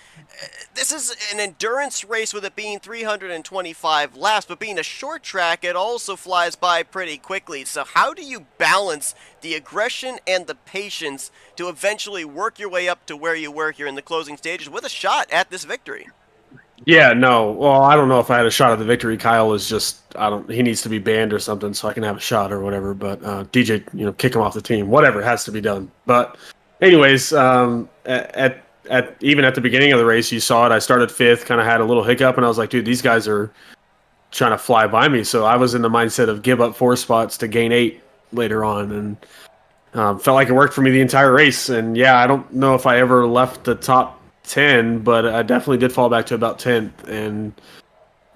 This is an endurance race with it being 325 laps, but being a short track, it also flies by pretty quickly. So how do you balance the aggression and the patience to eventually work your way up to where you were here in the closing stages with a shot at this victory? Yeah, no. Well, I don't know if I had a shot at the victory. Kyle is just, he needs to be banned or something so I can have a shot or whatever. But DJ, kick him off the team. Whatever has to be done. But anyways, even at the beginning of the race, you saw it. I started 5th, kind of had a little hiccup, and I was like, dude, these guys are trying to fly by me. So I was in the mindset of give up 4 spots to gain 8 later on, and felt like it worked for me the entire race. And yeah, I don't know if I ever left the top 10, but I definitely did fall back to about 10th, and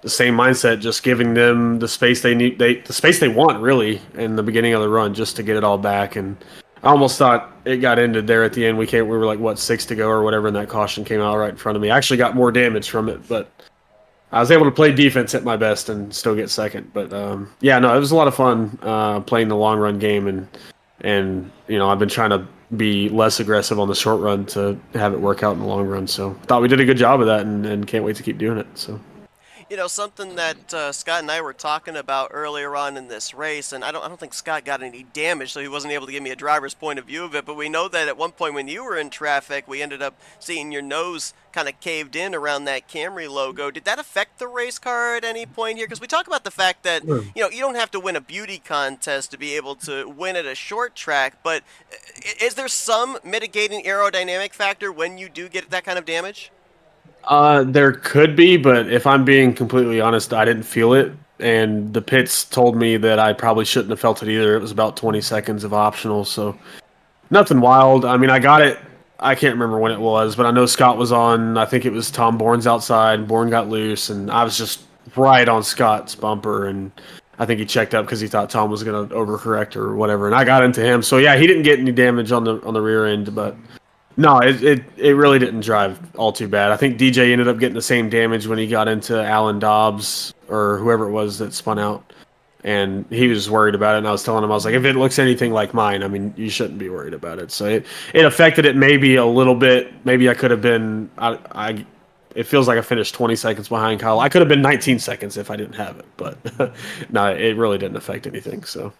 the same mindset, just giving them the space they need, the space they want really in the beginning of the run, just to get it all back. And I almost thought it got ended there at the end. We were like 6 to go or whatever, and that caution came out right in front of me. I actually got more damage from it, but I was able to play defense at my best and still get 2nd. But yeah, no, it was a lot of fun playing the long run game, and I've been trying to be less aggressive on the short run to have it work out in the long run. So thought we did a good job of that, and can't wait to keep doing it. So. Something that Scott and I were talking about earlier on in this race, and I don't think Scott got any damage, so he wasn't able to give me a driver's point of view of it, but we know that at one point when you were in traffic, we ended up seeing your nose kind of caved in around that Camry logo. Did that affect the race car at any point here? Because we talk about the fact that, you don't have to win a beauty contest to be able to win at a short track, but is there some mitigating aerodynamic factor when you do get that kind of damage? There could be, but if I'm being completely honest, I didn't feel it. And the pits told me that I probably shouldn't have felt it either. It was about 20 seconds of optional, so nothing wild. I mean, I got it. I can't remember when it was, but I know Scott was on. I think it was Tom Bourne's outside. Bourne got loose, and I was just right on Scott's bumper. And I think he checked up because he thought Tom was going to overcorrect or whatever. And I got into him. So yeah, he didn't get any damage on the rear end, but no, it really didn't drive all too bad. I think DJ ended up getting the same damage when he got into Alan Dobbs or whoever it was that spun out. And he was worried about it, and I was telling him, I was like, if it looks anything like mine, I mean, you shouldn't be worried about it. So it affected it maybe a little bit. Maybe I could have been, it feels like I finished 20 seconds behind Kyle. I could have been 19 seconds if I didn't have it, but no, it really didn't affect anything. So.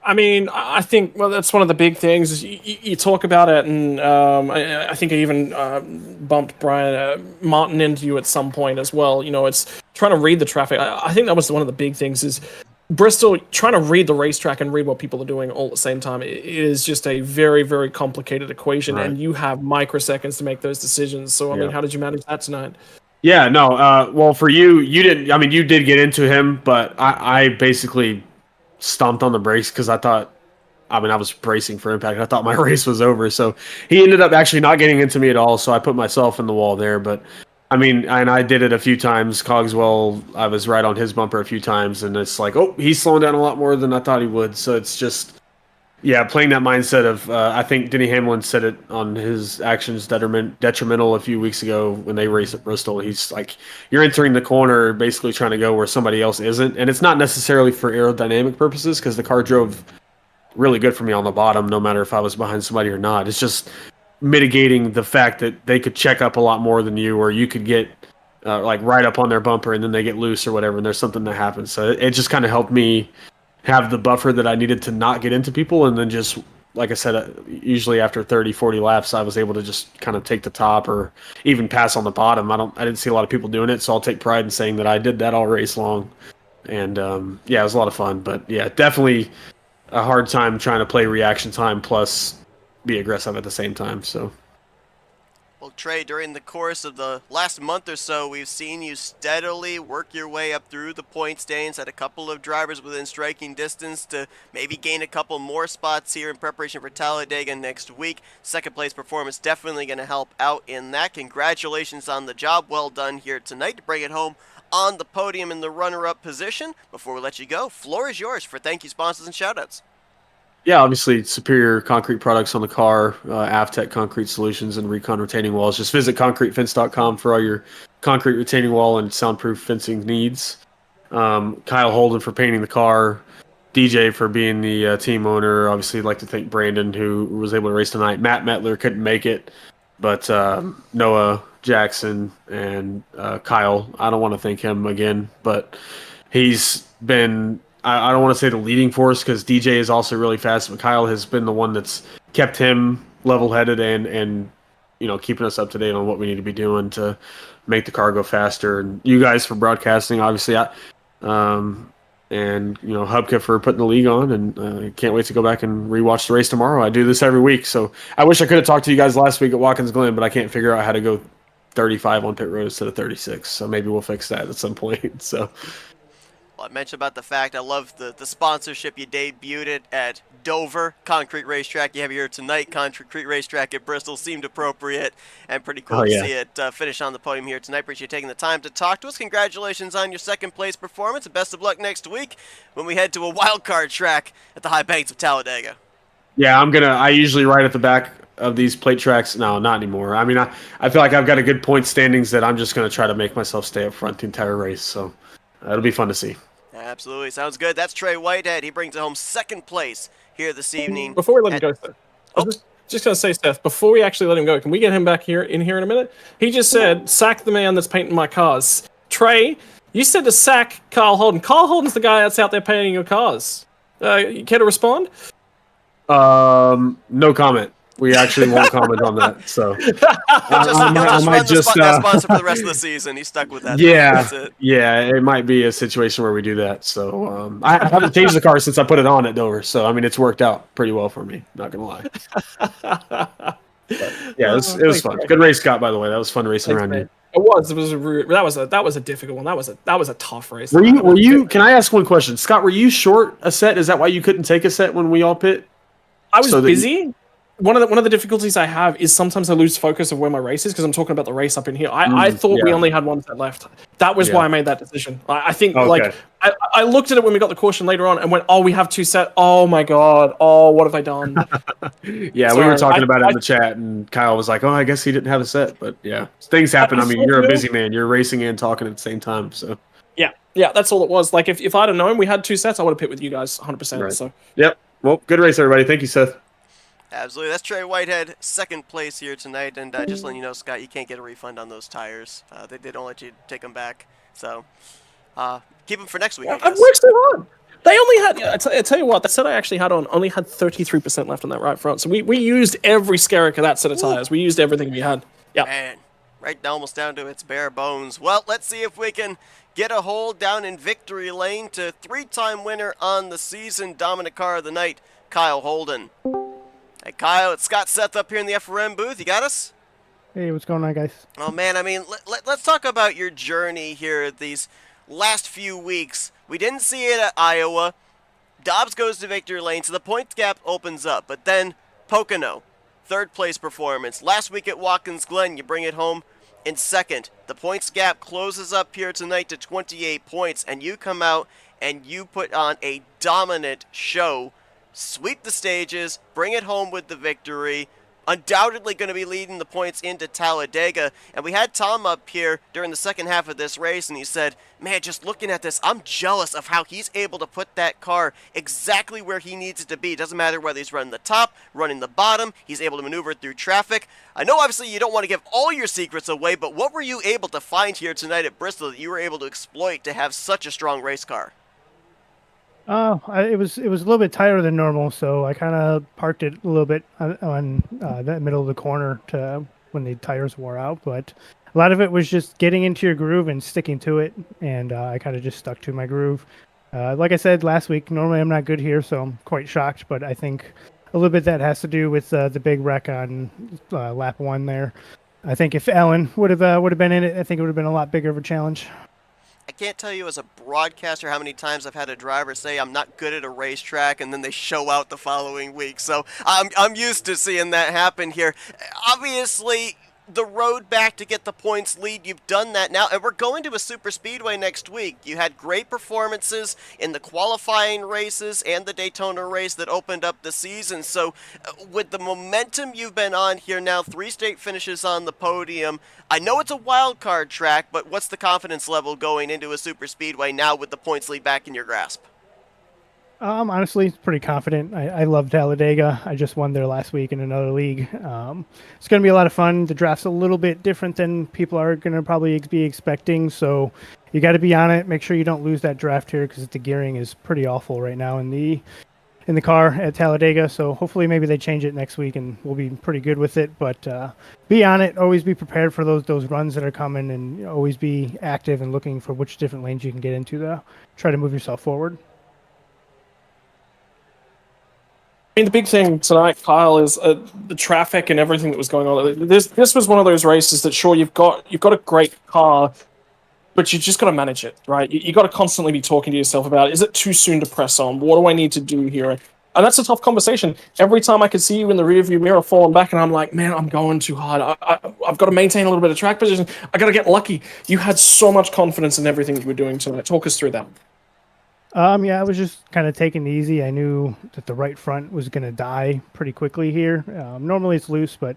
I mean, I think, well, that's one of the big things is you talk about it, and I think I even bumped Brian Martin into you at some point as well. It's trying to read the traffic. I think that was one of the big things is Bristol trying to read the racetrack and read what people are doing all at the same time. It is just a very, very complicated equation, right. And you have microseconds to make those decisions. So, I mean, how did you manage that tonight? Yeah, no, well, for you didn't, I mean, you did get into him, but I basically stomped on the brakes because I was bracing for impact. I thought my race was over. So he ended up actually not getting into me at all. So I put myself in the wall there. But I mean, and I did it a few times. Cogswell, I was right on his bumper a few times. And it's like, oh, he's slowing down a lot more than I thought he would. So it's just, yeah, playing that mindset of, I think Denny Hamlin said it on his actions detrimental a few weeks ago when they raced at Bristol. He's like, you're entering the corner basically trying to go where somebody else isn't. And it's not necessarily for aerodynamic purposes because the car drove really good for me on the bottom, no matter if I was behind somebody or not. It's just mitigating the fact that they could check up a lot more than you, or you could get like right up on their bumper and then they get loose or whatever, and there's something that happens. So it just kind of helped me have the buffer that I needed to not get into people, and then just like I said, usually after 30, 40 laps, I was able to just kind of take the top or even pass on the bottom. I didn't see a lot of people doing it, so I'll take pride in saying that I did that all race long. And yeah, it was a lot of fun. But yeah, definitely a hard time trying to play reaction time plus be aggressive at the same time. So. Well, Trey, during the course of the last month or so, we've seen you steadily work your way up through the point standings, had a couple of drivers within striking distance to maybe gain a couple more spots here in preparation for Talladega next week. Second place performance definitely going to help out in that. Congratulations on the job well done here tonight to bring it home on the podium in the runner-up position. Before we let you go, floor is yours for thank you sponsors and shoutouts. Yeah, obviously superior concrete products on the car, Avtech Concrete Solutions and Recon Retaining Walls. Just visit concretefence.com for all your concrete retaining wall and soundproof fencing needs. Kyle Holden for painting the car, DJ for being the team owner. Obviously, I'd like to thank Brandon, who was able to race tonight. Matt Metler couldn't make it, but Noah Jackson and Kyle, I don't want to thank him again, but he's been... I don't want to say the leading force because DJ is also really fast, but Kyle has been the one that's kept him level-headed and keeping us up to date on what we need to be doing to make the car go faster. And you guys for broadcasting, obviously, and Hubka for putting the league on. And I can't wait to go back and rewatch the race tomorrow. I do this every week, so I wish I could have talked to you guys last week at Watkins Glen, but I can't figure out how to go 35 on pit road instead of 36. So maybe we'll fix that at some point. So. Well, I mentioned about the fact I love the sponsorship. You debuted it at Dover Concrete Racetrack. You have it here tonight, Concrete Racetrack at Bristol. Seemed appropriate and pretty cool to see it finish on the podium here tonight. Appreciate you taking the time to talk to us. Congratulations on your second place performance and best of luck next week when we head to a wild card track at the high banks of Talladega. Yeah, I usually ride at the back of these plate tracks. No, not anymore. I mean, I feel like I've got a good point standings that I'm just going to try to make myself stay up front the entire race. So. It'll be fun to see. Absolutely. Sounds good. That's Trey Whitehead. He brings it home second place here this evening. Before we let him go, Seth, I was just going to say, Seth, before we actually let him go, can we get him back in here in a minute? He just said, sack the man that's painting my cars. Trey, you said to sack Kyle Holden. Kyle Holden's the guy that's out there painting your cars. You care to respond? No comment. We actually won't comment on that. So he'll just run that sponsor for the rest of the season. He's stuck with that. Yeah, that's it. Yeah, it might be a situation where we do that. So I haven't changed the car since I put it on at Dover. So I mean, it's worked out pretty well for me. Not gonna lie. But, yeah, it was fun. Good race, Scott. By the way, that was fun racing around you. It was. That was a difficult one. That was a tough race. Were you? Can I ask one question, Scott? Were you short a set? Is that why you couldn't take a set when we all pit? I was busy. One of the difficulties I have is sometimes I lose focus of where my race is because I'm talking about the race up in here. I thought we only had one set left. That was why I made that decision. I think I looked at it when we got the caution later on and went, oh, we have two set. Oh my god. Oh, what have I done? We were talking about it in the chat and Kyle was like, oh, I guess he didn't have a set. But yeah, things happen. I mean, you're a busy man. You're racing and talking at the same time. So yeah, that's all it was. Like if I'd have known we had two sets, I would have pit with you guys 100%. Right. So yep. Well, good race, everybody. Thank you, Seth. Absolutely. That's Trey Whitehead, second place here tonight. And just letting you know, Scott, you can't get a refund on those tires. They don't let you take them back. So keep them for next week, I guess. I've worked so hard. They only had, I tell you what, the set I actually had on only had 33% left on that right front. So we used every skerrick of that set of tires. We used everything we had. Yeah. Man, right now almost down to its bare bones. Well, let's see if we can get a hold down in victory lane to three-time winner on the season, dominant car of the night, Kyle Holden. Hey, Kyle, it's Scott Seth up here in the FRM booth. You got us? Hey, what's going on, guys? Oh, man, I mean, let's talk about your journey here these last few weeks. We didn't see it at Iowa. Dobbs goes to victory lane, so the point gap opens up. But then Pocono, third place performance. Last week at Watkins Glen, you bring it home in second. The points gap closes up here tonight to 28 points, and you come out and you put on a dominant show. Sweep the stages, bring it home with the victory. Undoubtedly going to be leading the points into Talladega. And we had Tom up here during the second half of this race, and he said, man, just looking at this, I'm jealous of how he's able to put that car exactly where he needs it to be. It doesn't matter whether he's running the top, running the bottom. He's able to maneuver through traffic. I know, obviously, you don't want to give all your secrets away, but what were you able to find here tonight at Bristol that you were able to exploit to have such a strong race car? It was a little bit tighter than normal, so I kind of parked it a little bit on that middle of the corner to when the tires wore out. But a lot of it was just getting into your groove and sticking to it, and I kind of just stuck to my groove. Like I said last week, normally I'm not good here, so I'm quite shocked. But I think a little bit that has to do with the big wreck on lap one there. I think if Ellen would have been in it, I think it would have been a lot bigger of a challenge. I can't tell you as a broadcaster how many times I've had a driver say I'm not good at a racetrack and then they show out the following week. So I'm used to seeing that happen here. Obviously, the road back to get the points lead, you've done that now, and we're going to a super speedway next week. You had great performances in the qualifying races and the Daytona race that opened up the season. So with the momentum you've been on here now, 3 straight finishes on the podium, I know it's a wild card track, but what's the confidence level going into a super speedway now with the points lead back in your grasp? Honestly, pretty confident. I love Talladega. I just won there last week in another league. It's going to be a lot of fun. The draft's a little bit different than people are going to probably be expecting, so you got to be on it. Make sure you don't lose that draft here because the gearing is pretty awful right now in the car at Talladega. So hopefully maybe they change it next week and we'll be pretty good with it. But be on it. Always be prepared for those runs that are coming, and always be active and looking for which different lanes you can get into to try to move yourself forward. I mean, the big thing tonight, Kyle, is the traffic and everything that was going on. This was one of those races that, sure, you've got a great car, but you just got to manage it, right? You got to constantly be talking to yourself about, is it too soon to press on? What do I need to do here? And that's a tough conversation. Every time I could see you in the rearview mirror falling back, and I'm like, man, I'm going too hard. I've got to maintain a little bit of track position. I got to get lucky. You had so much confidence in everything you were doing tonight. Talk us through that. Yeah, I was just kind of taking it easy. I knew that the right front was going to die pretty quickly here. Normally it's loose, but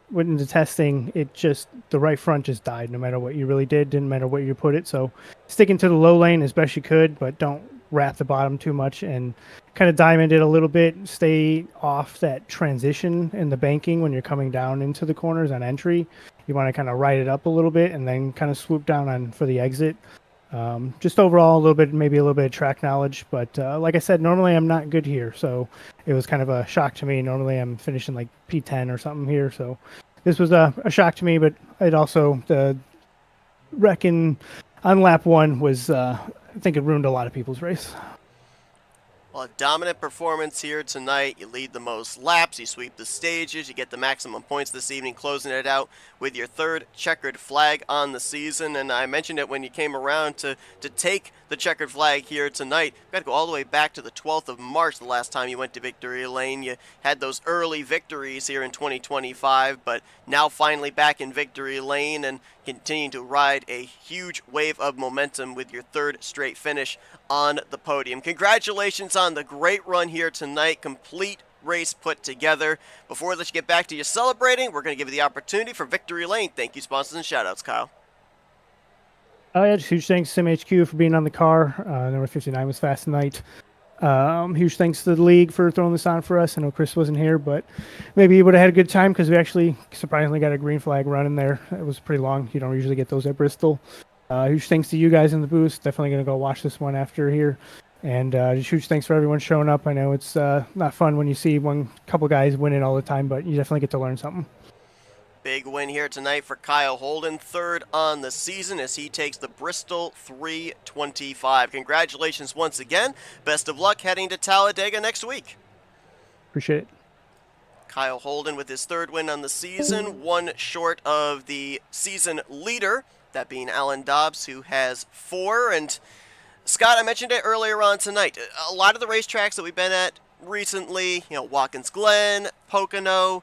when the testing, the right front just died no matter what you really did. Didn't matter where you put it. So sticking to the low lane as best you could, but don't wrap the bottom too much, and kind of diamond it a little bit. Stay off that transition in the banking when you're coming down into the corners on entry. You want to kind of ride it up a little bit and then kind of swoop down for the exit. Just overall maybe a little bit of track knowledge, but like I said, normally I'm not good here, so it was kind of a shock to me. Normally I'm finishing like P10 or something here, so this was a shock to me, but it also, the wrecking on lap one was, I think it ruined a lot of people's race. Well, a dominant performance here tonight. You lead the most laps, you sweep the stages, you get the maximum points this evening, closing it out with your 3rd checkered flag on the season. And I mentioned it when you came around to take the checkered flag here tonight. You've got to go all the way back to the 12th of March, the last time you went to Victory Lane. You had those early victories here in 2025, but now finally back in Victory Lane and continuing to ride a huge wave of momentum with your 3rd straight finish on the podium. Congratulations on the great run here tonight. Complete race put together. Before we let you get back to your celebrating, we're going to give you the opportunity for Victory Lane. Thank you, sponsors, and shout-outs, Kyle. Yeah, just huge thanks to SimHQ for being on the car. Number 59 was fast tonight. Huge thanks to the league for throwing this on for us. I know Chris wasn't here, but maybe he would have had a good time because we actually surprisingly got a green flag run in there. It was pretty long. You don't usually get those at Bristol. Huge thanks to you guys in the booth. Definitely going to go watch this one after here. And just huge thanks for everyone showing up. I know it's not fun when you see one couple guys winning all the time, but you definitely get to learn something. Big win here tonight for Kyle Holden, 3rd on the season as he takes the Bristol 325. Congratulations once again. Best of luck heading to Talladega next week. Appreciate it. Kyle Holden with his 3rd win on the season, 1 short of the season leader, that being Alan Dobbs, who has 4. And Scott, I mentioned it earlier on tonight. A lot of the racetracks that we've been at recently, Watkins Glen, Pocono,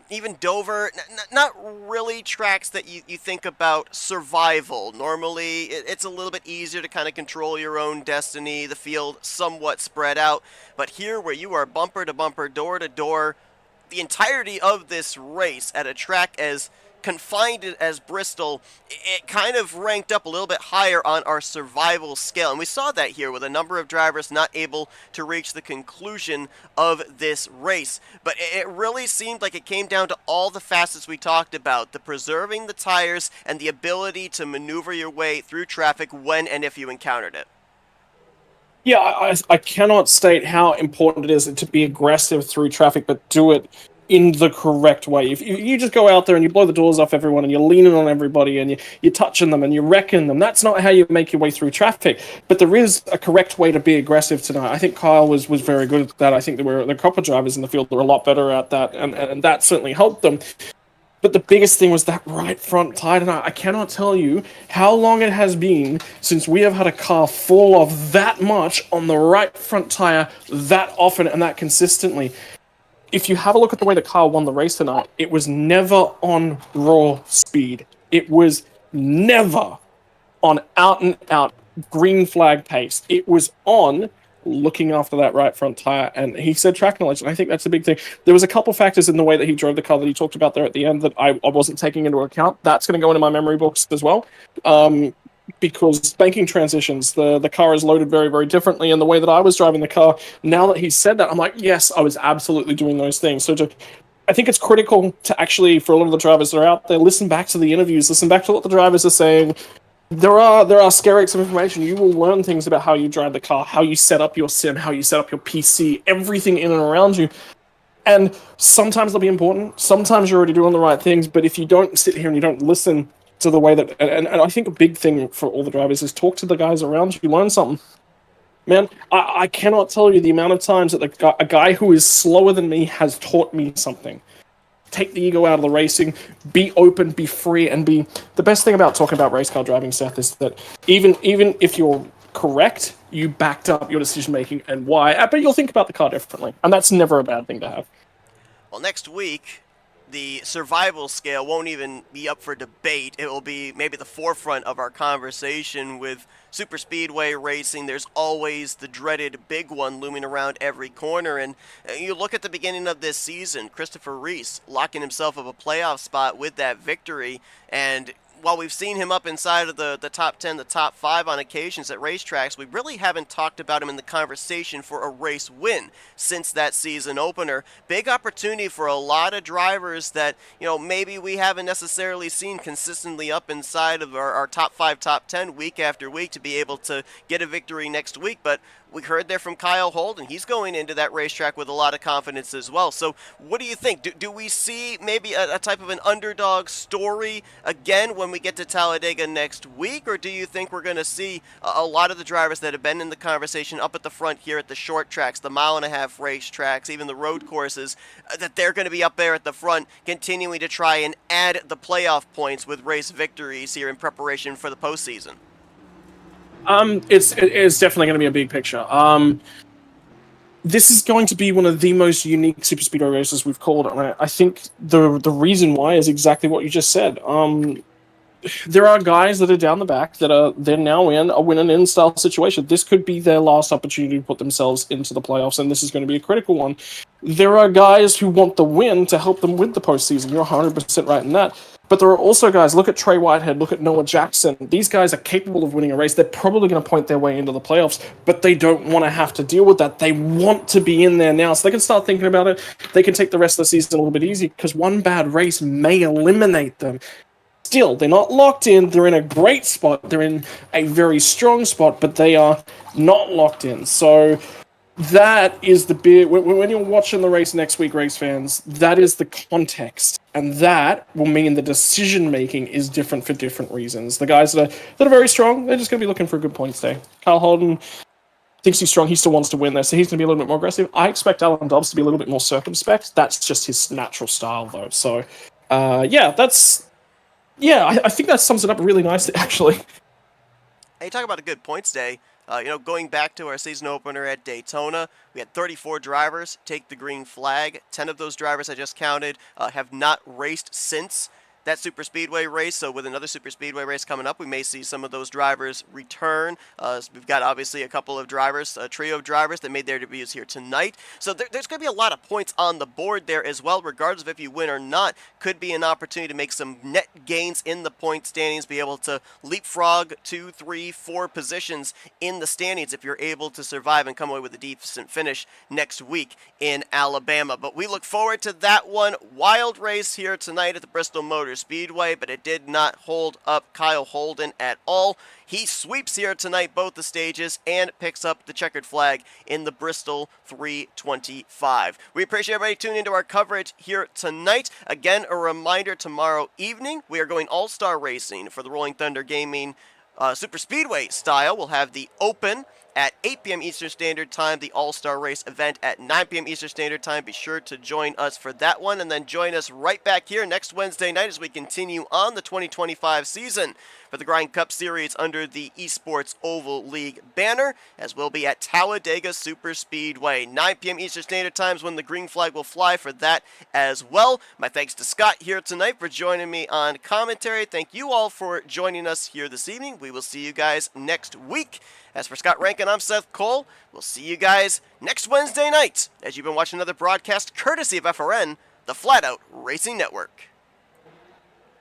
even Dover, not really tracks that you think about survival. Normally, it's a little bit easier to kind of control your own destiny, the field somewhat spread out. But here, where you are bumper to bumper, door to door, the entirety of this race at a track as confined as Bristol, it kind of ranked up a little bit higher on our survival scale. And we saw that here with a number of drivers not able to reach the conclusion of this race. But it really seemed like it came down to all the facets we talked about, the preserving the tires and the ability to maneuver your way through traffic when and if you encountered it. Yeah, I cannot state how important it is to be aggressive through traffic, but do it in the correct way. If you just go out there and you blow the doors off everyone and you're leaning on everybody and you're touching them and you're wrecking them, that's not how you make your way through traffic. But there is a correct way to be aggressive tonight. I think Kyle was very good at that. I think the copper drivers in the field were a lot better at that, and that certainly helped them. But the biggest thing was that right front tire tonight. I cannot tell you how long it has been since we have had a car fall off that much on the right front tire that often and that consistently. If you have a look at the way the car won the race tonight, it was never on raw speed. It was never on out and out green flag pace. It was on looking after that right front tire, and he said track knowledge, and I think that's a big thing. There was a couple factors in the way that he drove the car that he talked about there at the end that I wasn't taking into account. That's going to go into my memory books as well, because banking transitions, the car is loaded very, very differently, and the way that I was driving the car, now that he said that, I'm like, yes, I was absolutely doing those things. So I think it's critical to actually, for a lot of the drivers that are out there, listen back to the interviews, listen back to what the drivers are saying. There are scarix of information. You will learn things about how you drive the car, how you set up your sim, how you set up your PC, everything in and around you. And sometimes they'll be important. Sometimes you're already doing the right things. But if you don't sit here and you don't listen to the way that... And I think a big thing for all the drivers is talk to the guys around you. Learn something. Man, I cannot tell you the amount of times that a guy who is slower than me has taught me something. Take the ego out of the racing, be open, be free, and be... The best thing about talking about race car driving, Seth, is that even if you're correct, you backed up your decision-making and why, but you'll think about the car differently, and that's never a bad thing to have. Well, next week, the survival scale won't even be up for debate. It will be maybe the forefront of our conversation with super speedway racing. There's always the dreaded big one looming around every corner, and you look at the beginning of this season, Christopher Reese locking himself up a playoff spot with that victory, and while we've seen him up inside of the top 10, the top 5 on occasions at racetracks, we really haven't talked about him in the conversation for a race win since that season opener. Big opportunity for a lot of drivers that, maybe we haven't necessarily seen consistently up inside of our top 5, top 10 week after week to be able to get a victory next week. But we heard there from Kyle Holden. He's going into that racetrack with a lot of confidence as well. So what do you think? Do we see maybe a type of an underdog story again when we get to Talladega next week? Or do you think we're going to see a lot of the drivers that have been in the conversation up at the front here at the short tracks, the mile-and-a-half racetracks, even the road courses, that they're going to be up there at the front continuing to try and add the playoff points with race victories here in preparation for the postseason? It's definitely going to be a big picture. This is going to be one of the most unique super speedway races we've called, and I think the reason why is exactly what you just said. There are guys that are down the back that they're now in a win-and-in style situation. This could be their last opportunity to put themselves into the playoffs, and this is going to be a critical one. There are guys who want the win to help them with the postseason. You're 100% right in that. But there are also guys, look at Trey Whitehead, look at Noah Jackson. These guys are capable of winning a race. They're probably going to point their way into the playoffs, but they don't want to have to deal with that. They want to be in there now, so they can start thinking about it. They can take the rest of the season a little bit easy, because one bad race may eliminate them. Still, they're not locked in. They're in a great spot. They're in a very strong spot, but they are not locked in. So that is the big... When you're watching the race next week, race fans, that is the context. And that will mean the decision-making is different for different reasons. The guys that are very strong, they're just going to be looking for a good points day. Kyle Holden thinks he's strong. He still wants to win there, so he's going to be a little bit more aggressive. I expect Alan Dobbs to be a little bit more circumspect. That's just his natural style, though. So, I think that sums it up really nicely, actually. Hey, talk about a good points day. Going back to our season opener at Daytona, we had 34 drivers take the green flag. 10 of those drivers I just counted have not raced since that super speedway race. So with another super speedway race coming up, we may see some of those drivers return. So we've got obviously a couple of drivers, a trio of drivers that made their debuts here tonight. So there's going to be a lot of points on the board there as well, regardless of if you win or not. Could be an opportunity to make some net gains in the point standings, be able to leapfrog 2, 3, 4 positions in the standings if you're able to survive and come away with a decent finish next week in Alabama. But we look forward to that one. Wild race here tonight at the Bristol Motor Speedway, but it did not hold up Kyle Holden at all. He sweeps here tonight both the stages and picks up the checkered flag in the Bristol 325. We appreciate everybody tuning into our coverage here tonight. Again, a reminder, tomorrow evening we are going All-Star Racing for the Rolling Thunder Gaming Super Speedway style. We'll have the Open at 8 p.m. Eastern Standard Time, the All-Star Race event at 9 p.m. Eastern Standard Time. Be sure to join us for that one, and then join us right back here next Wednesday night as we continue on the 2025 season for the Grind Cup Series under the ESports Oval League banner, as we'll be at Talladega Super Speedway. 9 p.m. Eastern Standard Time is when the green flag will fly for that as well. My thanks to Scott here tonight for joining me on commentary. Thank you all for joining us here this evening. We will see you guys next week. As for Scott Rankin, I'm Seth Cole. We'll see you guys next Wednesday night as you've been watching another broadcast courtesy of FRN, the Flatout Racing Network.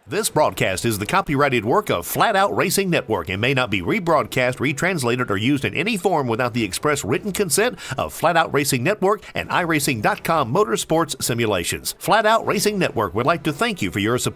This broadcast is the copyrighted work of Flatout Racing Network and may not be rebroadcast, retranslated, or used in any form without the express written consent of Flatout Racing Network and iRacing.com Motorsports Simulations. Flatout Racing Network would like to thank you for your support.